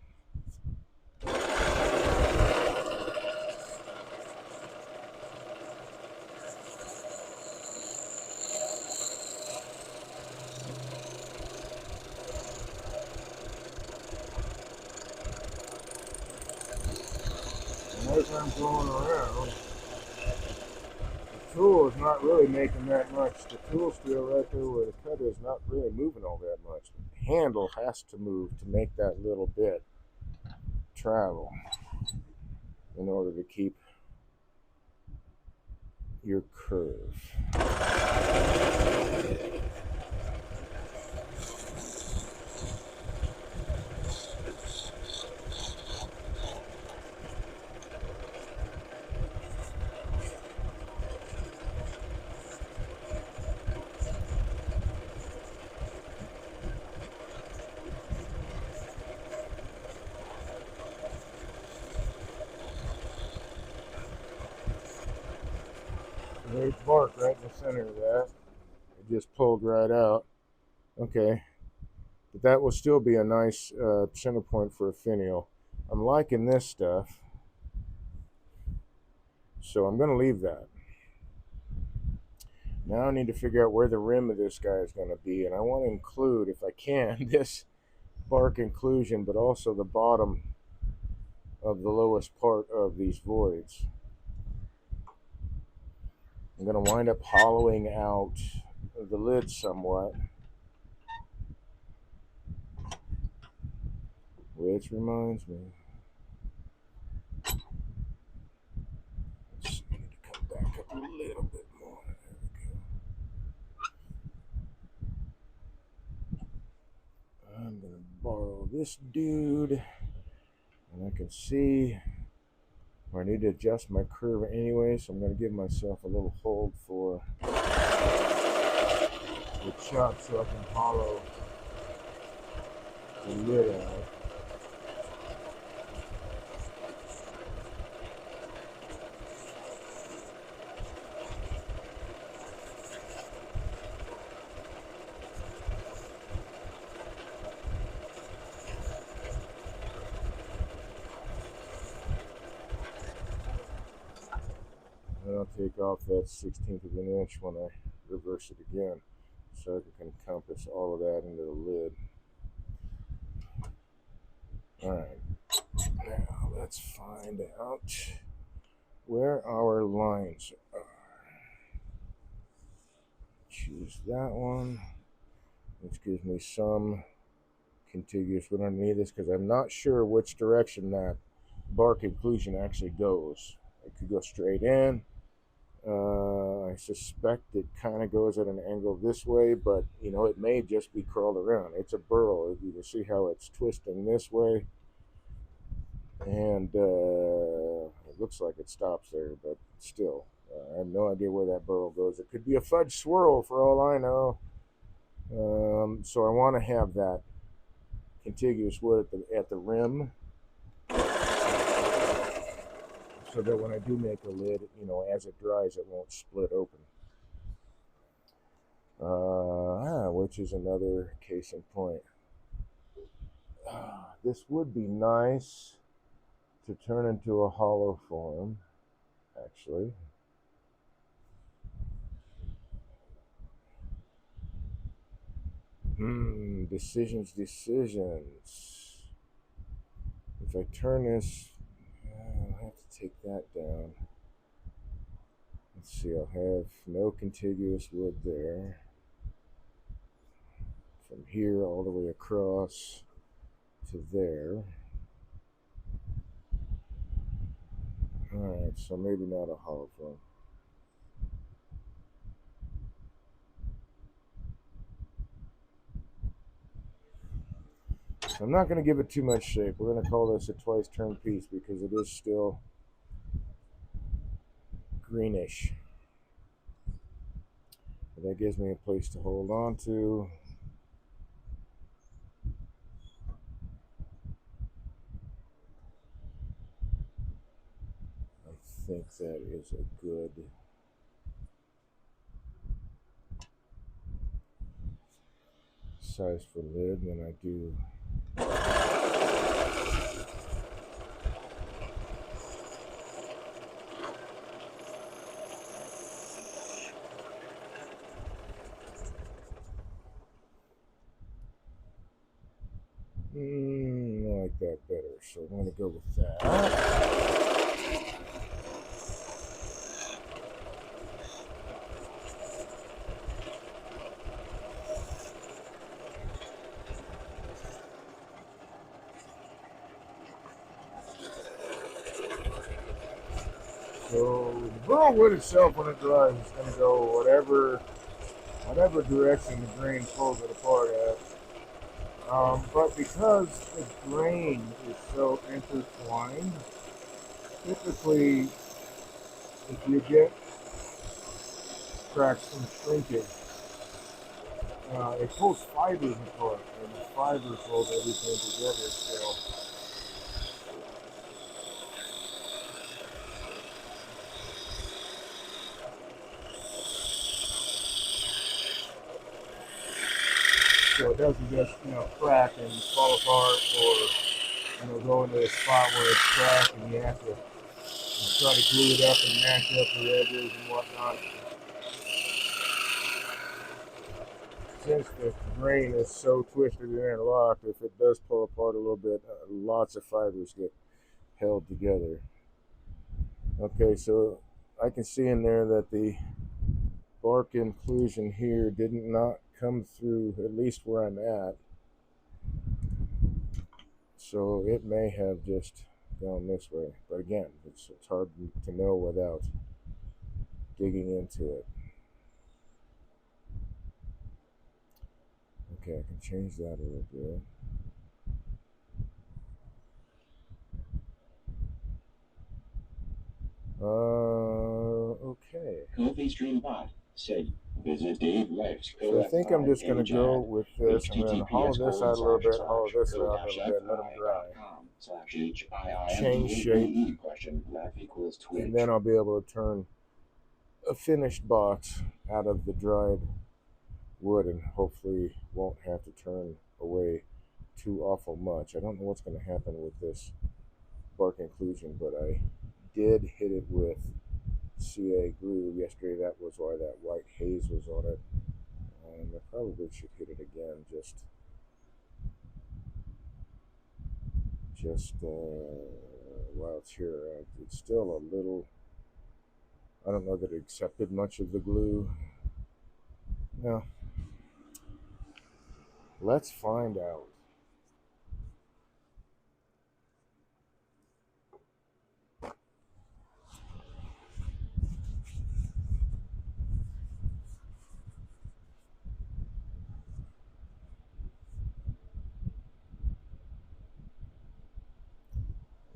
And as I'm going around, the tool is not really making that much. The tool steel right there where the cut is not really moving all that much. The handle has to move to make that little bit travel in order to keep your curve. There's bark right in the center of that. It just pulled right out. Okay, but that will still be a nice center point for a finial. I'm liking this stuff, so I'm going to leave that. Now I need to figure out where the rim of this guy is going to be, and I want to include, if I can, this bark inclusion, but also the bottom of the lowest part of these voids. I'm going to wind up hollowing out the lid somewhat, which reminds me, let's see, I need to come back up a little bit more. There we go. I'm going to borrow this dude, and I can see where I need to adjust my curve anyway, so I'm going to give myself a little hold for the chuck so I can hollow the lid out. And I'll take off that 16th of an inch when I reverse it again, so I can encompass all of that into the lid. Alright, now let's find out where our lines are. Choose that one, which gives me some contiguous. We don't need this because I'm not sure which direction that bark inclusion actually goes. It could go straight in. I suspect it kind of goes at an angle this way, but it may just be curled around. It's a burl. You can see how it's twisting this way, and it looks like it stops there, but still, I have no idea where that burl goes. It could be a fudge swirl for all I know. So I want to have that contiguous wood at the rim, so that when I do make a lid, as it dries, it won't split open. Which is another case in point. This would be nice to turn into a hollow form, actually. Decisions. If I turn this, I'll have to take that down. Let's see, I'll have no contiguous wood there. From here all the way across to there. Alright, so maybe not a hollow form. I'm not going to give it too much shape. We're going to call this a twice turn piece because it is still greenish. But that gives me a place to hold on to. I think that is a good size for lid. And then I do I like that better, so I'm going to go with that. So the burl wood itself, when it dries, is going to go whatever direction the grain pulls it apart at. But because the grain is so intertwined, typically if you get cracks from shrinkage, it pulls fibers apart, and the fibers hold everything together still. so it doesn't just crack and fall apart, or go into a spot where it's cracked and you have to try to glue it up and match up the edges and whatnot. Since the grain is so twisted and interlocked, if it does pull apart a little bit, lots of fibers get held together. Okay, so I can see in there that the bark inclusion here did not come through, at least where I'm at. So it may have just gone this way. But again, it's hard to know without digging into it. Okay, I can change that a little bit. Okay. Coffee Stream Bot said, visit Dave Life's So I think I'm just going to go with this. I'm going to hollow this out a little bit, hollow this out a little bit, let them dry. Change shape. And then I'll be able to turn a finished box out of the dried wood and hopefully won't have to turn away too awful much. I don't know what's going to happen with this bark inclusion, but I did hit it with CA glue yesterday. That was why that white haze was on it. And I probably should hit it again just while it's here. It's still a little, I don't know that it accepted much of the glue. Now, let's find out.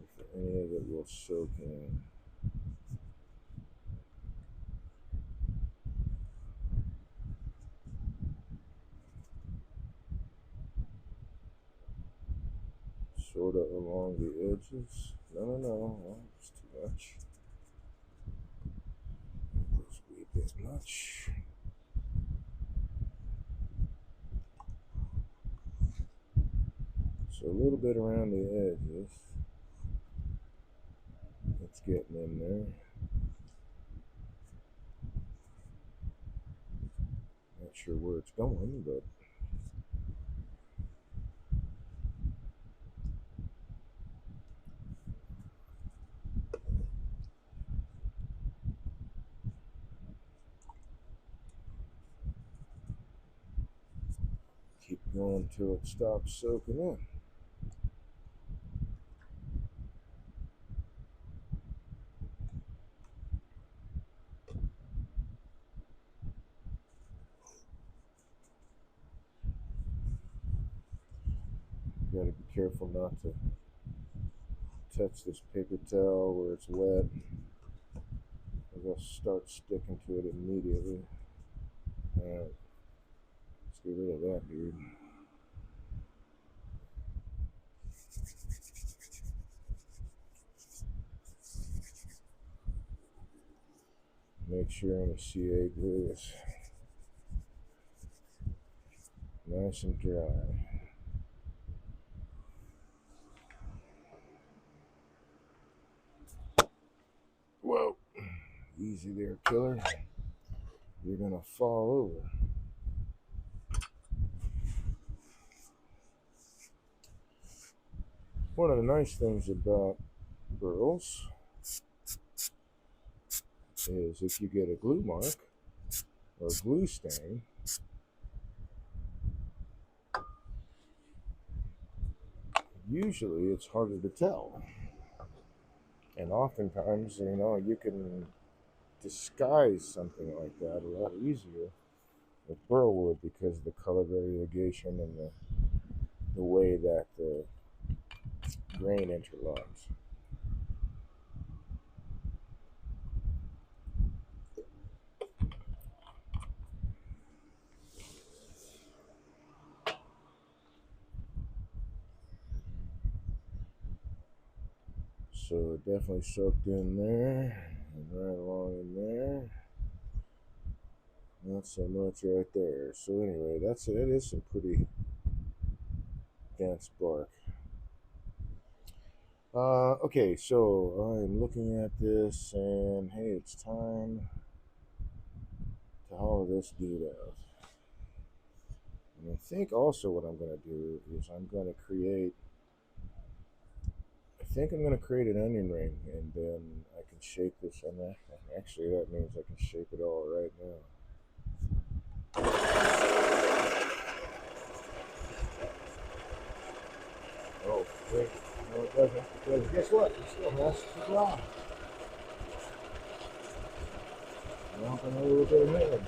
If any of it will soak in. Sort of along the edges. No, it's too much. This way a bit much. So a little bit around the edges. It's getting in there. Not sure where it's going, but keep going till it stops soaking in. You gotta be careful not to touch this paper towel where it's wet, because I'll start sticking to it immediately. Alright, let's get rid of that, dude. Make sure any CA glue is nice and dry. Whoa, easy there, killer. You're gonna fall over. One of the nice things about burls is if you get a glue mark or a glue stain, usually it's harder to tell. And oftentimes, you can disguise something like that a lot easier with burl wood because of the color variegation and the way that the grain interlocks. So it definitely soaked in there and right along in there. Not so much right there. So anyway, that is some pretty dense bark. Okay, so I'm looking at this, and hey, it's time to hollow this dude out. And I think also what I'm going to do is I'm going to create. I think I'm going to create an onion ring, and then I can shape this on that. Actually, that means I can shape it all right now. Oh, wait. No, it doesn't. Because guess what? It still has to dry. Lumping a little bit ahead.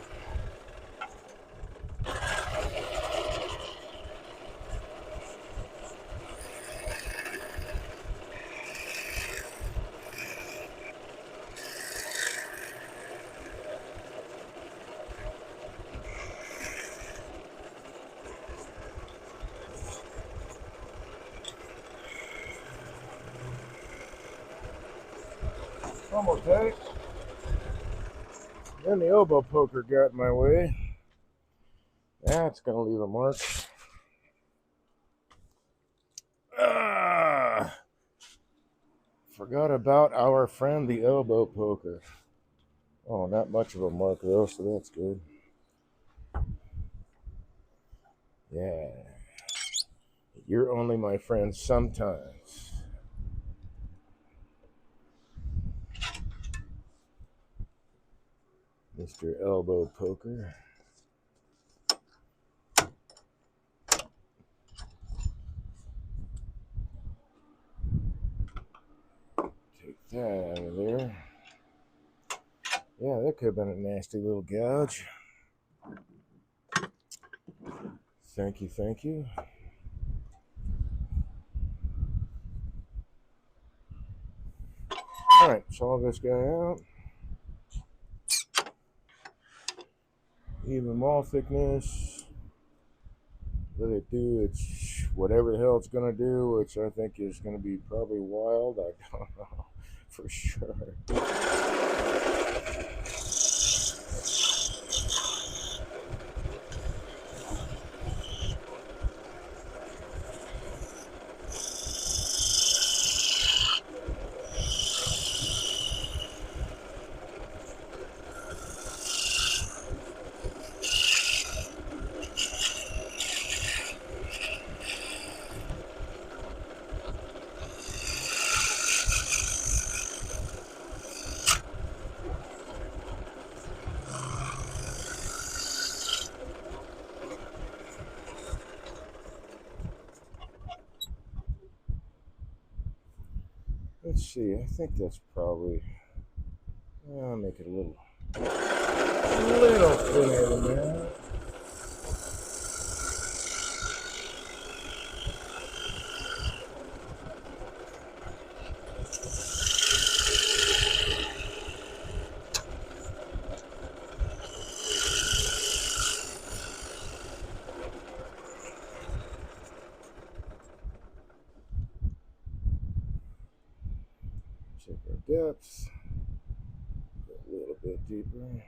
Almost had it. Then the elbow poker got in my way. That's going to leave a mark. Ah, forgot about our friend the elbow poker. Oh, not much of a mark though, so that's good. Yeah. You're only my friend sometimes. Mr. Elbow Poker. Take that out of there. Yeah, that could have been a nasty little gouge. Thank you, thank you. Alright, saw this guy out. Even mall thickness. Let it do its whatever the hell it's gonna do, which I think is gonna be probably wild. I don't know for sure. Let's see, I think that's probably. I'll make it a little thinner than that. Check our depth. Go a little bit deeper.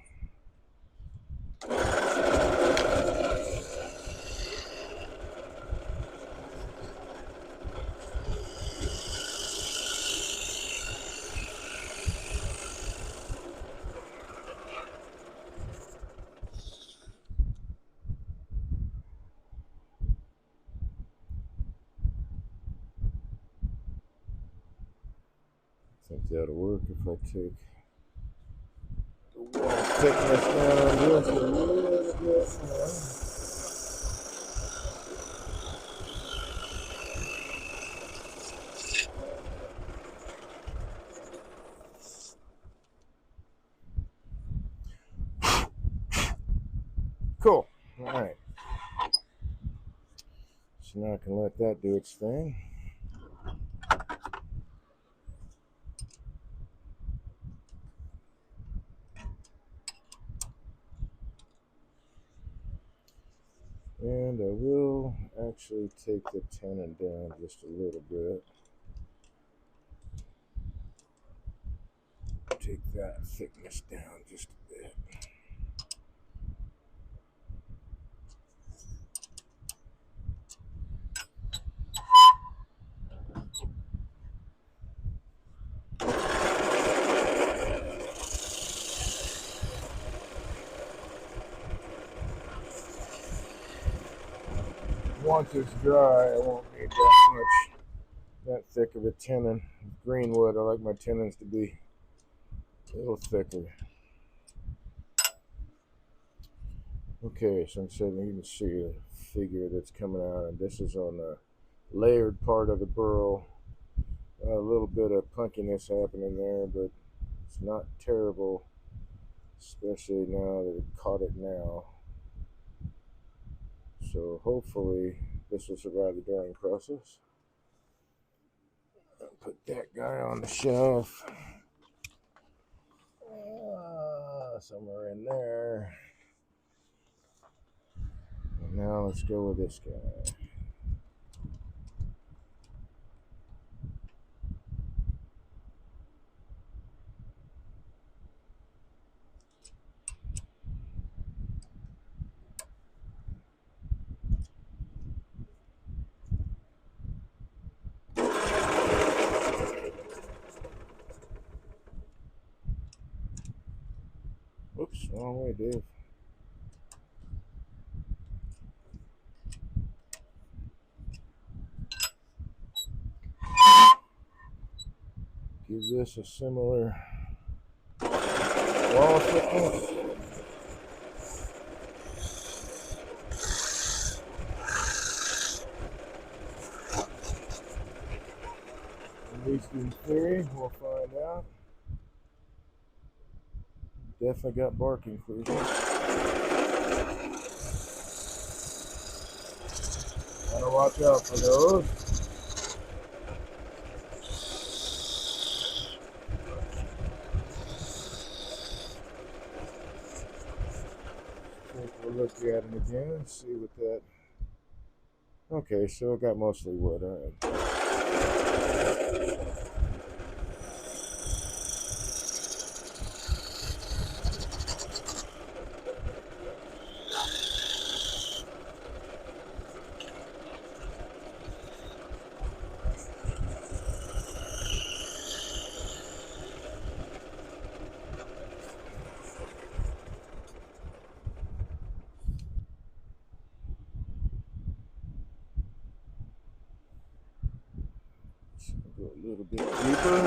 I think that'll work if I take the wall thickness down just a little bit more. Cool. All right. So now I can let that do its thing. And I will actually take the tenon down just a little bit. Take that thickness down just a bit. once it's dry, I won't need that thick of a tenon. Green wood, I like my tenons to be a little thicker. Okay, so instead you can see a figure that's coming out, and this is on the layered part of the burl. A little bit of punkiness happening there, but it's not terrible, especially now that it caught it now. So hopefully this will survive the drying process. I'll put that guy on the shelf. Somewhere in there. And now let's go with this guy. Oops, wrong way, Dave. Give this a similar wall thickness. At least in theory, we'll find out. Definitely got bark inclusion. Gotta watch out for those. Take a look at it again and see what that. Okay, so it got mostly wood. All right. So go a little bit deeper.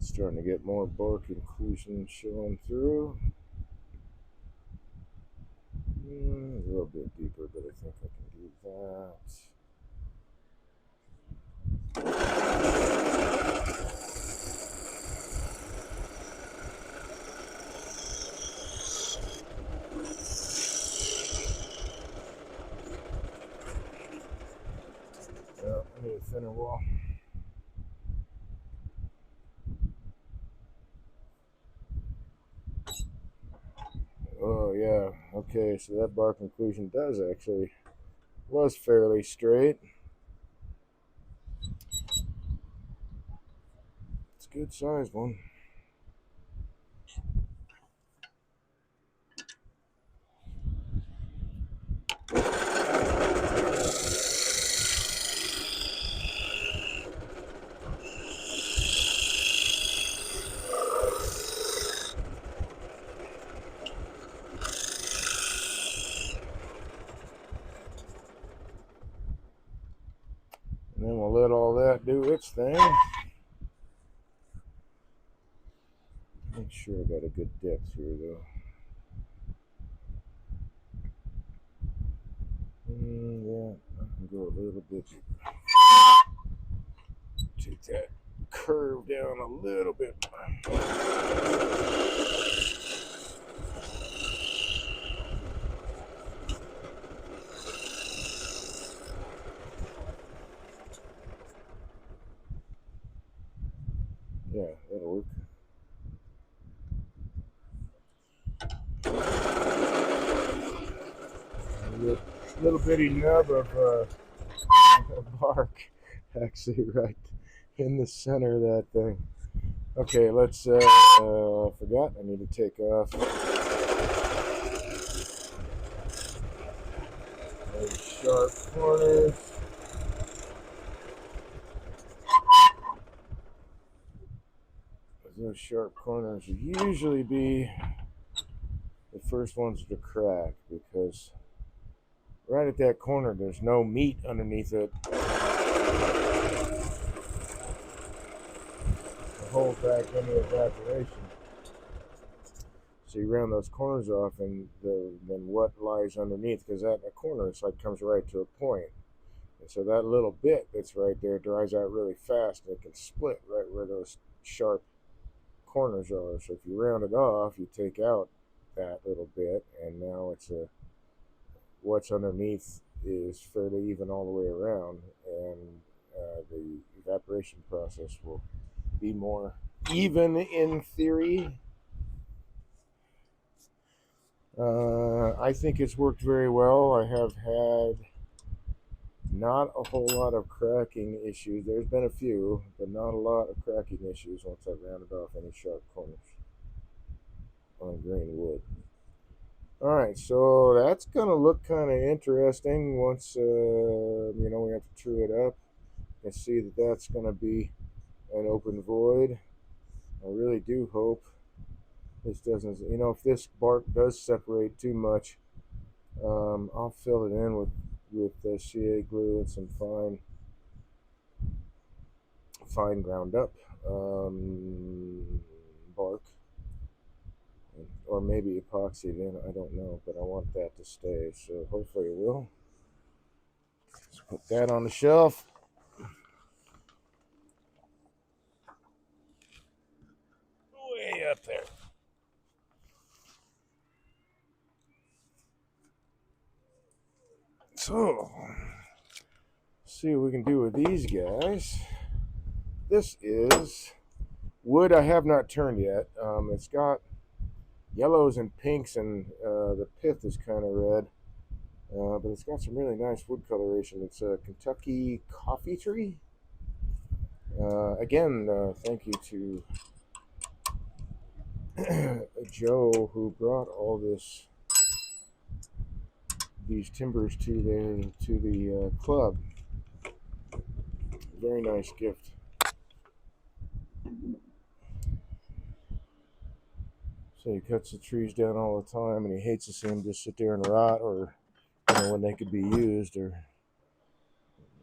Starting to get more bark inclusion showing through. A little bit deeper, but I think I can do that. Yeah, I need a thinner wall. Oh yeah, okay, so that bark inclusion was fairly straight. It's a good sized one. And then we'll let all that do its thing. Make sure I got a good depth here though. Yeah, I can go a little bit deeper. Take that curve down a little bit. Yeah, that'll work. A little bitty nub of bark actually right in the center of that thing. Okay, let's. Forgot. I need to take off. Those sharp corners. Those sharp corners will usually be the first ones to crack because right at that corner there's no meat underneath it to hold back any evaporation. So you round those corners off, and then what lies underneath? Because that a corner, it's like comes right to a point, and so that little bit that's right there dries out really fast, and it can split right where those sharp corners are. So if you round it off, you take out that little bit, and now it's a what's underneath is fairly even all the way around, and the evaporation process will be more even in theory. I think it's worked very well. I have had not a whole lot of cracking issues. There's been a few, but not a lot of cracking issues once I rounded off any sharp corners on green wood. All right, so that's gonna look kind of interesting once we have to true it up and see that that's gonna be an open void. I really do hope this doesn't. If this bark does separate too much, I'll fill it in with CA glue and some fine ground up bark, or maybe epoxy it in. I don't know, but I want that to stay. So hopefully it will. Let's put that on the shelf. Way up there. So, see what we can do with these guys. This is wood I have not turned yet. It's got yellows and pinks, and the pith is kind of red. But it's got some really nice wood coloration. It's a Kentucky coffee tree. Again, thank you to Joe who brought all these timbers to the club. Very nice gift. So he cuts the trees down all the time, and he hates to see them just sit there and rot, or when they could be used, or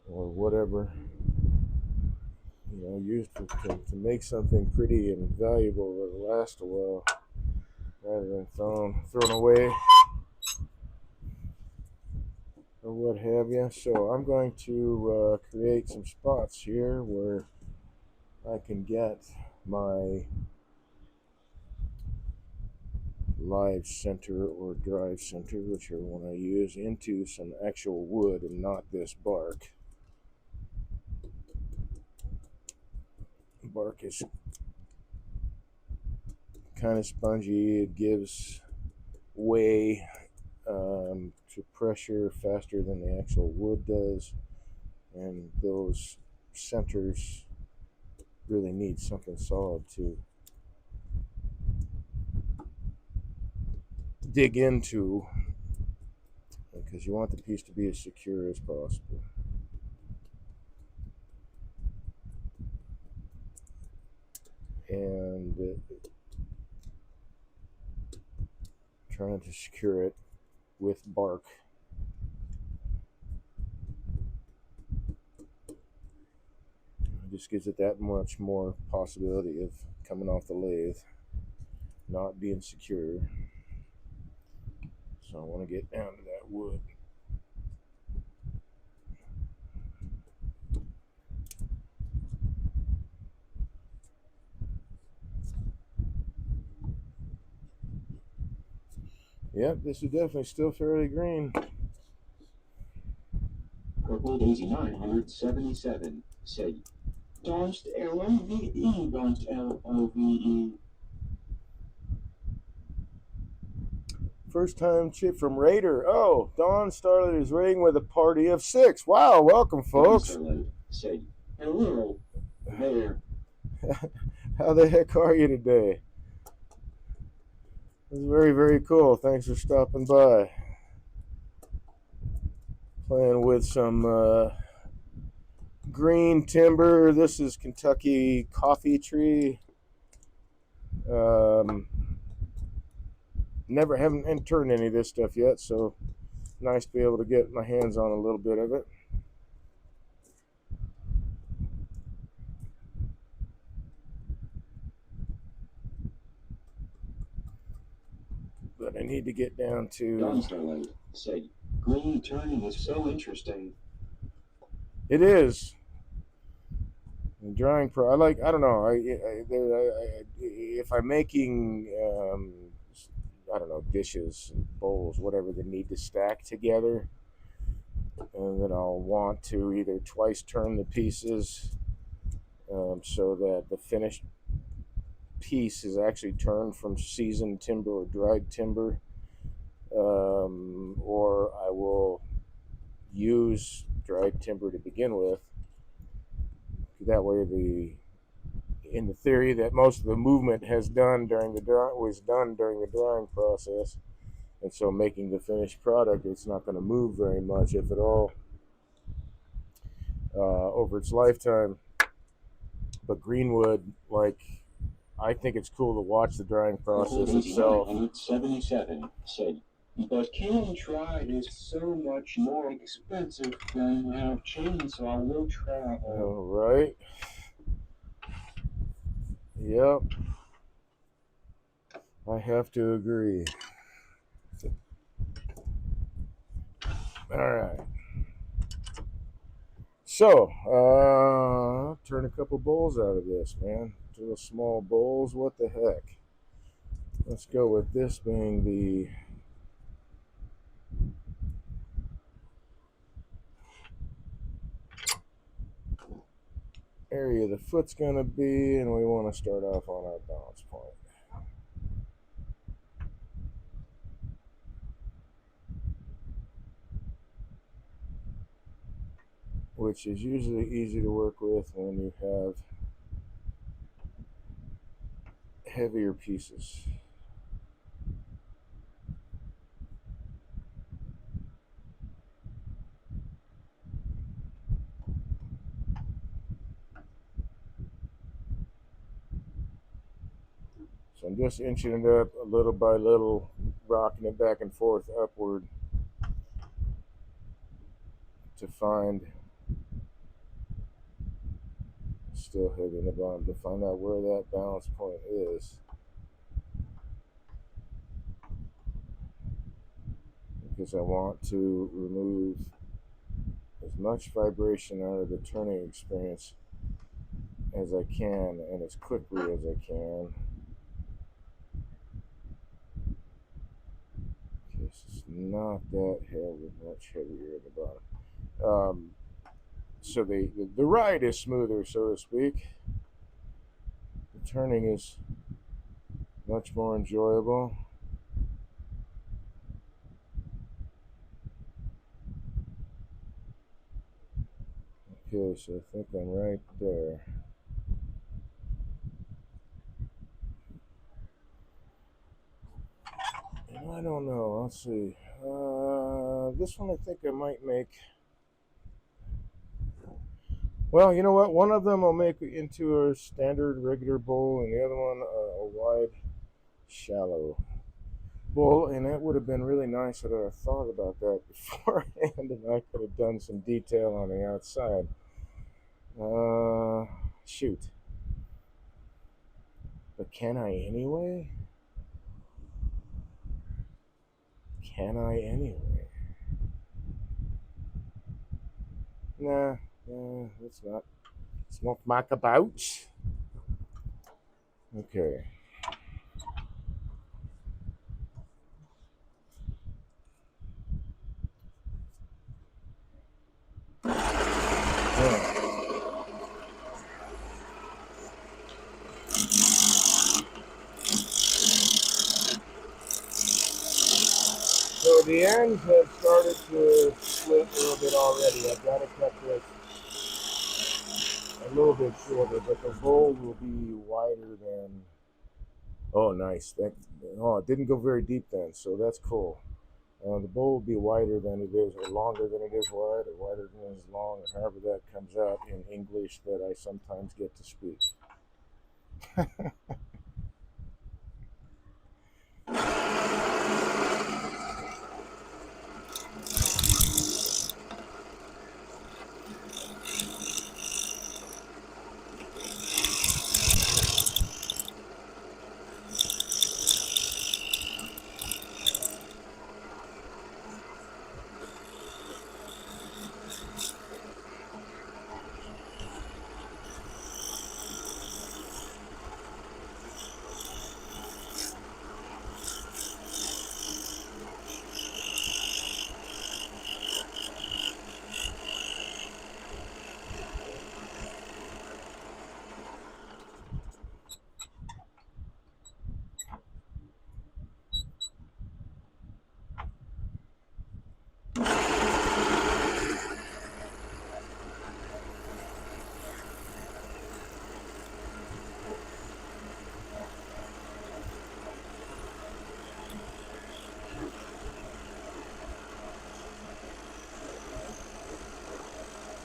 whatever. Used to make something pretty and valuable that'll last a while, rather than thrown away or what have you. So I'm going to create some spots here where I can get my live center or drive center, whichever one I use, into some actual wood and not this bark. Bark is kind of spongy. It gives way to pressure faster than the actual wood does, and those centers really need something solid to dig into, because you want the piece to be as secure as possible. And trying to secure it with bark. It just gives it that much more possibility of coming off the lathe, not being secure. So I want to get down to that wood. Yep, this is definitely still fairly green. Purple Daisy 977 said, Don't LOVE, don't LOVE. First time chip from Raider. Oh, Dawn started his raiding with a party of 6. Wow, welcome, folks. Said, hello there. How the heck are you today? It's very, very cool. Thanks for stopping by. Playing with some green timber. This is Kentucky coffee tree. Um, haven't turned any of this stuff yet, so nice to be able to get my hands on a little bit of it. But I need to get down to. Don Starlight said, "Green turning is so interesting." It is. Drying pro. I don't know. If I'm making, I don't know, dishes, bowls, whatever, that need to stack together, and then I'll want to either twice turn the pieces, so that the finished piece is actually turned from seasoned timber or dried timber, or I will use dried timber to begin with. That way, in the theory that most of the movement was done during the drying process, and so making the finished product, it's not going to move very much, if at all, over its lifetime. But greenwood, I think it's cool to watch the drying process itself. 8977 said, "But kiln dried is so much more expensive than a chainsaw will travel." All right. Yep. I have to agree. All right. So, turn a couple bowls out of this, man. Little small bowls. What the heck? Let's go with this being the area the foot's going to be, and we want to start off on our balance point, which is usually easy to work with when you have heavier pieces. So I'm just inching it up a little by little, rocking it back and forth upward to find, still hitting the bottom, to find out where that balance point is. Because I want to remove as much vibration out of the turning experience as I can, and as quickly as I can. It's not that heavy, much heavier at the bottom. So the ride is smoother, so to speak. The turning is much more enjoyable. Okay, so I think I'm right there. And I don't know. Let's see. This one I think I might make. Well, you know what? One of them I'll make into a standard regular bowl, and the other one a wide, shallow bowl. And that would have been really nice had I thought about that beforehand, and I could have done some detail on the outside. Shoot. But can I anyway? Can I anyway? Nah, that's not. Smoke my about. Okay. Yeah. So the ends have started to split a little bit already. I've got to cut this. I little bit shorter, but the bowl will be wider than. Oh, nice. It didn't go very deep then, so that's cool. The bowl will be wider than it is, or longer than it is wide, or wider than it is long, or however that comes out in English that I sometimes get to speak.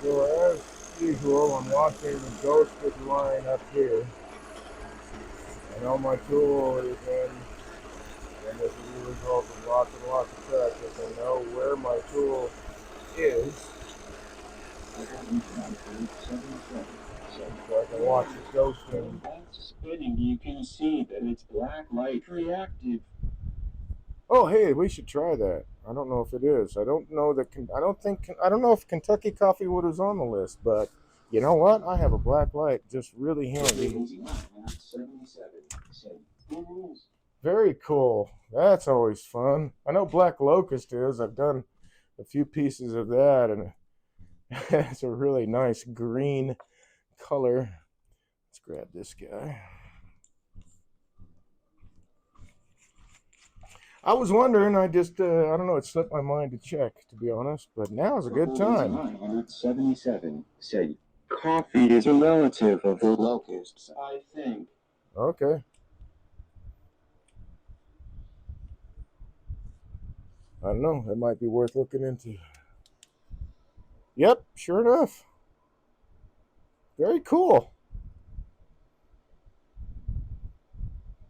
So as usual, I'm watching the ghosted line up here. I know my tool is in, and this is the result of lots and lots of practice. I know where my tool is, so I can watch it ghosting. While spinning, you can see that it's black light reactive. Oh, hey, we should try that. I don't know if it is. I don't know that. I don't know if Kentucky Coffee Wood is on the list, but you know what? I have a black light, just really handy. Very cool. That's always fun. I know Black Locust is. I've done a few pieces of that, and it's a really nice green color. Let's grab this guy. I was wondering, I don't know, it slipped my mind to check, to be honest, but now is a good time. 977 said coffee is a relative of the locusts, I think. Okay. I don't know, it might be worth looking into. Yep, sure enough. Very cool.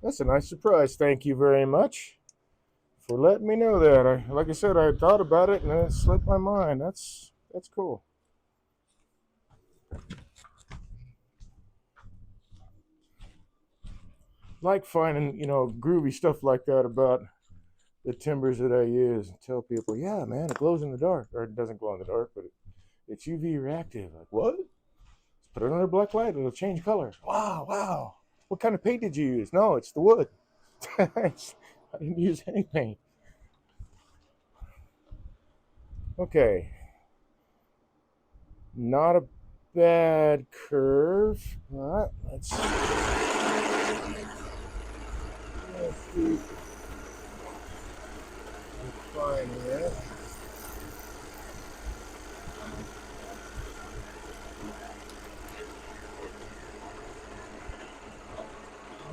That's a nice surprise. Thank you very much for letting me know that. Like I said, I had thought about it and it slipped my mind. That's cool. Like finding, groovy stuff like that about the timbers that I use and tell people, yeah, man, it glows in the dark. Or it doesn't glow in the dark, but it's UV reactive. Like, what? Let's put it under black light, it'll change color. Wow, wow. What kind of paint did you use? No, it's the wood. I didn't use any paint. Okay. Not a bad curve. Let's see if we can find it.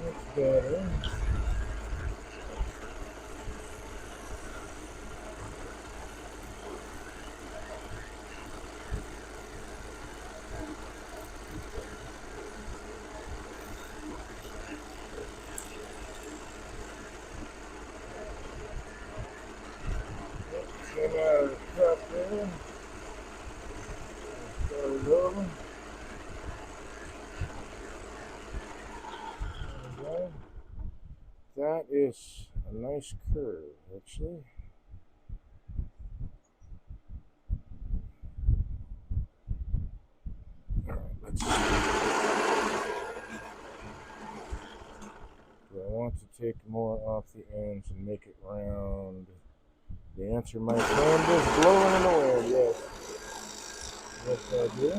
That's better. Came out of the cup there. Start it over. There we go. That is a nice curve, actually. Alright, let's see. Do I want to take more off the ends and make it round? The answer, my friend, is blowing in the wind, yes. Yes, I do.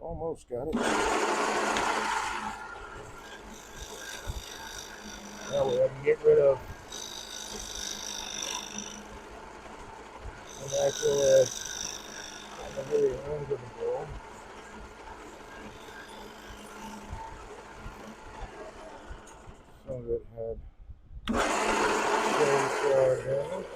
Almost got it. Now we have to get rid of Some of it had chainsaw in it.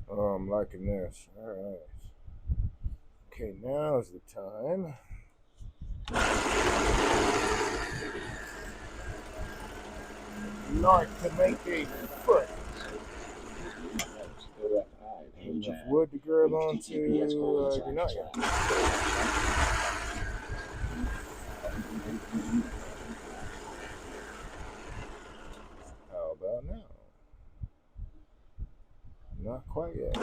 Oh, I'm liking this. All right. Okay, now's the time. Like to make a foot. Range of wood to grab onto. Do not yet. How about now? Not quite yet. I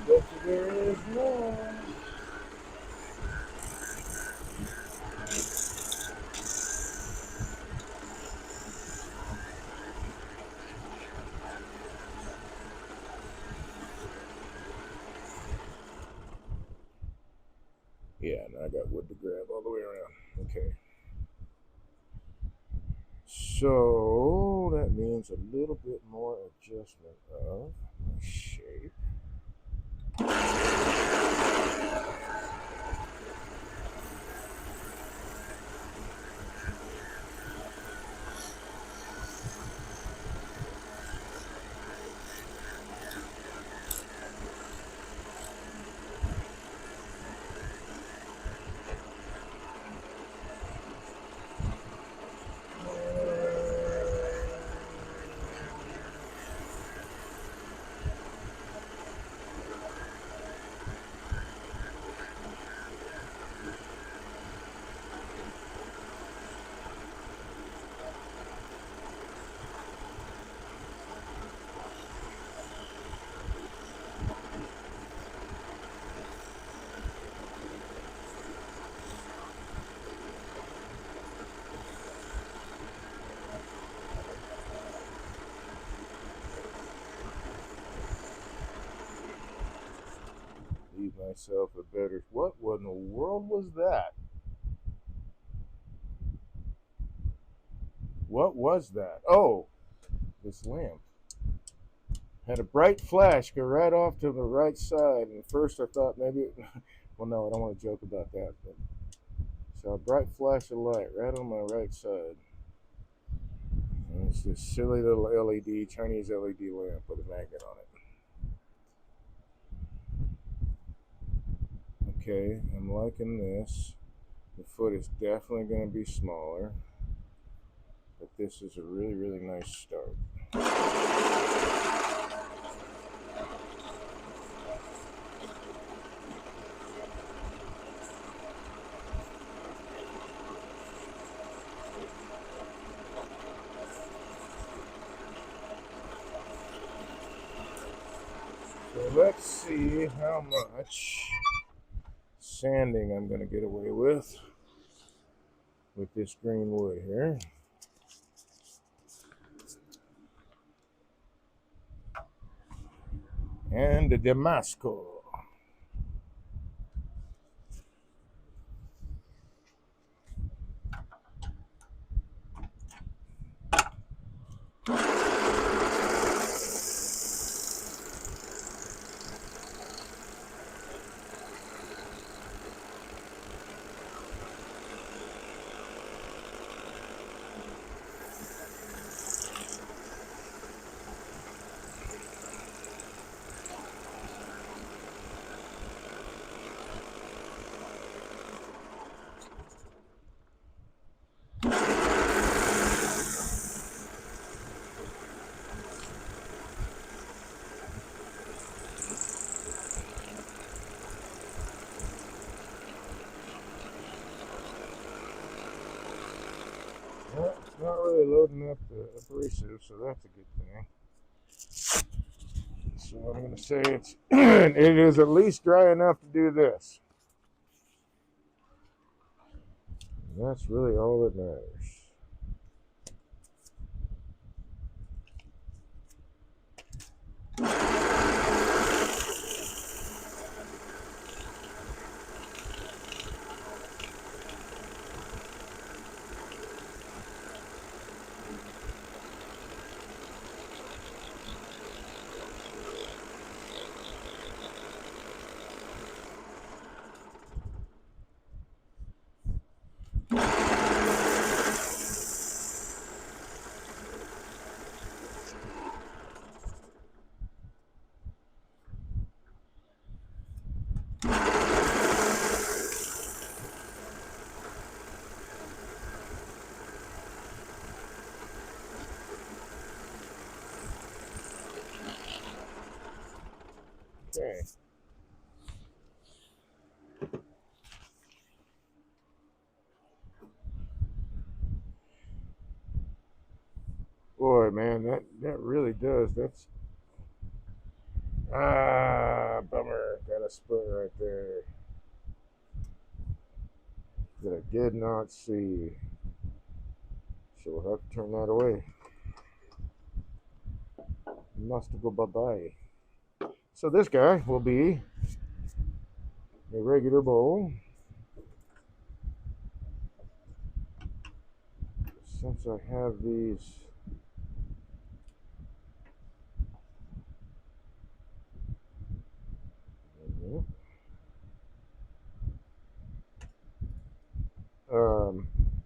bet you there is more. Yeah, now I got wood to grab all the way around. Okay. So that means a little bit more adjustment of my shape. Leave myself a better. What in the world was that? What was that? Oh, this lamp had a bright flash go right off to the right side. And at first I thought maybe, well, no, I don't want to joke about that. But saw a bright flash of light right on my right side. And it's this silly little LED, Chinese LED lamp with a magnet on it. Okay, I'm liking this. The foot is definitely going to be smaller, but this is a really, really nice start. So let's see how much sanding I'm going to get away with this green wood here. And the Damasco. loading up the abrasive, so that's a good thing. So I'm going to say it is at least dry enough to do this. And that's really all that matters. Okay. Boy, man, that really does. That's bummer. Got a split right there that I did not see. So we'll have to turn that away. Must go bye-bye. So this guy will be a regular bowl. Since I have these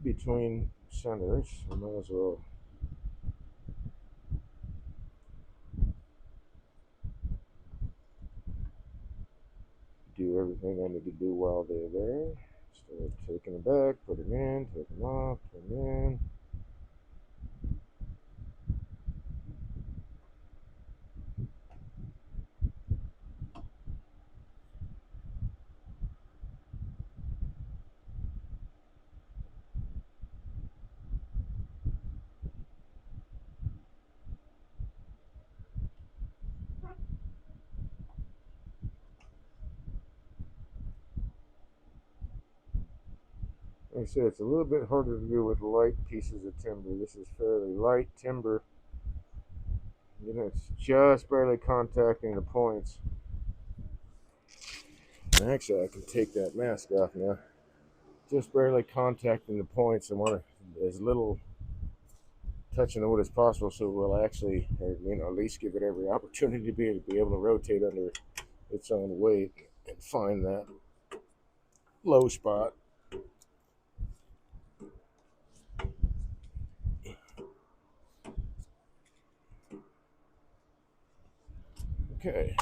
between centers, I might as well do everything I need to do while they're there. Instead of taking them back, put them in, take them off, put them in. Like I said, it's a little bit harder to do with light pieces of timber. This is fairly light timber. You know, it's just barely contacting the points. And actually, I can take that mask off now. Just barely contacting the points. I want as little touching the wood as possible, so we'll actually, at least give it every opportunity to be able to rotate under its own weight and find that low spot. Okay.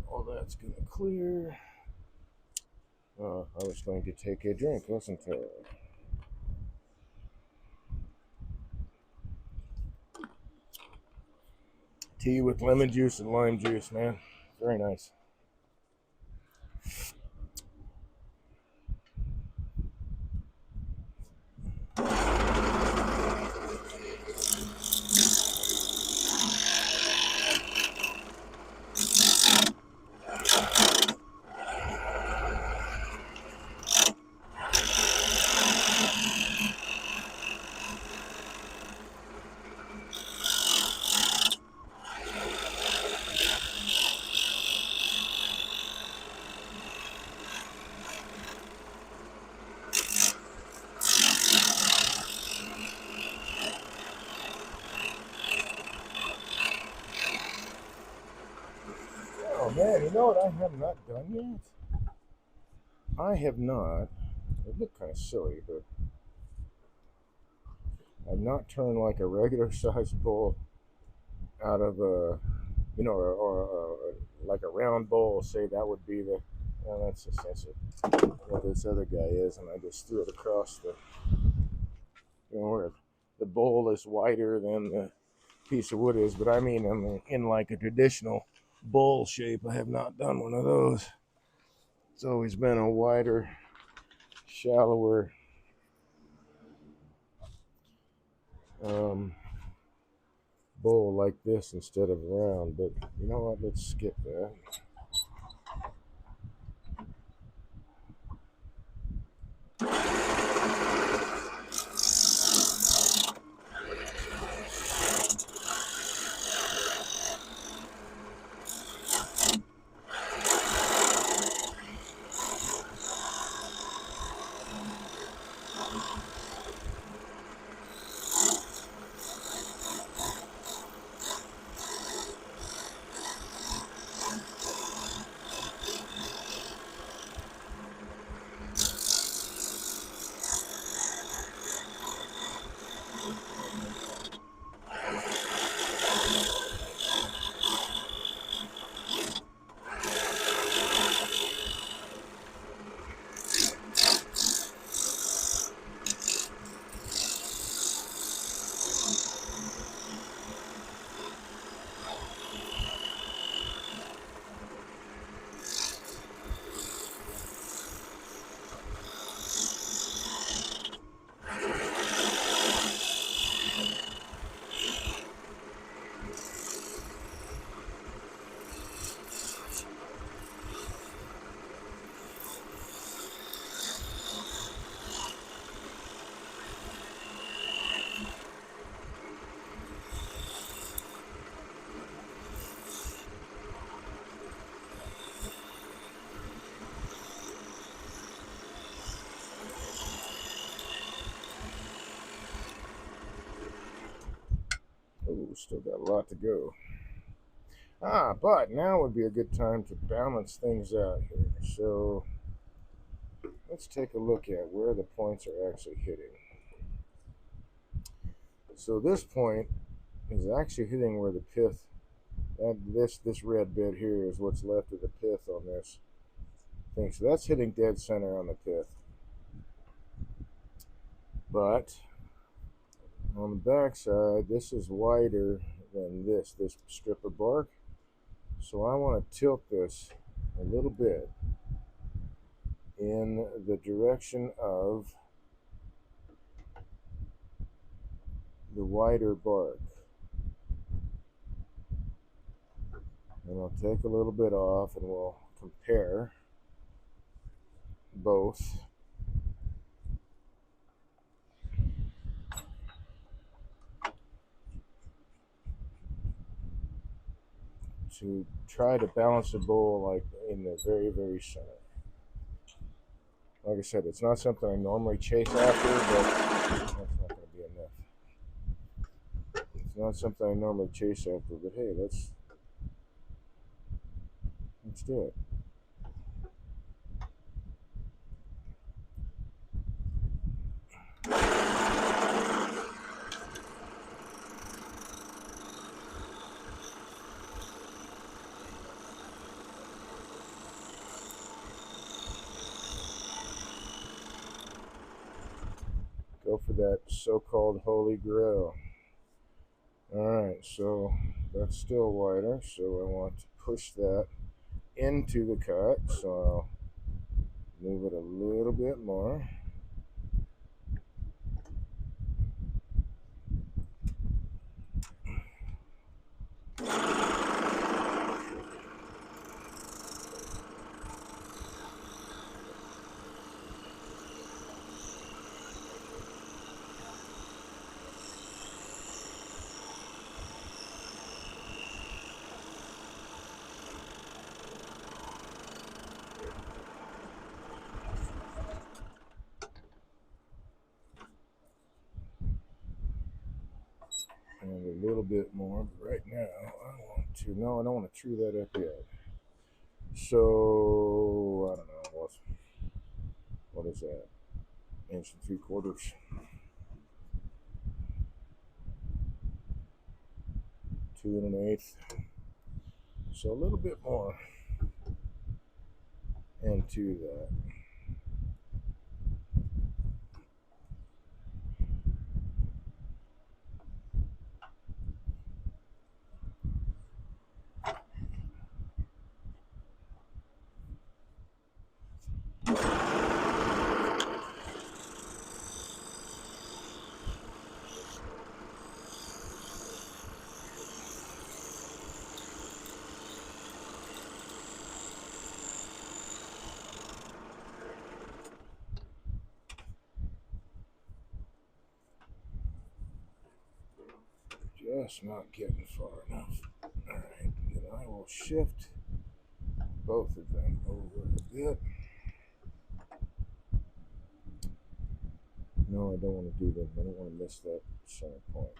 All that's going to clear. I was going to take a drink, wasn't I? Tea with lemon juice and lime juice, man. Very nice. Oh man, you know what I have not done yet? I have not. It looked kind of silly, but I've not turned like a regular sized bowl out of a, or like a round bowl. Say that would be the Well, that's essentially what this other guy is, and I just threw it across the, where the bowl is wider than the piece of wood is, but I mean in like a traditional bowl shape. I have not done one of those. It's always been a wider, shallower bowl like this instead of round. But you know what? Let's skip that. Oh, still got a lot to go. But now would be a good time to balance things out here. So let's take a look at where the points are actually hitting. So this point is actually hitting where the pith, and this red bit here is what's left of the pith on this thing. So that's hitting dead center on the pith. But on the back side, this is wider than this strip of bark. So I want to tilt this a little bit in the direction of the wider bark. And I'll take a little bit off and we'll compare both. To try to balance the bowl like in the very, very center. Like I said, it's not something I normally chase after, but that's not going to be enough. It's not something I normally chase after, but hey, let's do it. Go for that so-called holy grail. Alright, so that's still wider, so I want to push that into the cut, so I'll move it a little bit more. And a little bit more, but right now I don't want to true that up yet. So, I don't know, what is that? 1 3/4. 2 1/8. So a little bit more. into that. Just not getting far enough. Alright, then I will shift both of them over a bit. No, I don't want to do that. I don't want to miss that center point.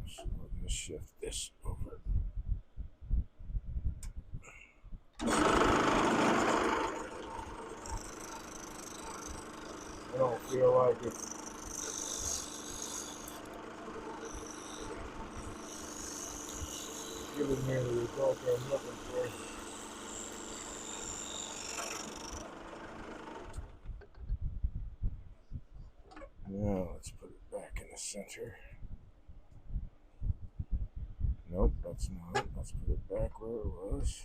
So I'll just shift this over. I don't feel like it's giving me the result I'm looking for. Now let's put it back in the center. Nope, that's not it. Let's put it back where it was.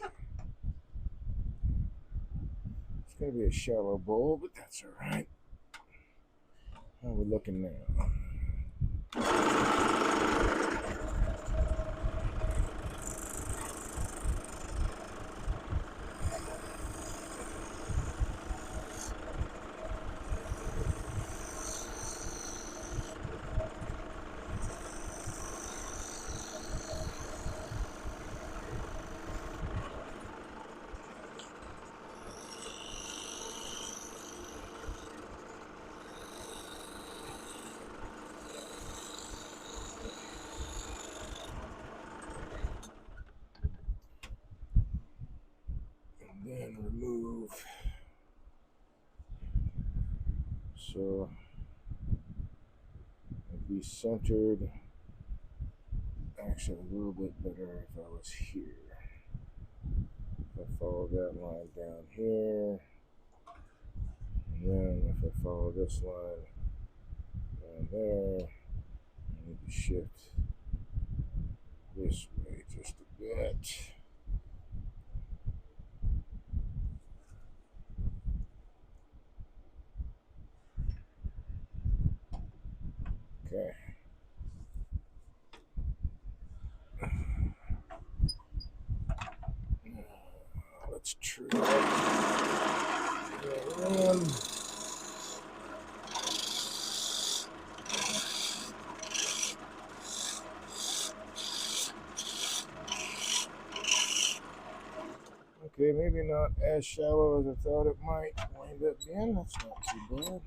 It's going to be a shallow bowl, but that's alright. How are we looking now? And then remove. So it'd be centered. Actually, a little bit better if I was here. If I follow that line down here, and then if I follow this line down there, I need to shift this way just a bit. Okay. Let's try that one. Okay, maybe not as shallow as I thought it might wind up being. That's not too bad.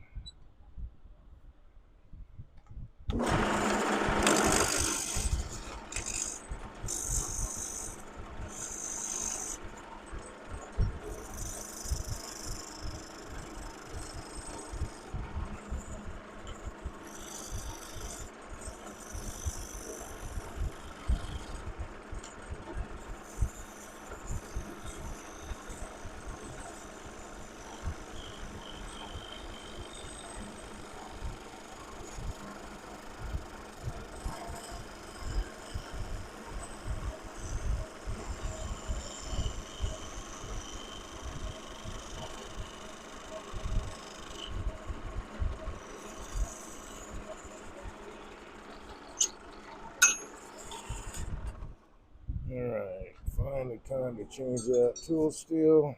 Alright, finally time to change that tool steel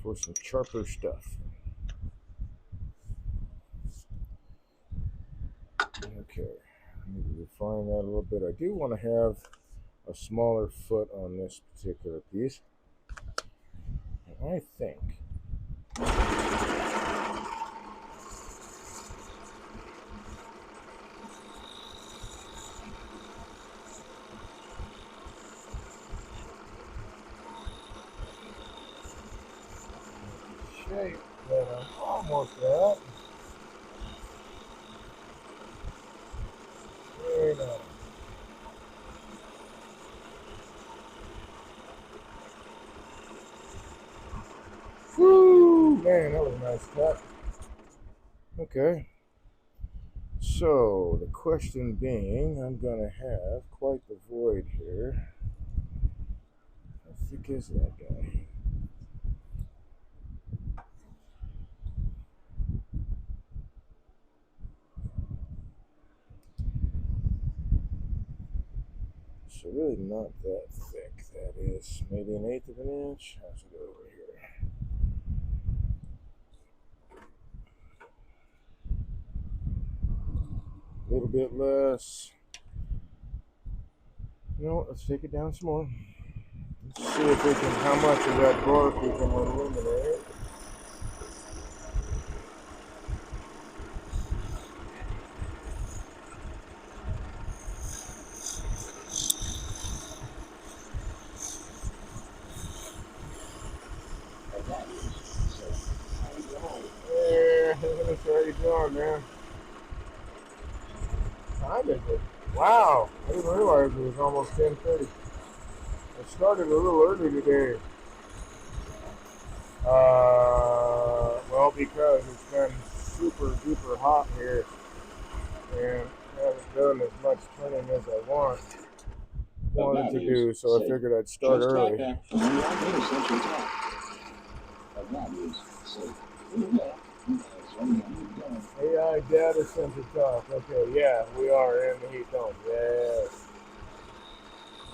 for some sharper stuff. Okay, I need to refine that a little bit. I do want to have a smaller foot on this particular piece. And I think shape that I'm almost at. Very nice. Man, that was a nice cut. Okay. So, the question being, I'm going to have quite the void here. How thick is that guy? So, really not that thick. That is maybe 1/8 of an inch. How's it over here? A little bit less. You know what? Let's take it down some more. Let's see if we can, how much of that bark we can eliminate. Yeah, that's how you doing, man. Time is it? Wow, I didn't realize it was almost 10:30. I started a little early today. Well, because it's been super duper hot here and I haven't done as much turning as I wanted to do, so I figured I'd start early. AI data center talk. Okay, yeah, we are in the heat dome. Yes.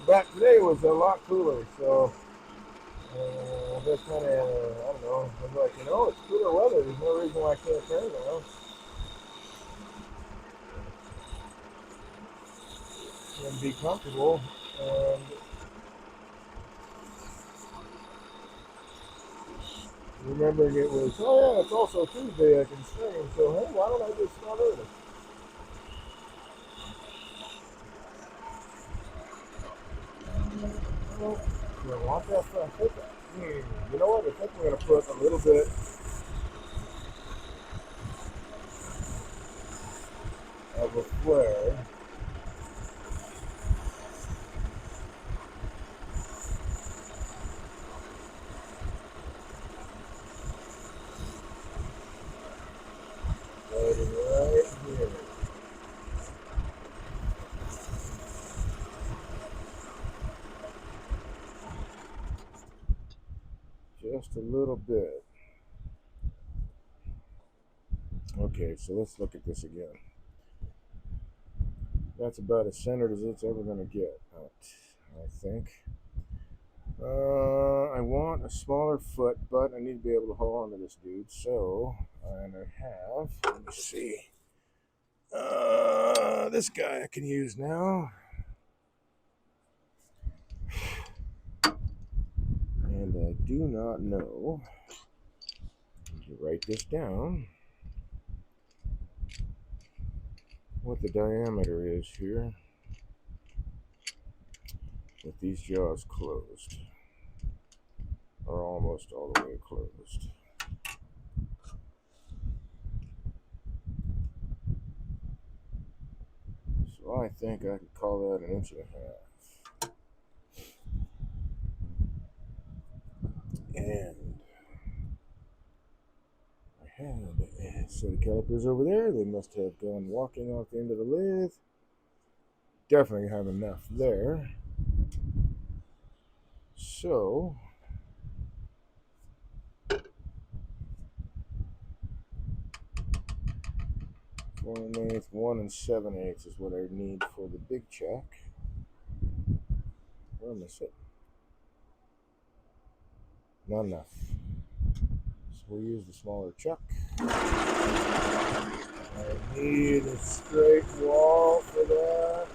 But today was a lot cooler, so just kind of, I don't know. I was like, it's cooler weather. There's no reason why I can't turn now and be comfortable. And remembering it was, oh yeah, it's also Tuesday. I can stream. So hey, why don't I just start early? Well, do I want that front pickup? You know what? I think we're going to put a little bit of a flare. Right here. Just a little bit. Okay, so let's look at this again. That's about as centered as it's ever going to get, I think. I want a smaller foot, but I need to be able to hold on to this dude. So I'm going to have, let me see, this guy I can use now. And I do not know, I need to write this down, what the diameter is here with these jaws closed, or almost all the way closed. So I think I could call that 1.5 inches. And I had so the calipers over there. They must have gone walking off the end of the lathe. Definitely have enough there. So 4 1/8, 1 7/8 is what I need for the big chuck. Where am I sitting? Not enough. So we'll use the smaller chuck. I need a straight wall for that.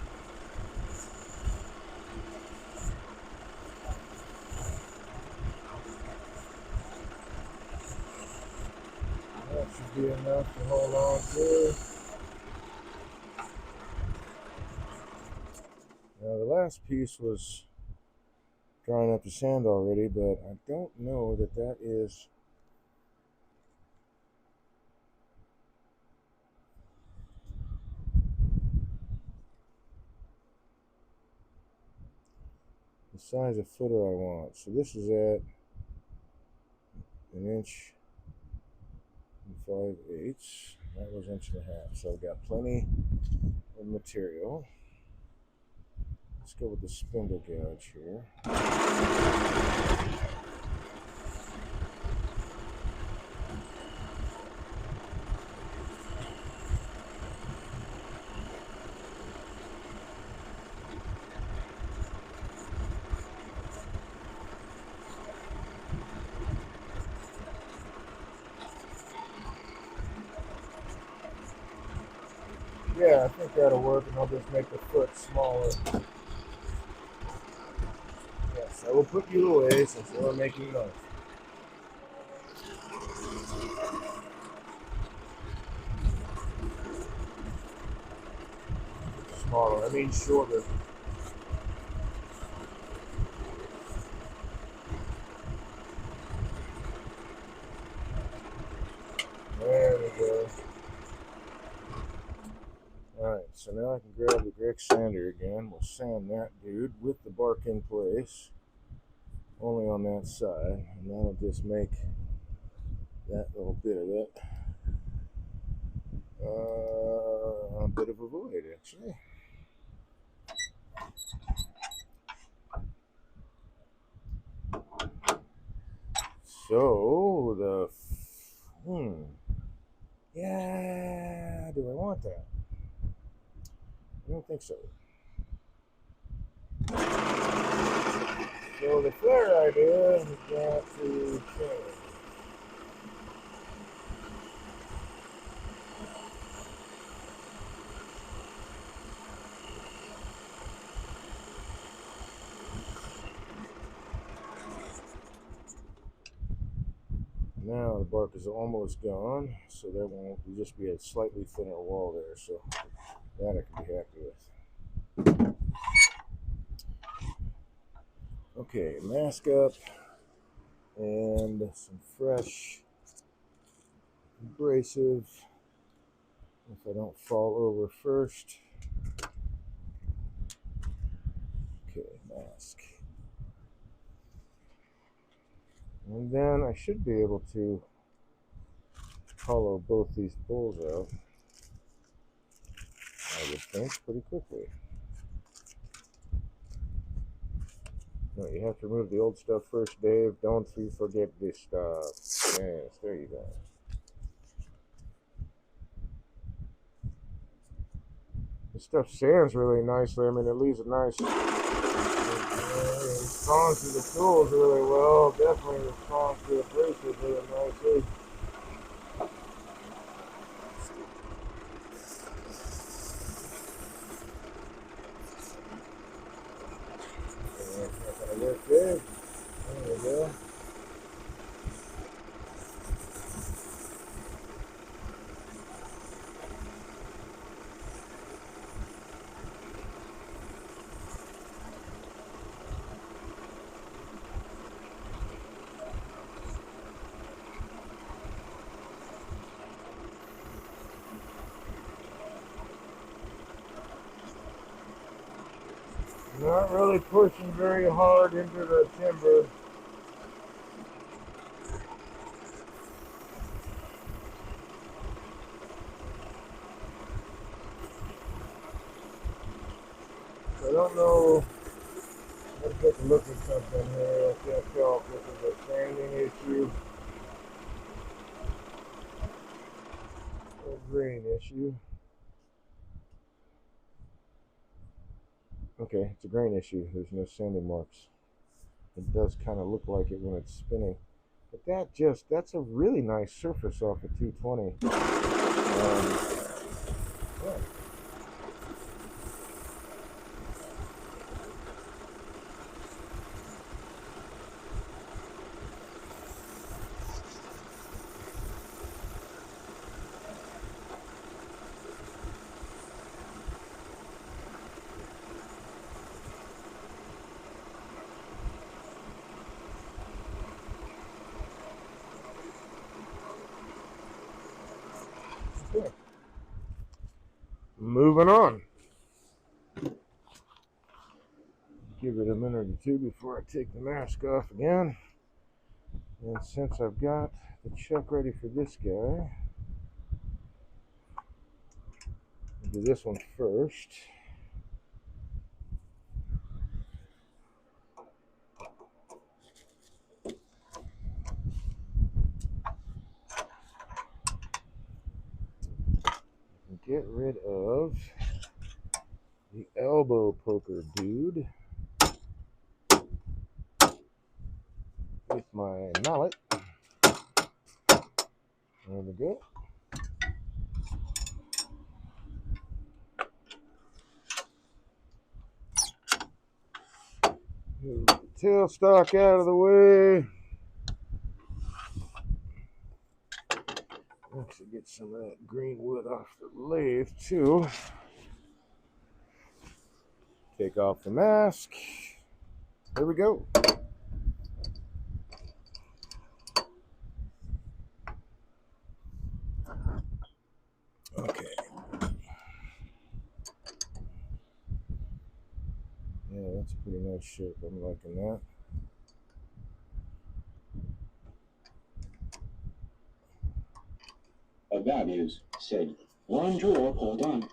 That should be enough to hold on to. Now the last piece was drying up the sand already, but I don't know that that is the size of footer I want. So this is at 1 inch 5/8. That was 1.5 inches. So I've got plenty of material. Let's go with the spindle gouge here. Yeah, I think that'll work, and I'll just make the foot smaller. Yes, I will put you away since we're making noise. Smaller, I mean shorter. There we go. Alright, so now I can grab the Grex sander again. We'll sand that dude with the bark in place. Only on that side. And that'll just make that little bit of it a bit of a void, actually. So, yeah, do I want that? I don't think so. So the flare idea is got to change. Now the bark is almost gone, so there won't just be a slightly thinner wall there, so that I can be happy with. Okay, mask up and some fresh abrasive if I don't fall over first. Okay, mask. And then I should be able to hollow both these bowls out, I would think, pretty quickly. No, you have to remove the old stuff first, Dave. Don't you forget this stuff. Yes, there you go. This stuff sands really nicely. I mean, it leaves a nice. It responds to the tools really well. Definitely responds to the abrasive really nicely. That's not gonna work good. There we go. Not really pushing very hard into the timber. I don't know. Let's take a look at something here. I can't tell if this is a sanding issue or a grain issue. Okay, it's a grain issue. There's no sanding marks. It does kind of look like it when it's spinning. But that's a really nice surface off of 220. Yeah. Okay. Moving on. Give it a minute or two before I take the mask off again. And since I've got the chuck ready for this guy, Do this one first. Get rid of the elbow poker dude with my mallet. There we go. Move the tailstock out of the way. Actually, get some of that green wood off the lathe too. Take off the mask. There we go. Okay. Yeah, that's a pretty nice shape. I'm liking that. Values said one drawer all done.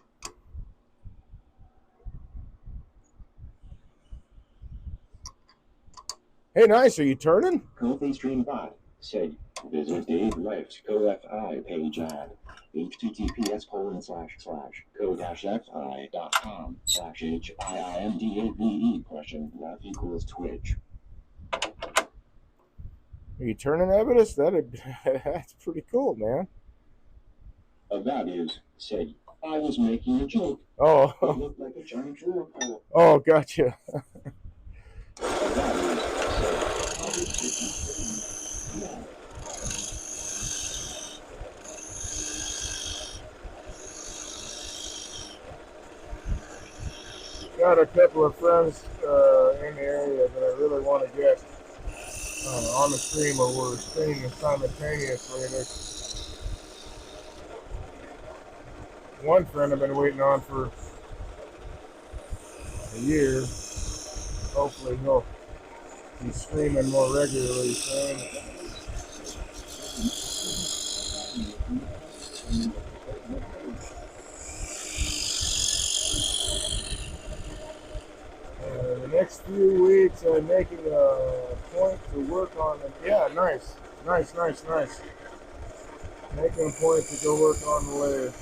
Hey, nice. Are you turning? Coffee Stream Bot said visit Dave Life's co-fi page at https://co-fi.com/HIIMDAVE ? Are you turning evidence? That's pretty cool, man. Values said I was making a joke. It Oh, looked like a giant drawer pull. oh, gotcha. Values said I was taking yeah. Got a couple of friends in the area that I really want to get on the stream, or we're streaming simultaneously. There's one friend I've been waiting on for a year. Hopefully he'll be streaming more regularly soon. The next few weeks I'm making a point to work on it. Yeah, nice. Making a point to go work on the lathe.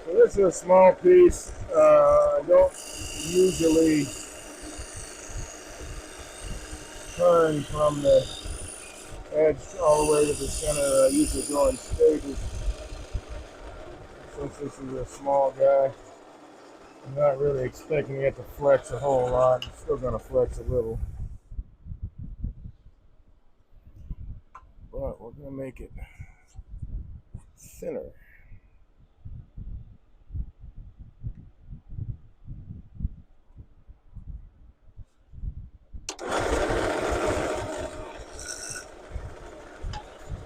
So this is a small piece. I don't usually turn from the edge all the way to the center. I usually go in stages. Since this is a small guy, I'm not really expecting it to flex a whole lot. It's still going to flex a little. But we're going to make it thinner.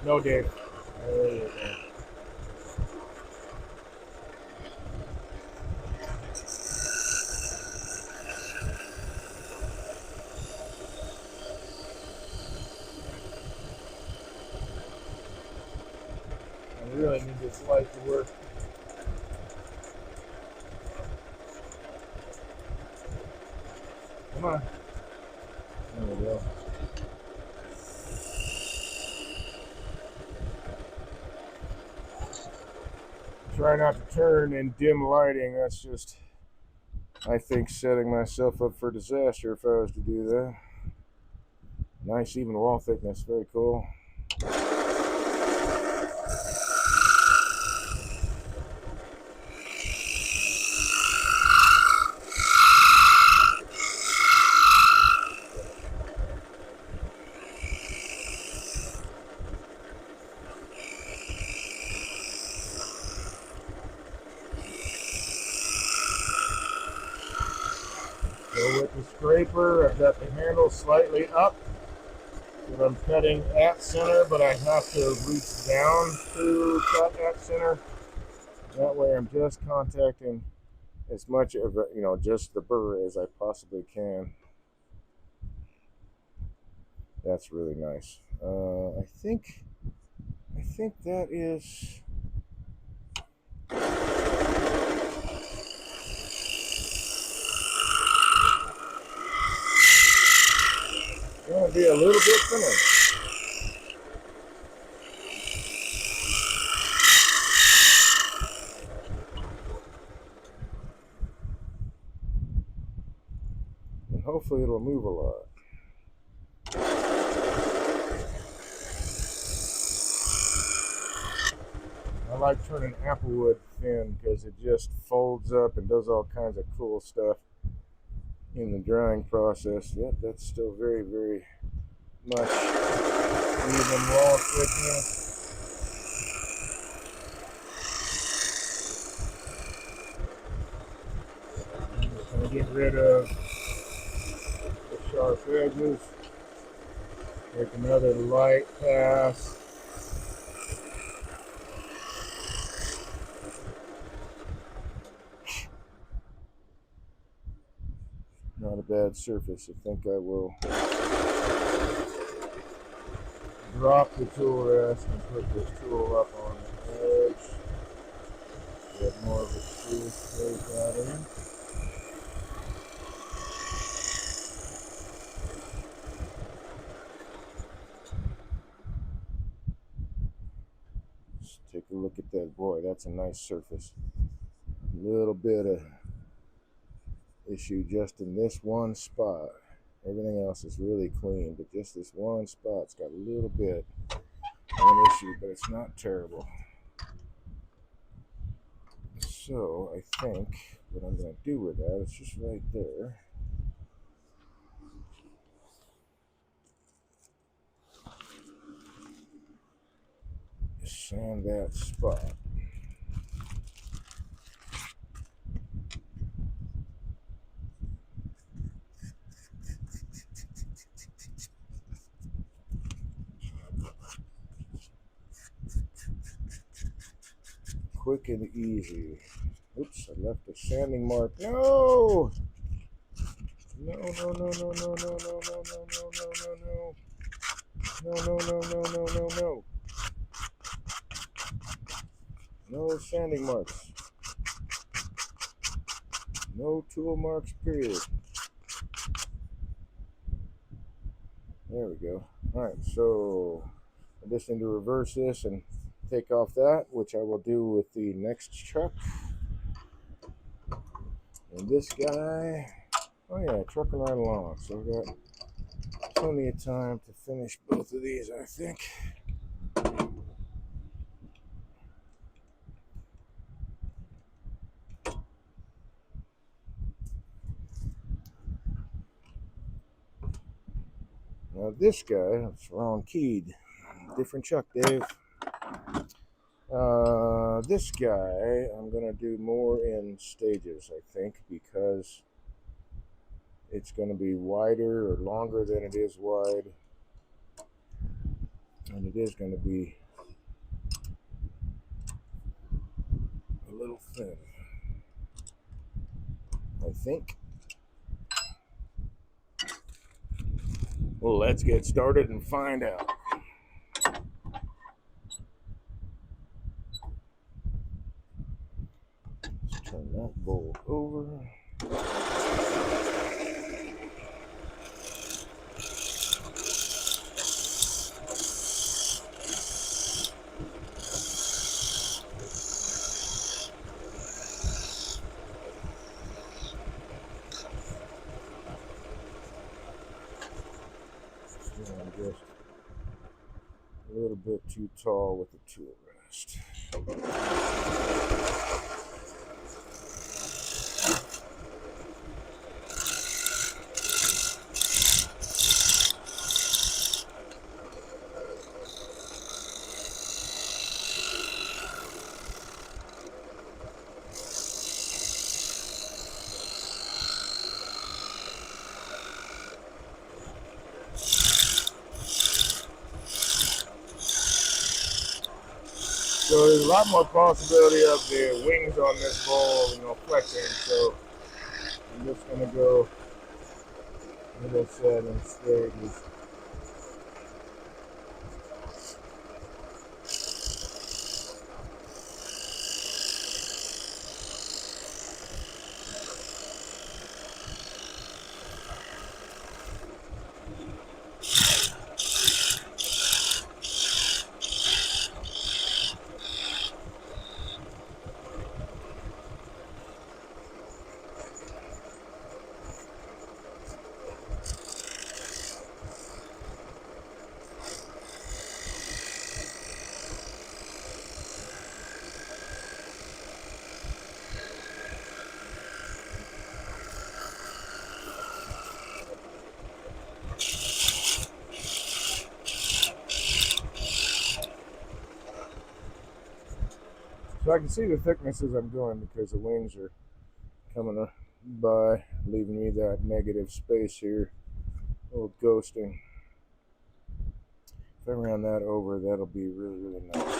No, Dave. There you go. I really need this light to work. Come on. There we go. Try not to turn in dim lighting. That's just, I think, setting myself up for disaster if I was to do that. Nice even wall thickness. Very cool. Go with the scraper. I've got the handle slightly up. that I'm cutting at center, but I have to reach down to cut at center. That way I'm just contacting as much of just the burr as I possibly can. That's really nice. I think that is. Gonna be a little bit thinner. And hopefully it'll move a lot. I like turning applewood thin because it just folds up and does all kinds of cool stuff in the drying process. Yep, that's still very, very much even raw thickness. I'm just going to get rid of the sharp edges. Take another light pass. Not a bad surface. I think I will drop the tool rest and put this tool up on the edge. Get more of a smooth shape out of it. Just take a look at that. Boy, that's a nice surface. A little bit of issue just in this one spot. Everything else is really clean, but just this one spot's got a little bit of an issue, but it's not terrible. So I think what I'm going to do with that is just right there. Just sand that spot. Quick and easy. Oops, I left a sanding mark. No! No, no, no, no, no, no, no, no, no, no, no, no, no. No, no, no, no, no, no, no. No sanding marks. No tool marks, period. There we go. Alright, so I just need to reverse this and take off that, which I will do with the next truck. And this guy, oh yeah, trucking right along. So I've got plenty of time to finish both of these, I think. Now this guy, that's wrong keyed. Different truck, Dave. This guy, I'm going to do more in stages, I think, because it's going to be wider or longer than it is wide. And it is going to be a little thin, I think. Well, let's get started and find out. Let's turn that bolt over. I'm just a little bit too tall with the tool rest. So there's a lot more possibility of the wings on this bowl, flexing. So I'm just gonna go, as I said, in stages. So I can see the thickness as I'm going because the wings are coming by, leaving me that negative space here. A little ghosting. If I round that over, that'll be really, really nice.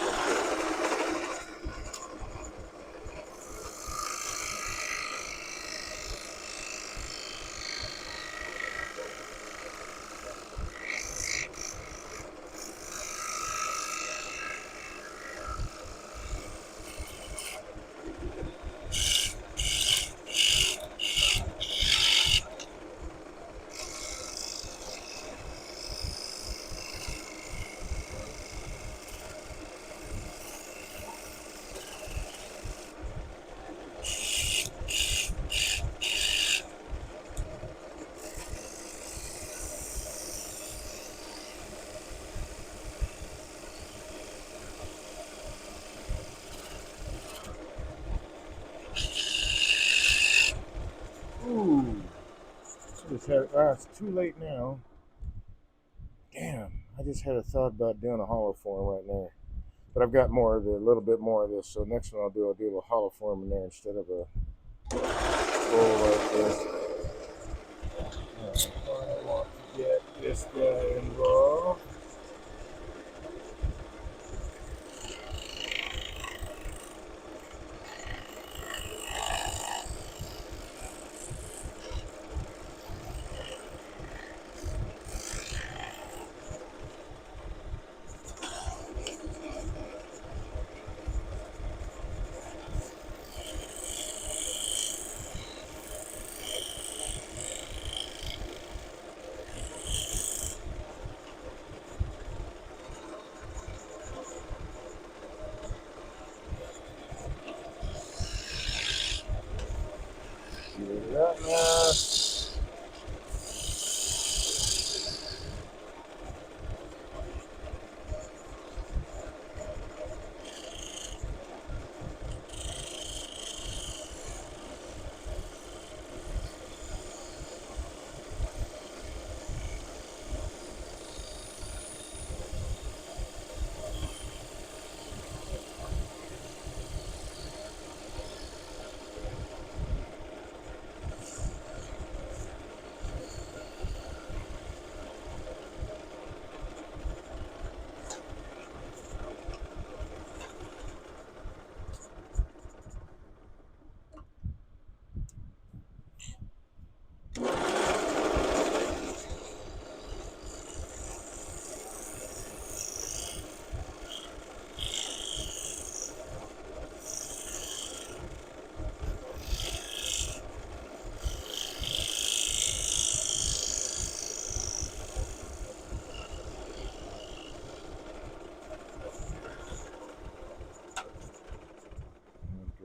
Ooh, it's too late now. Damn, I just had a thought about doing a hollow form right there. But I've got a little bit more of this. So next one I'll do a little hollow form in there instead of a bowl like this. I don't want to get this guy involved. Get that now.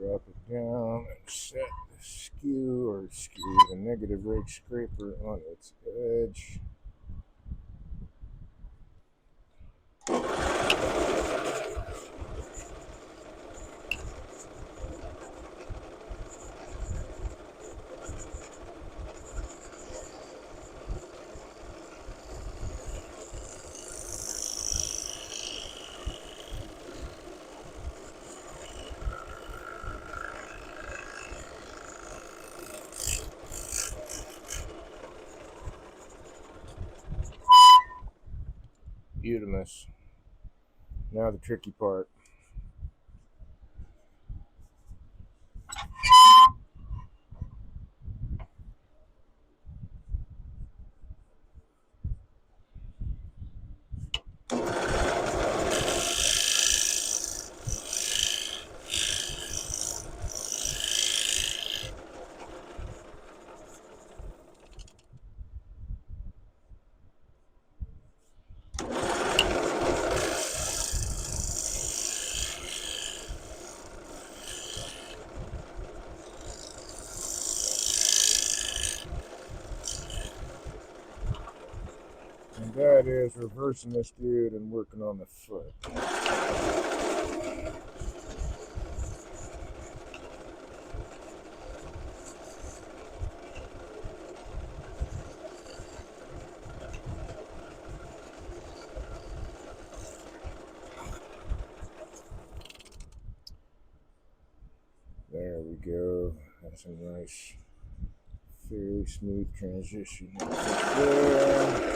Drop it down and set the the negative rake scraper on its edge. Beautimus. Now the tricky part. And that is reversing this dude and working on the foot. There we go. That's a nice, fairly smooth transition. There.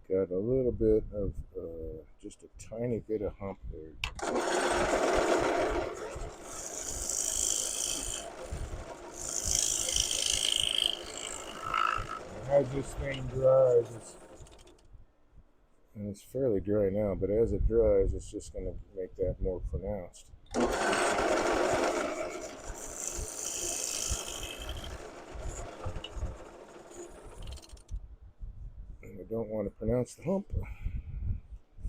Got a little bit of, just a tiny bit of hump there. And as this thing dries, and it's fairly dry now, but as it dries, it's just going to make that more pronounced. And we don't want to pronounce the hump.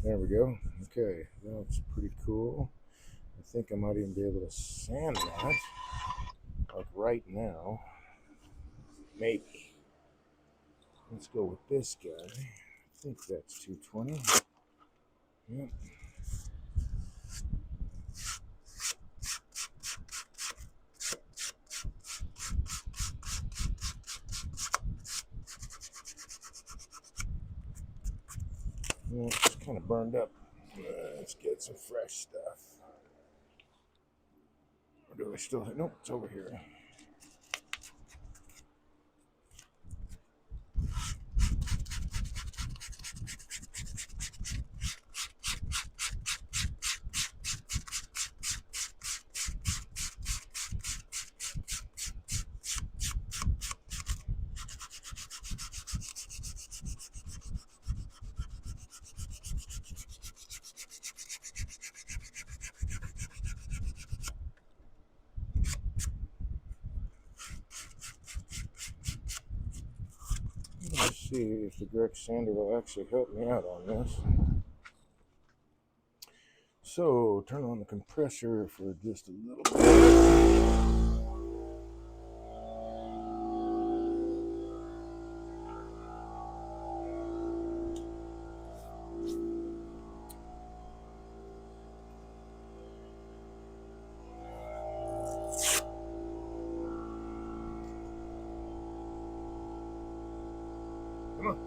There we go. Okay, that's pretty cool. I think I might even be able to sand that, like right now. Maybe. Let's go with this guy. I think that's 220. Yep. Well, it's kind of burned up. Let's get some fresh stuff. Or do I still have? Nope, it's over here. Let's see if the direct sander will actually help me out on this. So, turn on the compressor for just a little bit. Come on.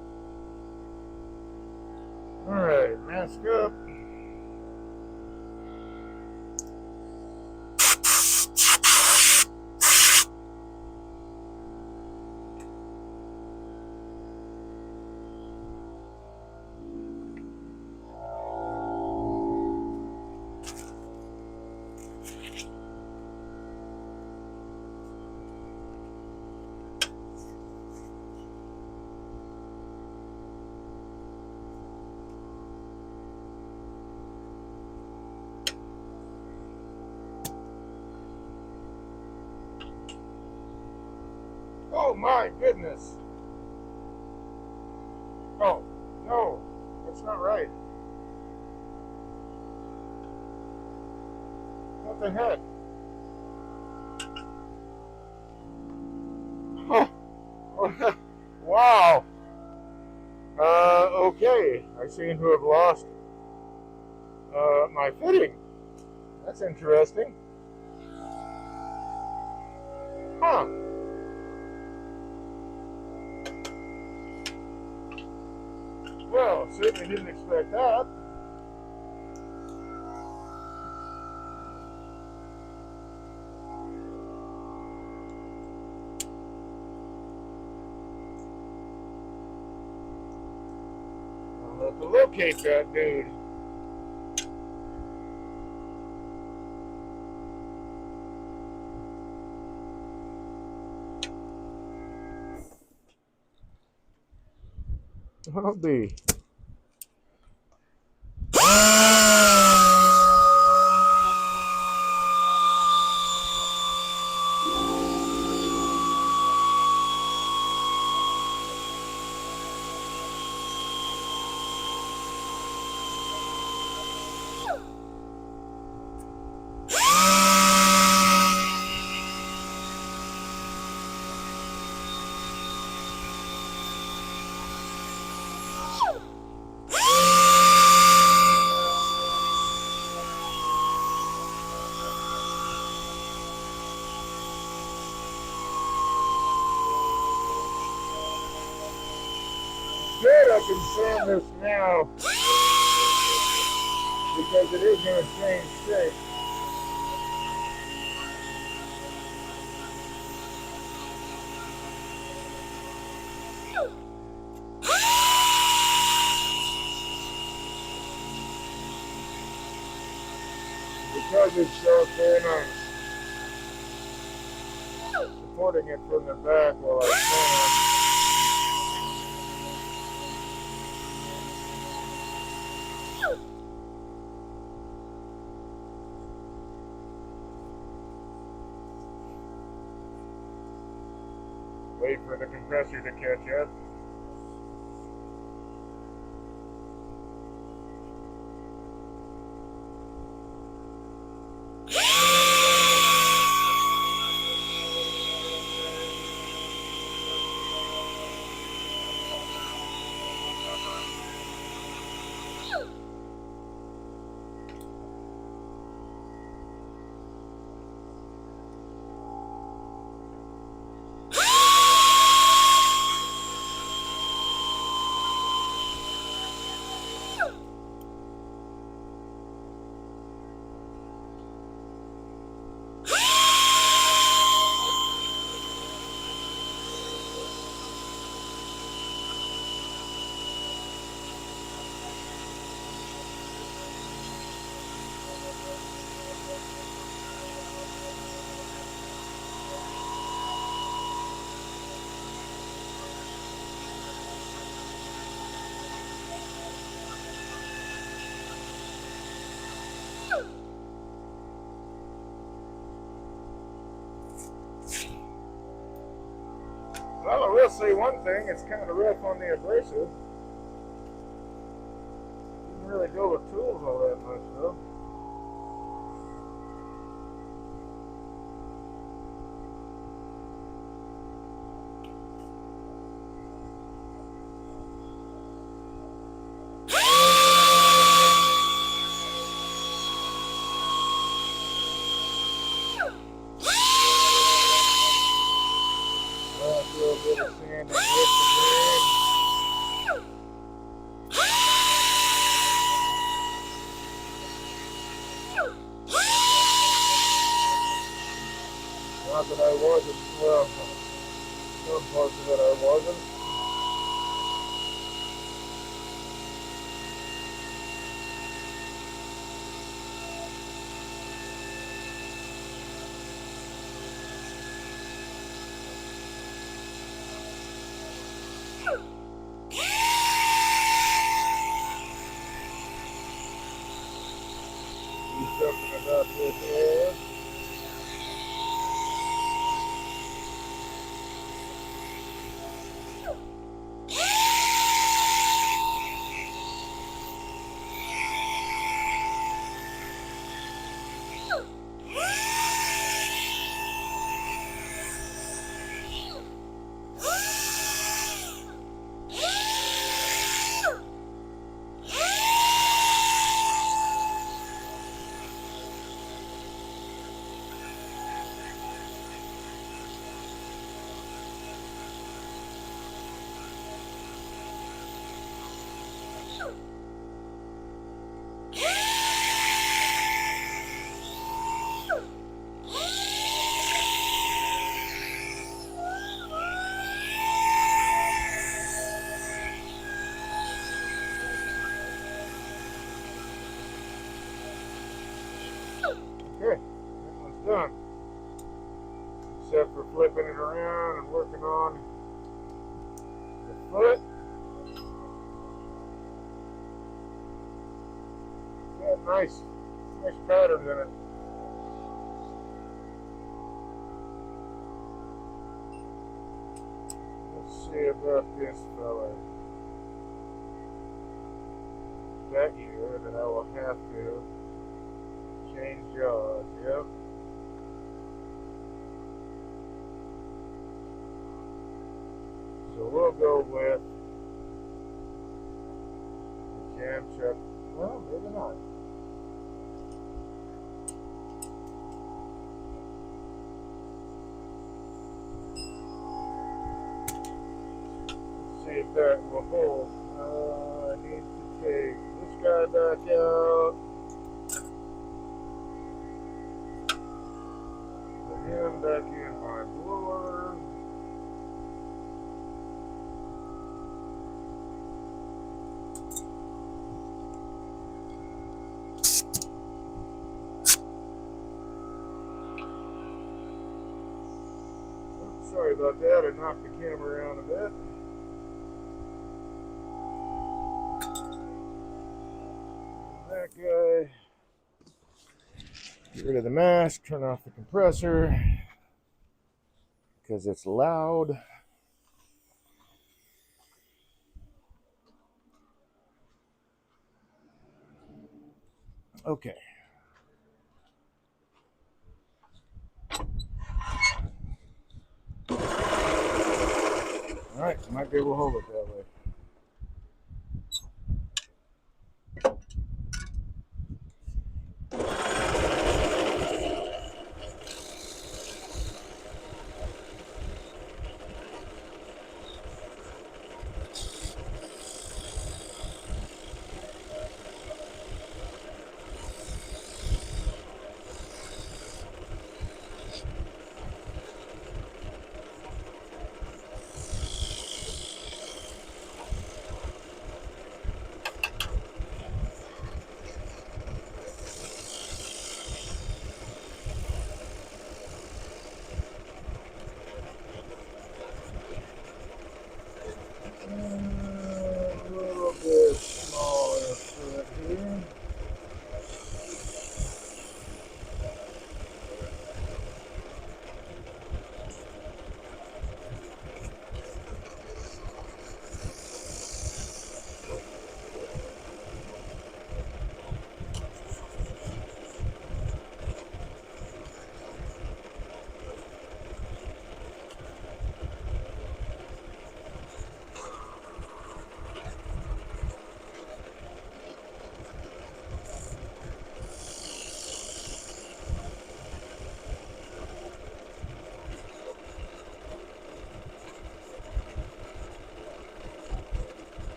Alright, mask up. Oh my goodness. Oh, no, that's not right. What the heck? Oh, wow. Okay. I seem to have lost my fitting. That's interesting. Huh. Well, certainly didn't expect that. I'll have to locate that dude. I'll be. Good, I can sand this now because it is going to change shape. Because it's so thin, I'm supporting it from the back while I sand. Wait for the compressor to catch up. Well, I will say one thing, it's kind of rough on the abrasive. Didn't really go with tools all that much though. Well, a little bit of sand and grit. Not that I wasn't, well, some parts of it I wasn't. Do something about this here. Okay, that one's done. Except for flipping it around and working on the foot. got nice patterns in it. Let's see about this fella. That year that I will have to change jaws. Yep. So we'll go with the cam chuck. Well, maybe not. Let's see if that will hold. I need to take this guy back out. Put him back in my blower. Oops, sorry about that. I knocked the camera around a bit. That guy. Get rid of the mask. Turn off the compressor because it's loud. Okay. All right, might be able to hold it that way. A little bit smaller foot here.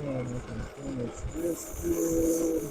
And we can finish this good.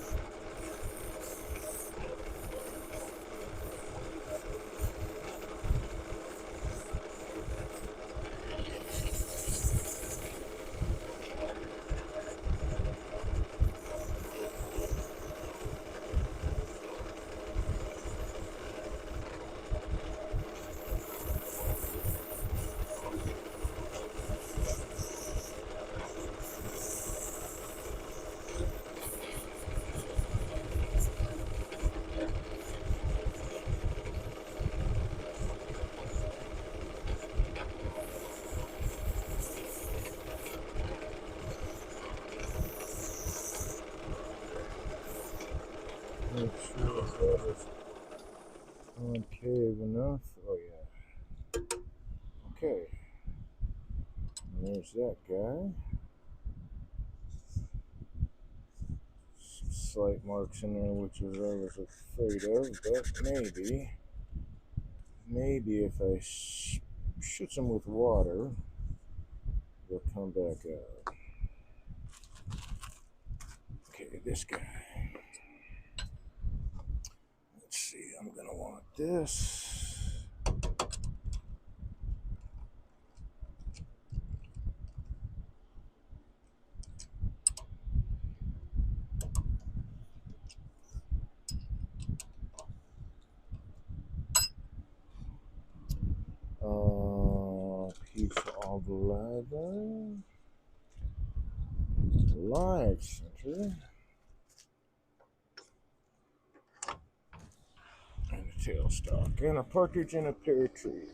Make sure that is concave enough. Oh yeah. Okay. There's that guy. Some slight marks in there, which is I was afraid of, but maybe if I shoot them with water, they'll come back out. Okay, this guy. Let's see, I'm gonna want this. live center, and a tailstock, and a partridge in a pear tree.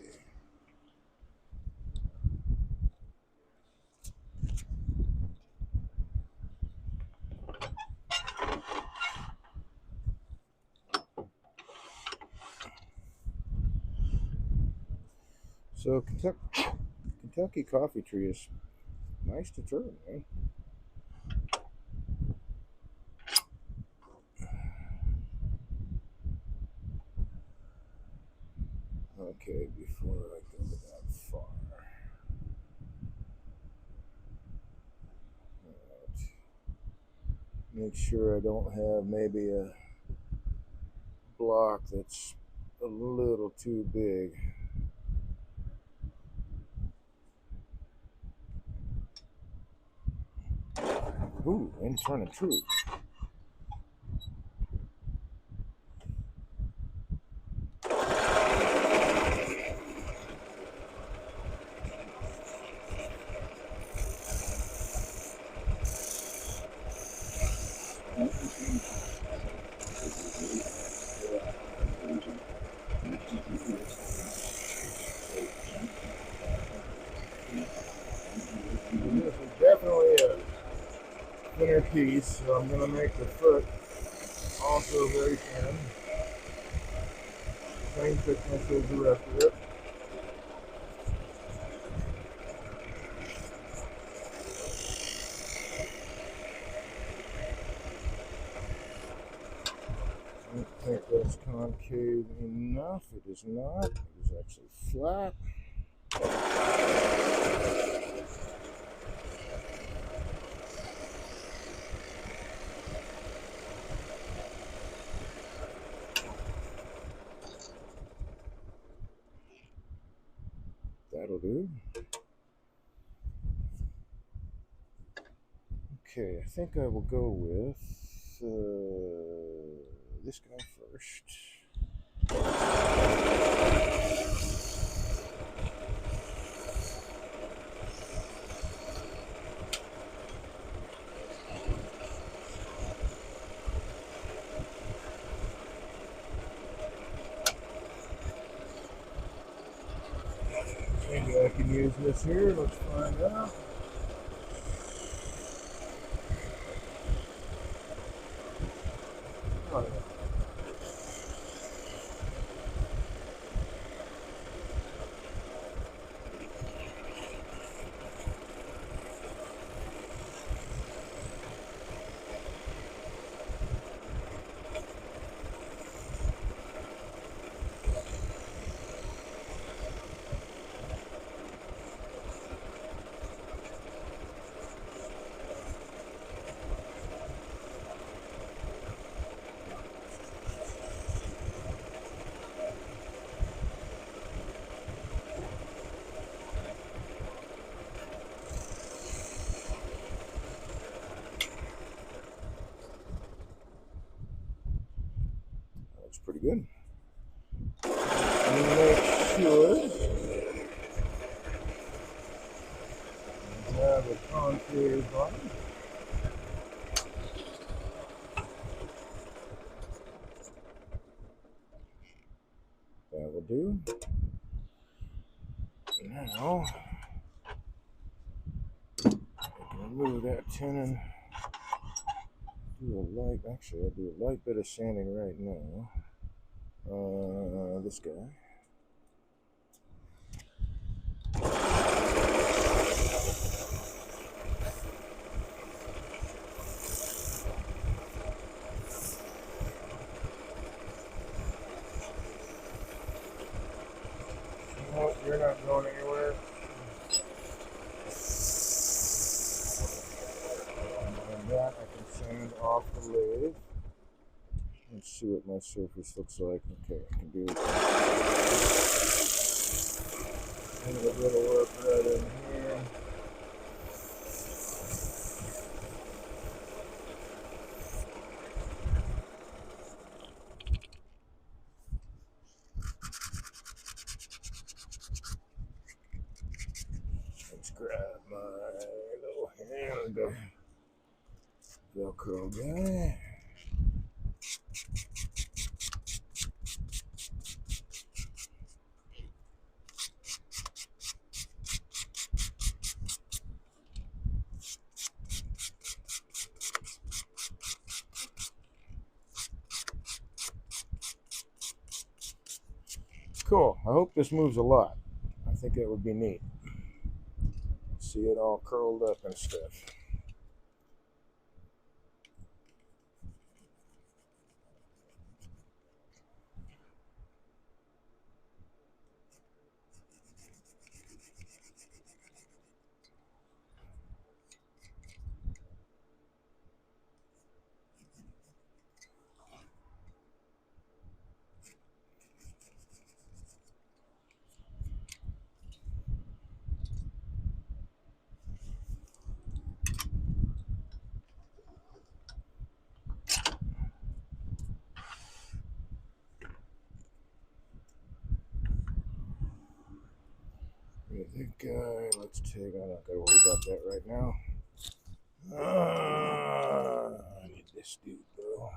So Kentucky coffee tree is nice to turn, man. Okay, before I go that far, right. Make sure I don't have maybe a block that's a little too big. Ooh, and turning true. This is definitely a thinner piece, so I'm going to make the foot also very thin. Same thickness as the rest of it. I don't think that's concave enough. It is not. It is actually flat. That'll do. Okay, I think I will go with this guy first. Maybe I can use this here. Let's find out. Oh, yeah. That's pretty good. Make sure I have a concave bottom. That will do. Now, I can remove that tenon. Do a light, actually, I'll do a light bit of sanding right now. This guy. No, you're not going anywhere. And that I can sand off the lathe. Let's see what my surface looks like. Okay, I can do a little work right in here. Let's find a Velcro guy. Cool. I hope this moves a lot. I think that would be neat. See it all curled up and stuff. I think let's take. I'm not gonna worry about that right now. I need this dude though.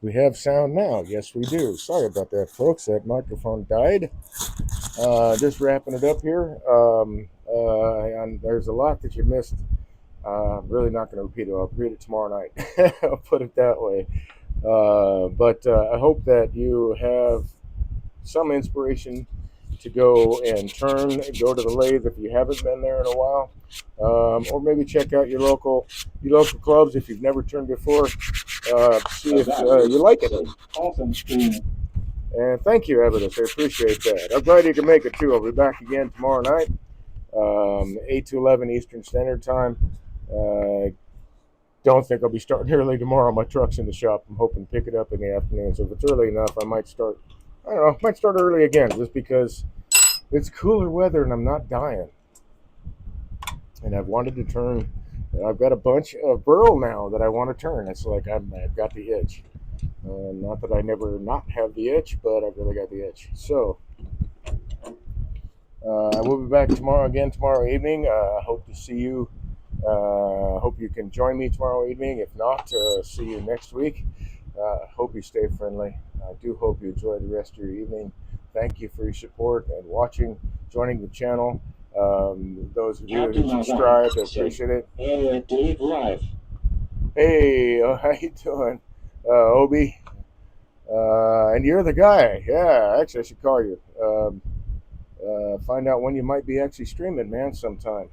We have sound now. Yes, we do. Sorry about that, folks. That microphone died. Just wrapping it up here. And there's a lot that you missed. I'm really not going to repeat it. I'll read it tomorrow night. I'll put it that way. But I hope that you have some inspiration to go and go to the lathe if you haven't been there in a while, or maybe check out your local clubs if you've never turned before. See if you like it. Awesome stream. And thank you, Evidence. I appreciate that. I'm glad you can make it too. I'll be back again tomorrow night, 8 to 11 Eastern Standard Time. Don't think I'll be starting early tomorrow. My truck's in the shop. I'm hoping to pick it up in the afternoon. So if it's early enough, I might start. I don't know. Might start early again, just because it's cooler weather and I'm not dying. And I've wanted to turn. I've got a bunch of burl now that I want to turn. It's like I've got the itch. Not that I never not have the itch, but I've really got the itch. So I will be back tomorrow evening. I hope to see you. Hope you can join me tomorrow evening. If not, see you next week. Hope you stay friendly. I do hope you enjoy the rest of your evening. Thank you for your support and watching, joining the channel. Those of you who subscribed, I appreciate it. Hey, Dave Live. Hey, how you doing, Obi? And you're the guy. Yeah, actually, I should call you. Find out when you might be actually streaming, man, sometime.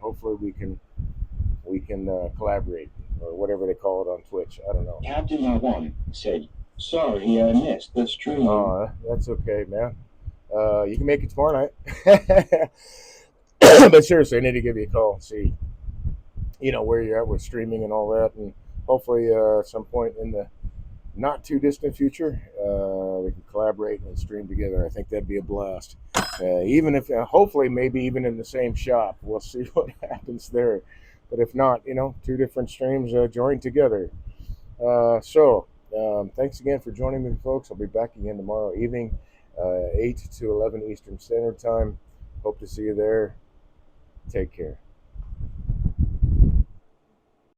Hopefully we can collaborate or whatever they call it on Twitch. I don't know. Captain I1 said, "Sorry, I missed the stream." That's okay, man. You can make it tomorrow night. But seriously, I need to give you a call and see, where you're at with streaming and all that, and hopefully at some point in the not too distant future, we can collaborate and stream together. I think that'd be a blast. Even if, hopefully, maybe even in the same shop. We'll see what happens there. But if not, two different streams joined together. Thanks again for joining me, folks. I'll be back again tomorrow evening, 8 to 11 Eastern Standard Time. Hope to see you there. Take care.